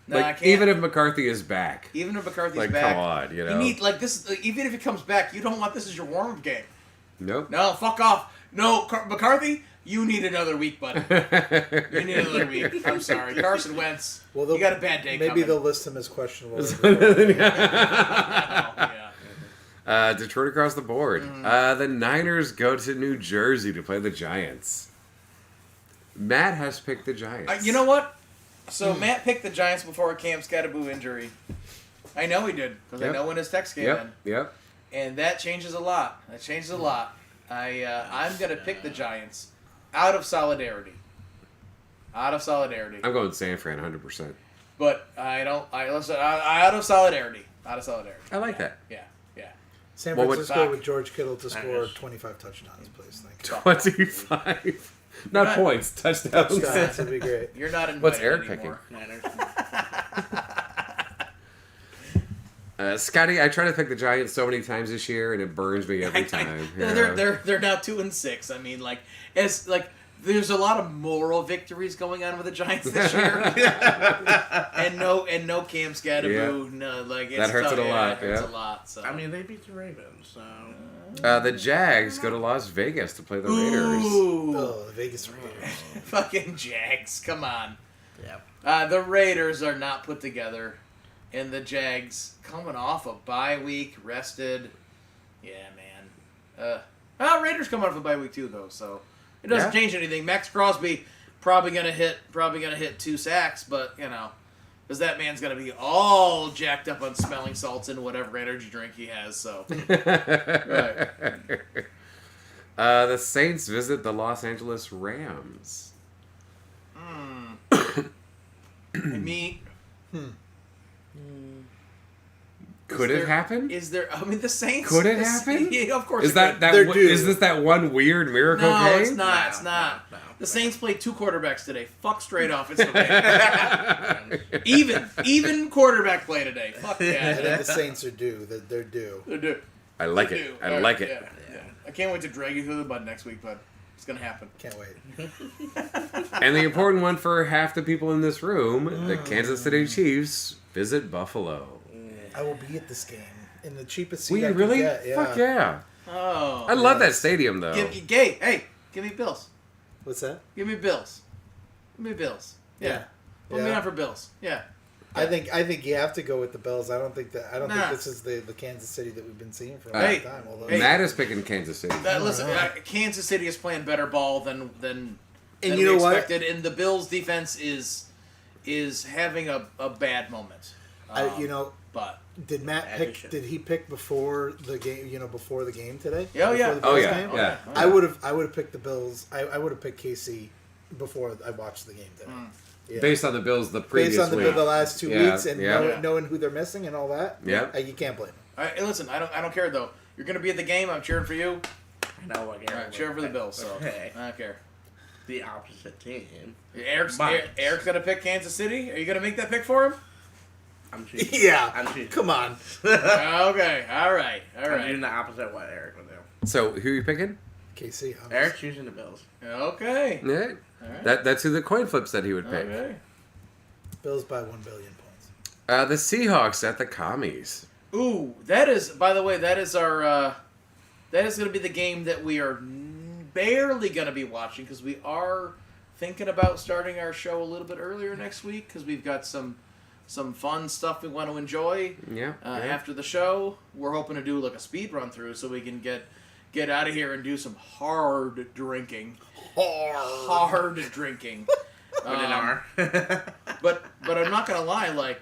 no, I Like, can't. even if McCarthy is back. Even if McCarthy's Like, back, come on, you know. you need like this. Even if he comes back, you don't want this as your warm-up game. Nope. No, fuck off. No, McCarthy, you need another week, buddy. You need another week. I'm sorry, Carson Wentz. Well, You got a bad day Maybe coming. they'll list him as questionable. Yeah. Detroit across the board. The Niners go to New Jersey to play the Giants. Matt has picked the Giants. You know what? So Matt picked the Giants before a Cam Scattaboo injury. I know he did because I Yep. know when his text came in, Yep. and that changes a lot. I'm gonna pick the Giants out of solidarity. Out of solidarity. I'm going San Fran 100%. But I don't. Listen. Out of solidarity. Out of solidarity. I like that. Yeah. San Well, what- Francisco with George Kittle to score Niners. 25 touchdowns, please. Thank you. 25. Not Not- points, touchdowns. Touchdowns would be great. You're not invited What's Eric anymore. Niners. Scotty, I try to pick the Giants so many times this year, and it burns me every time. you know? They're now 2-6. I mean, there's a lot of moral victories going on with the Giants this year, and no Cam Scattaboo. Yeah. No, like it's That hurts tough. it a lot, It hurts yeah. a lot. So I mean, they beat the Ravens, so. The Jags go to Las Vegas to play the Raiders. Ooh, Oh, the Vegas Raiders. fucking Jags! Come on. Yep. The Raiders are not put together, and the Jags coming off a bye week, rested. Yeah, man. Raiders come off a bye week too, though, so it doesn't Yeah. change anything. Max Crosby probably gonna hit 2 sacks, but you know, because that man's gonna be all jacked up on smelling salts and whatever energy drink he has. So right. The Saints visit the Los Angeles Rams. Me. Could it happen? Is there? I mean, the Saints. Could it happen? Yeah, of course. Is it that could. that? They're One, due. is this that one weird miracle No, game? it's not. No, It's not. no, The Saints played 2 quarterbacks today. Fuck straight off. It's the Raiders. even quarterback play today. Fuck I yeah. think the Saints are due. They're due. They're due. I like They're it. due. I like it. Yeah. I can't wait to drag you through the mud next week, but it's gonna happen. Can't wait. And the important one for half the people in this room: the Kansas City Chiefs visit Buffalo. I will be at this game in the cheapest Will seat I you could really? get. Yeah. Fuck yeah! Oh. I love that stadium though. Give me Bills. What's that? Give me Bills. Give me Bills. Yeah. Put me Yeah. on for Bills. Yeah. I think you have to go with the Bills. I don't think Nah. this is the Kansas City that we've been seeing for a Hey. long time. Although Hey. Matt is picking Kansas City. Listen, know. Kansas City is playing better ball than And we you know what? expected, and the Bills' defense is having a bad moment. But did Matt pick? Addition. Did he pick before the game? Before the game today? Oh, yeah. Before the Oh Bills yeah, game? yeah. I would have picked the Bills. I would have picked KC before I watched the game today. Yeah. Based on the Bills the previous Based on week. the last 2 Yeah, weeks and yeah. knowing who they're missing and all that. Yeah. You can't blame them. all right, listen, I don't care though. You're gonna be at the game. I'm cheering for you. I know what All right, cheering for the Bills. So Okay. I don't care. The opposite team. Eric's But- Eric's gonna pick Kansas City. Are you gonna make that pick for him? I'm choosing. Yeah. I'm choosing. Come on. Okay. All right. I'm doing the opposite of what Eric would do. So who are you picking? KC. Eric's choosing the Bills. Okay. Yeah. All right. That's who the coin flip said he would pick. Okay. Bills by 1 billion points. The Seahawks at the Commies. Ooh, that is. By the way, that is our. That is going to be the game that we are barely going to be watching because we are thinking about starting our show a little bit earlier next week because we've got some fun stuff we want to enjoy. Yeah. After the show, we're hoping to do like a speed run through so we can get out of here and do some hard drinking. Hard drinking. With an R. But I'm not gonna lie, like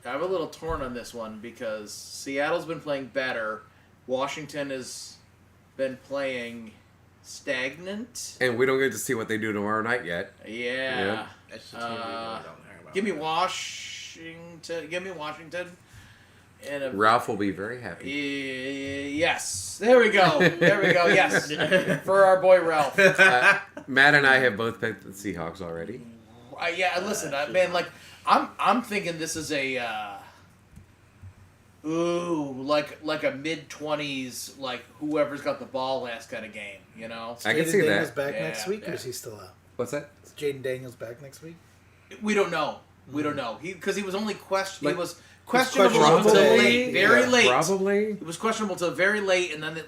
I'm a little torn on this one because Seattle's been playing better. Washington has been playing stagnant. And we don't get to see what they do tomorrow night yet. Yeah. That's the team we really don't care about. Give me Washington. Give me Washington. And Ralph will be very happy. yes. There we go. Yes. For our boy Ralph. Matt and I have both picked the Seahawks already. Listen, man, like I'm thinking this is a like a mid-20s, like whoever's got the ball last kind of game, you know? I can Jaden see Daniels that. back Yeah, next week, yeah. or is he still out? What's that? Is Jaden Daniels back next week? We don't know. Because he was only questioned. Like, he was questionable questionable until today. late, very late. Probably. It was questionable until very late, and then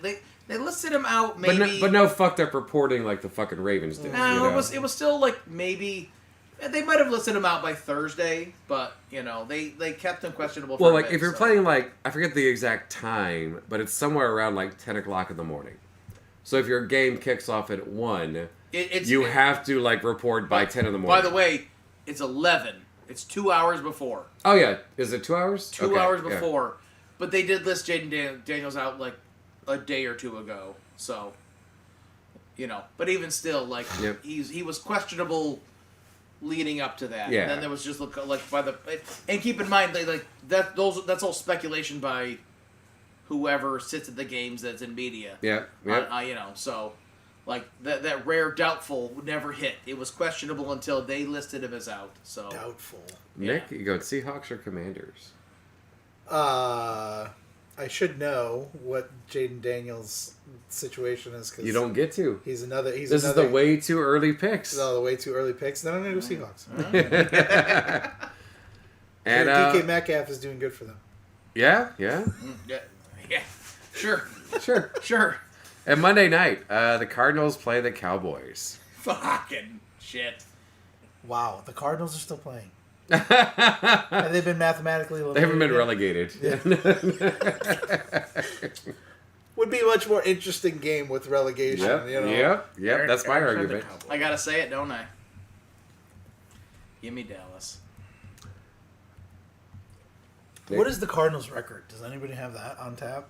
they listed him out. Maybe, But no fucked up reporting like the fucking Ravens did. no, you know? it was still like maybe. They might have listed him out by Thursday, but they kept him questionable. For Well, a like bit, if you're so. playing like I forget the exact time, but it's somewhere around like 10 o'clock in the morning. So if your game kicks off at 1, you have to like report by 10 in the morning. By the way, it's 11. It's 2 hours before. Oh yeah, is it 2 hours? 2 Okay, hours yeah. before, but they did list Jaden Daniels out like a day or two ago. So, but even still, like Yep. he was questionable leading up to that. Yeah. And then there was just like by the and keep in mind that's all speculation by whoever sits at the games that's in media. Yeah. So like that rare doubtful never hit. It was questionable until they listed him as out. So Doubtful. Nick, you go Seahawks or Commanders? I should know what Jaden Daniels' situation is because You don't get to. He's another. This is the way too early picks. No, the way too early picks. Then I'm gonna go Seahawks. And DK Metcalf is doing good for them. yeah, yeah, sure. And Monday night, the Cardinals play the Cowboys. Fucking shit. Wow, the Cardinals are still playing. Have they been mathematically eliminated? They haven't been yet? relegated. Would be a much more interesting game with relegation. Yep. That's my argument. I gotta say it, don't I? Give me Dallas. What is the Cardinals' record? Does anybody have that on tap?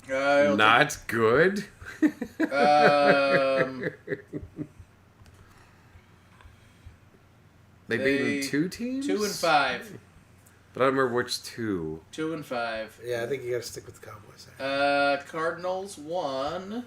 Not good. They've beaten 2 teams? 2-5. But I don't remember which 2. 2-5. Yeah, I think you got to stick with the Cowboys. Cardinals won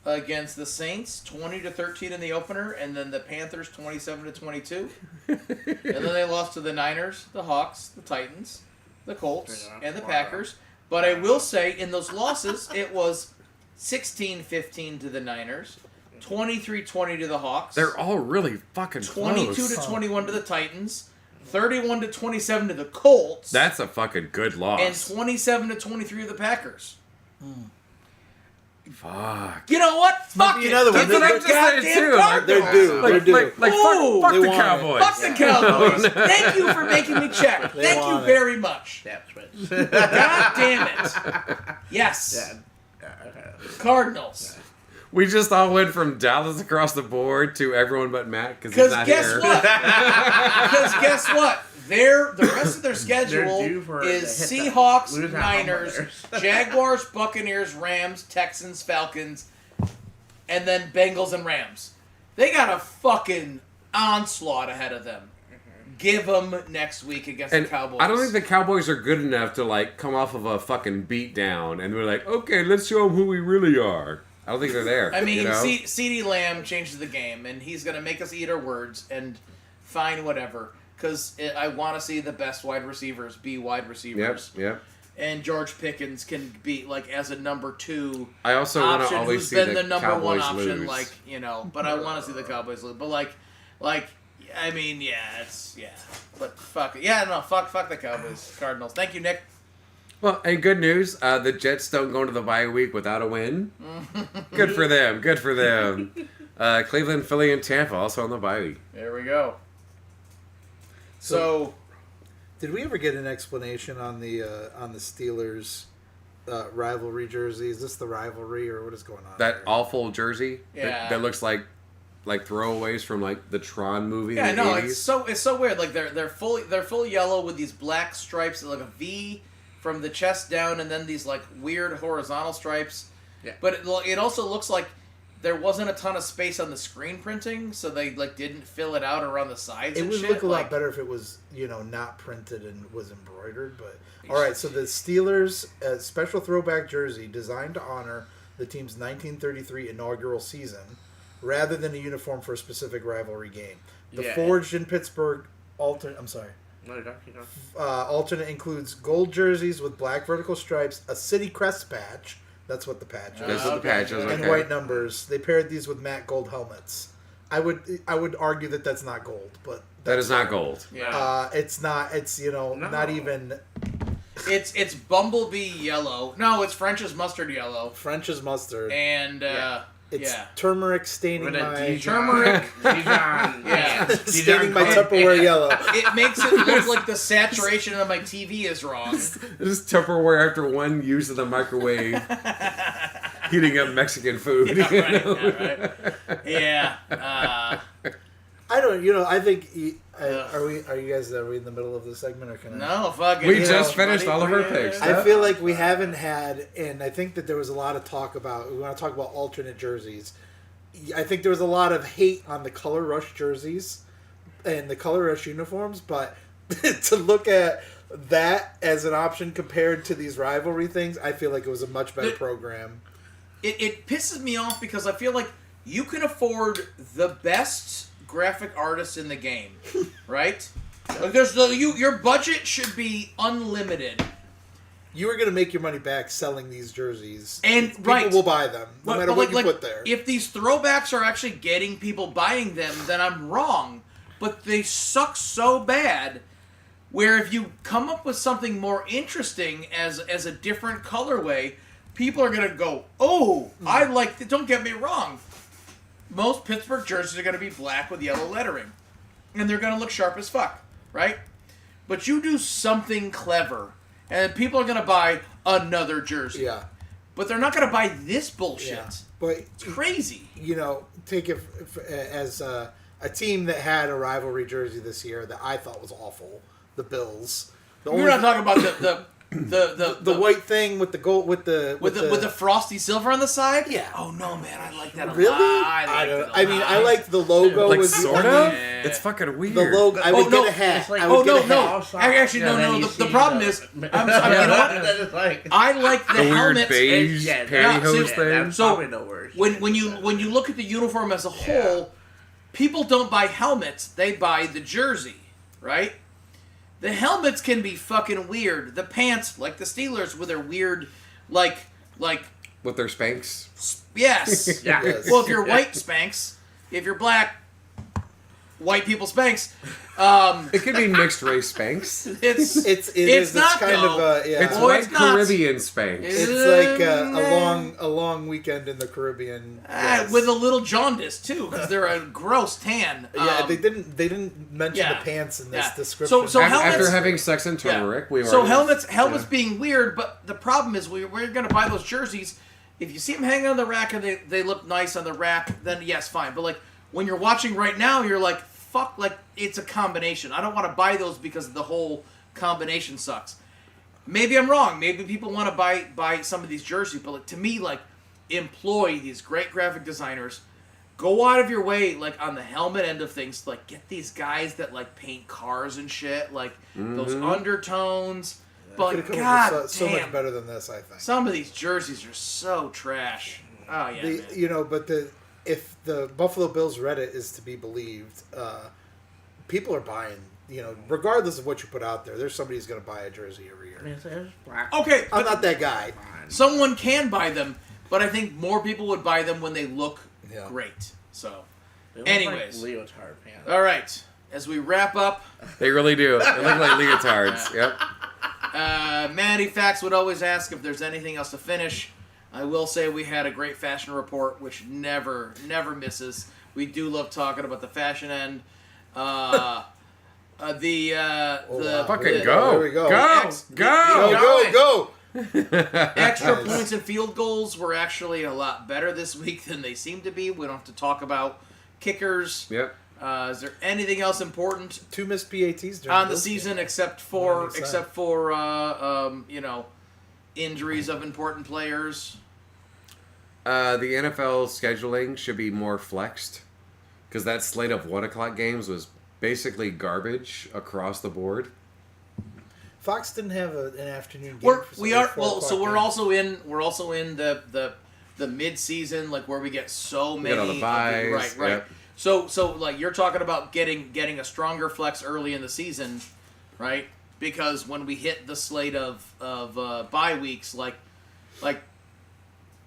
against the Saints 20-13 in the opener, and then the Panthers 27-22. And then they lost to the Niners, the Hawks, the Titans, the Colts, and the Packers. But I will say, in those losses, it was 16-15 to the Niners, 23-20 to the Hawks. They're all really fucking close. 22-21 to the Titans, 31-27 to the Colts. That's a fucking good loss. And 27-23 to the Packers. Fuck. You know what? Fuck it. another one. Give me They're- the they're goddamn too. Cardinals. They're due. Like, They're due. fuck They the want it. Cowboys. Fuck the Cowboys. Thank you for making me check. They Thank you want it. very much. That's right. God damn it. Yes. Cardinals. We just all went from Dallas across the board to everyone but Matt because he's Because not guess here. what? Because guess what? The rest of their schedule due for is to hit the Seahawks, lose out Niners, numbers. Jaguars, Buccaneers, Rams, Texans, Falcons, and then Bengals and Rams. They got a fucking onslaught ahead of them. Give them next week against And the Cowboys. I don't think the Cowboys are good enough to like come off of a fucking beat down and we're like, okay, let's show them who we really are. I don't think they're there. I mean, you know? CeeDee Lamb changes the game, and he's going to make us eat our words and fine whatever. Because I want to see the best wide receivers be wide receivers. Yep. and George Pickens can be like as a number 2 I also want to option always who's see been the the number 1 Cowboys option, lose. like, you know, but I want to see the Cowboys lose. But like I mean, but fuck it. Yeah, no, fuck the Cowboys, Cardinals. Thank you, Nick. Well, and good news, the Jets don't go into the bye week without a win. Good for them. Good for them. Cleveland, Philly, and Tampa also on the bye week. There we go. So did we ever get an explanation on the Steelers rivalry jersey? Is this the rivalry or what is going on? That there? awful jersey Yeah. that looks like throwaways from like the Tron movie. yeah, in the no, 80s. it's so weird. Like they're full yellow with these black stripes, like a V from the chest down, and then these like weird horizontal stripes. Yeah. But it also looks like there wasn't a ton of space on the screen printing, so they like didn't fill it out around the sides. It and would shit. look a like, lot better if it was, not printed and was embroidered. But all right, so the Steelers special throwback jersey designed to honor the team's 1933 inaugural season, rather than a uniform for a specific rivalry game. The Yeah. forged in Pittsburgh alternate includes gold jerseys with black vertical stripes, a city crest patch. That's what the patch is. This is the Okay. patches. And Okay. white numbers. They paired these with matte gold helmets. I would argue that that's not gold, but That that's is not fine. gold. yeah. It's not. It's not even It's bumblebee yellow. No, it's French's mustard yellow. French's mustard. And It's yeah. turmeric staining With a my Dijon. Turmeric. Dijon. Yeah. staining my Dijon. Tupperware yellow. It makes it look like the saturation of my TV is wrong. This is Tupperware after one use of the microwave, heating up Mexican food. Yeah. I don't. I think. Are we in the middle of the segment or can I? No, fuck it. We You just know, finished all of our picks. I feel like we haven't had, and I think that there was a lot of talk about. We want to talk about alternate jerseys. I think there was a lot of hate on the Color Rush jerseys and the Color Rush uniforms, but to look at that as an option compared to these rivalry things, I feel like it was a much better program. It pisses me off because I feel like you can afford the best graphic artists in the game, right? Like your budget should be unlimited. You are going to make your money back selling these jerseys, And people right, will buy them no matter what you put there. If these throwbacks are actually getting people buying them, then I'm wrong. But they suck so bad. Where if you come up with something more interesting as a different colorway, people are gonna go, "Oh, I like." Don't get me wrong. Most Pittsburgh jerseys are gonna be black with yellow lettering, and they're gonna look sharp as fuck, right? But you do something clever, and people are gonna buy another jersey. Yeah. But they're not gonna buy this bullshit. Yeah. But It's crazy. take it as a team that had a rivalry jersey this year that I thought was awful. The Bills. We're not talking about the white thing with the gold with the frosty silver on the side. Yeah. Oh no, man, I like that a really. lot. I like the logo. Like was the sort only- of. It's fucking weird. The logo. I would get a hat. It's like- I would Oh get a hat. no. Actually, no. The problem is, you know what? I like the The weird helmets. beige Yeah, pantyhose yeah, thing. that's So, probably no worse. When you look at the uniform as a whole, people don't buy helmets; they buy the jersey, right? The helmets can be fucking weird. The pants, like the Steelers, with their weird, like With their Spanx. yes. Yeah. Yes. Well, if you're white, Spanx. If you're black, white people Spanx. It could be mixed race Spanx. It's not, kind though. of yeah. It's Boy, white it's not. Caribbean Spanx. It's like a long weekend in the Caribbean. Yes. With a little jaundice too, because they're a gross tan. Yeah, they didn't mention yeah. the pants in this Yeah. description. So After helmets- having sex in turmeric, we So already- helmets being weird, but the problem is we're going to buy those jerseys. If you see them hanging on the rack and they look nice on the rack, then yes, fine. But like when you're watching right now, you're like, fuck, like it's a combination. I don't want to buy those because the whole combination sucks. Maybe I'm wrong. Maybe people want to buy some of these jerseys, but like, to me, like employ these great graphic designers. Go out of your way, like on the helmet end of things, like get these guys that like paint cars and shit, like those undertones. But Could've come up God with so damn, much better than this, I think. some of these jerseys are so trash. Oh yeah, man. But if the Buffalo Bills Reddit is to be believed, people are buying regardless of what you put out there, there's somebody who's going to buy a jersey every year. There's black. Okay, I'm but not that guy. someone can buy them, but I think more people would buy them when they look great. So, They look anyways. like leotard pants. All right. As we wrap up, They really do. They look like leotards. Yep. Maddie Fax would always ask if there's anything else to finish. I will say we had a great fashion report, which never misses. We do love talking about the fashion end. Wow. Fucking There we go. go. Go. Extra Nice. points and field goals were actually a lot better this week than they seem to be. We don't have to talk about kickers. Yep. Is there anything else important 2 missed PATs during on the this season game. except for injuries of important players? The NFL scheduling should be more flexed because that slate of 1 o'clock games was basically garbage across the board. Fox didn't have an afternoon game. We're for some 4 o'clock also in the mid season, like where we get so We many got all the buys. right. Yep. So like you're talking about getting a stronger flex early in the season, right? Because when we hit the slate of bye weeks, like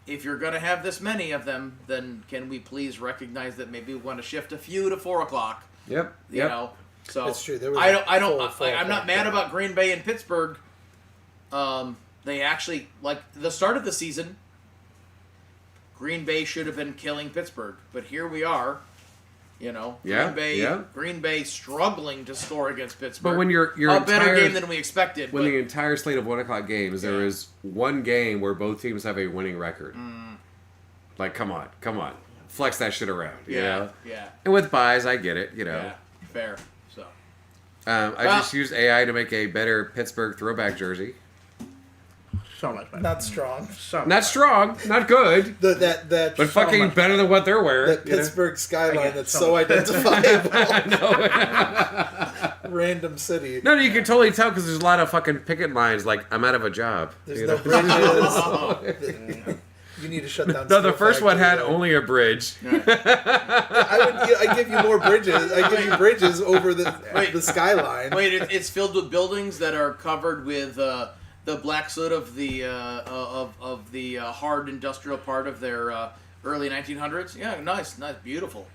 if you're gonna have this many of them, then can we please recognize that maybe we want to shift a few to 4 o'clock? Yep. You know. So That's true. There was I'm not mad game. about Green Bay and Pittsburgh. They actually like the start of the season. Green Bay should have been killing Pittsburgh, but here we are. Green Bay struggling to score against Pittsburgh. But when you're a better game than we expected. When but, the entire slate of 1 o'clock games, there is one game where both teams have a winning record. Like, come on, flex that shit around. You know? yeah, And with buys, I get it. yeah, fair. So I just used AI to make a better Pittsburgh throwback jersey. So much better. Not strong. So much Not better. strong, not good, That but fucking much better than what they're wearing. that Pittsburgh skyline Again, that's so so much identifiable. Random city. No, you can totally tell because there's a lot of fucking picket lines. Like, I'm out of a job. There's you no know? bridges. You need to shut down. No, the Steel first one had Factory. only a bridge. I give you more bridges. I give you bridges over the skyline. wait, it's filled with buildings that are covered with the black soot of the hard industrial part of their early 1900s. Yeah, nice, beautiful.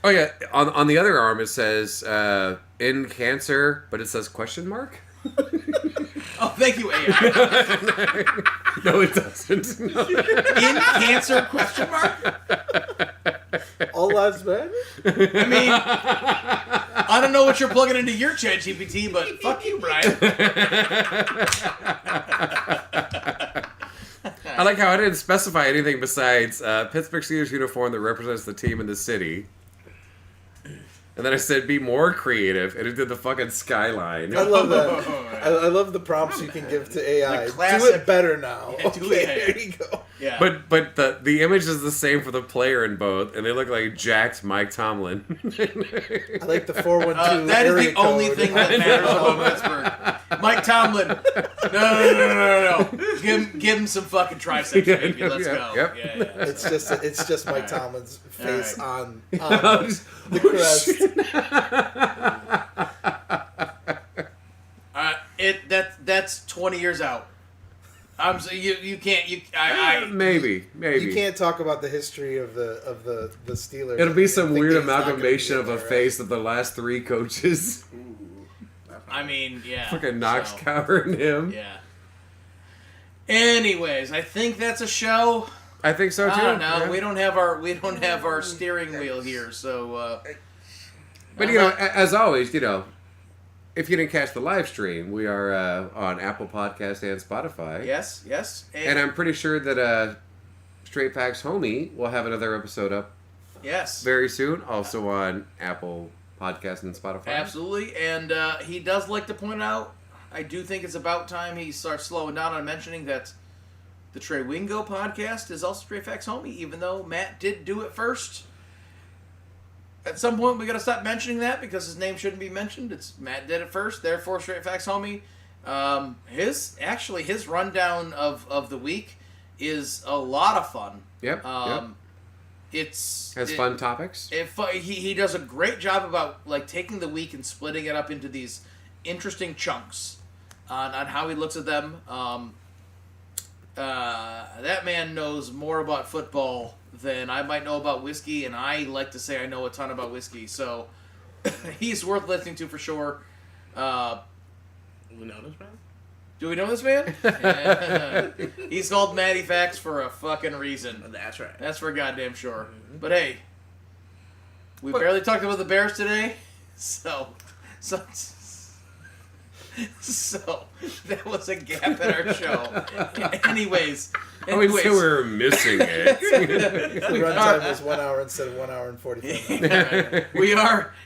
Oh yeah, on the other arm it says in cancer, but it says question mark. Oh, thank you, AI. No, it doesn't. In cancer question mark? All lives matter. I mean, I don't know what you're plugging into your chat GPT, but fuck you, Brian. I like how I didn't specify anything besides Pittsburgh Steelers uniform that represents the team in the city. And then I said, be more creative, and it did the fucking skyline. I love that. I love the prompts you can give to AI. The Do classic- it better now. Yeah, do Okay, it. there you go. Yeah. But the image is the same for the player in both, and they look like jacked Mike Tomlin. I like the 412 that is area the only code. thing that matters about Pittsburgh. Mike Tomlin. No. Give him some fucking triceps, baby. Let's go. Yep. Yeah. It's just Mike Tomlin's face All on the crest. That's 20 years out. You can't Maybe. You can't talk about the history of the Steelers. It'll be and some think weird he's not gonna amalgamation be of a there, face of the last 3 coaches. I mean, yeah. Fucking Knox so, covering him. Yeah. Anyways, I think that's a show. I think so too. I don't know. Yeah. We don't have our steering wheel here, so. But as always, if you didn't catch the live stream, we are on Apple Podcast and Spotify. Yes. And I'm pretty sure that Straight Facts Homie will have another episode up yes. very soon, also on Apple Podcast and Spotify. Absolutely, and he does like to point out, I do think it's about time he starts slowing down on mentioning that the Trey Wingo podcast is also Straight Facts Homie, even though Matt did do it first. At some point, we got to stop mentioning that because his name shouldn't be mentioned. It's Matt did it first, therefore Straight Facts Homie. His rundown of the week is a lot of fun. Yep. Has fun topics. He does a great job about like taking the week and splitting it up into these interesting chunks on how he looks at them. That man knows more about football than I might know about whiskey, and I like to say I know a ton about whiskey, so he's worth listening to for sure. We know this man? Do we know this man? He's called Matty Facts for a fucking reason. That's right. That's for goddamn sure. But hey, we barely talked about the Bears today, so that was a gap in our show. Anyways, I would say we're missing it. The runtime was 1 hour instead of 1 hour and 45 minutes.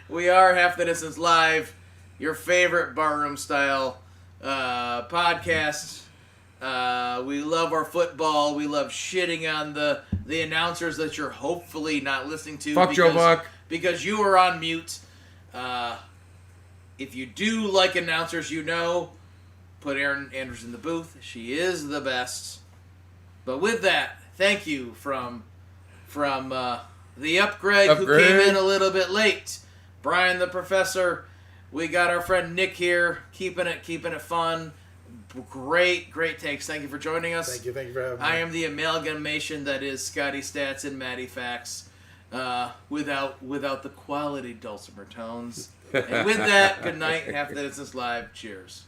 we are Half the Distance Live, your favorite barroom style podcast. We love our football. We love shitting on the announcers that you're hopefully not listening to. Fuck Joe Buck. Because you are on mute. If you do like announcers, put Erin Andrews in the booth. She is the best. But with that, thank you from the Upgrade who came in a little bit late. Brian the Professor. We got our friend Nick here, keeping it fun. Great takes. Thank you for joining us. Thank you for having me. I am the amalgamation that is Scotty Stats and Matty Facts, without the quality dulcimer tones. And with that, good night. Half the Distance Live. Cheers.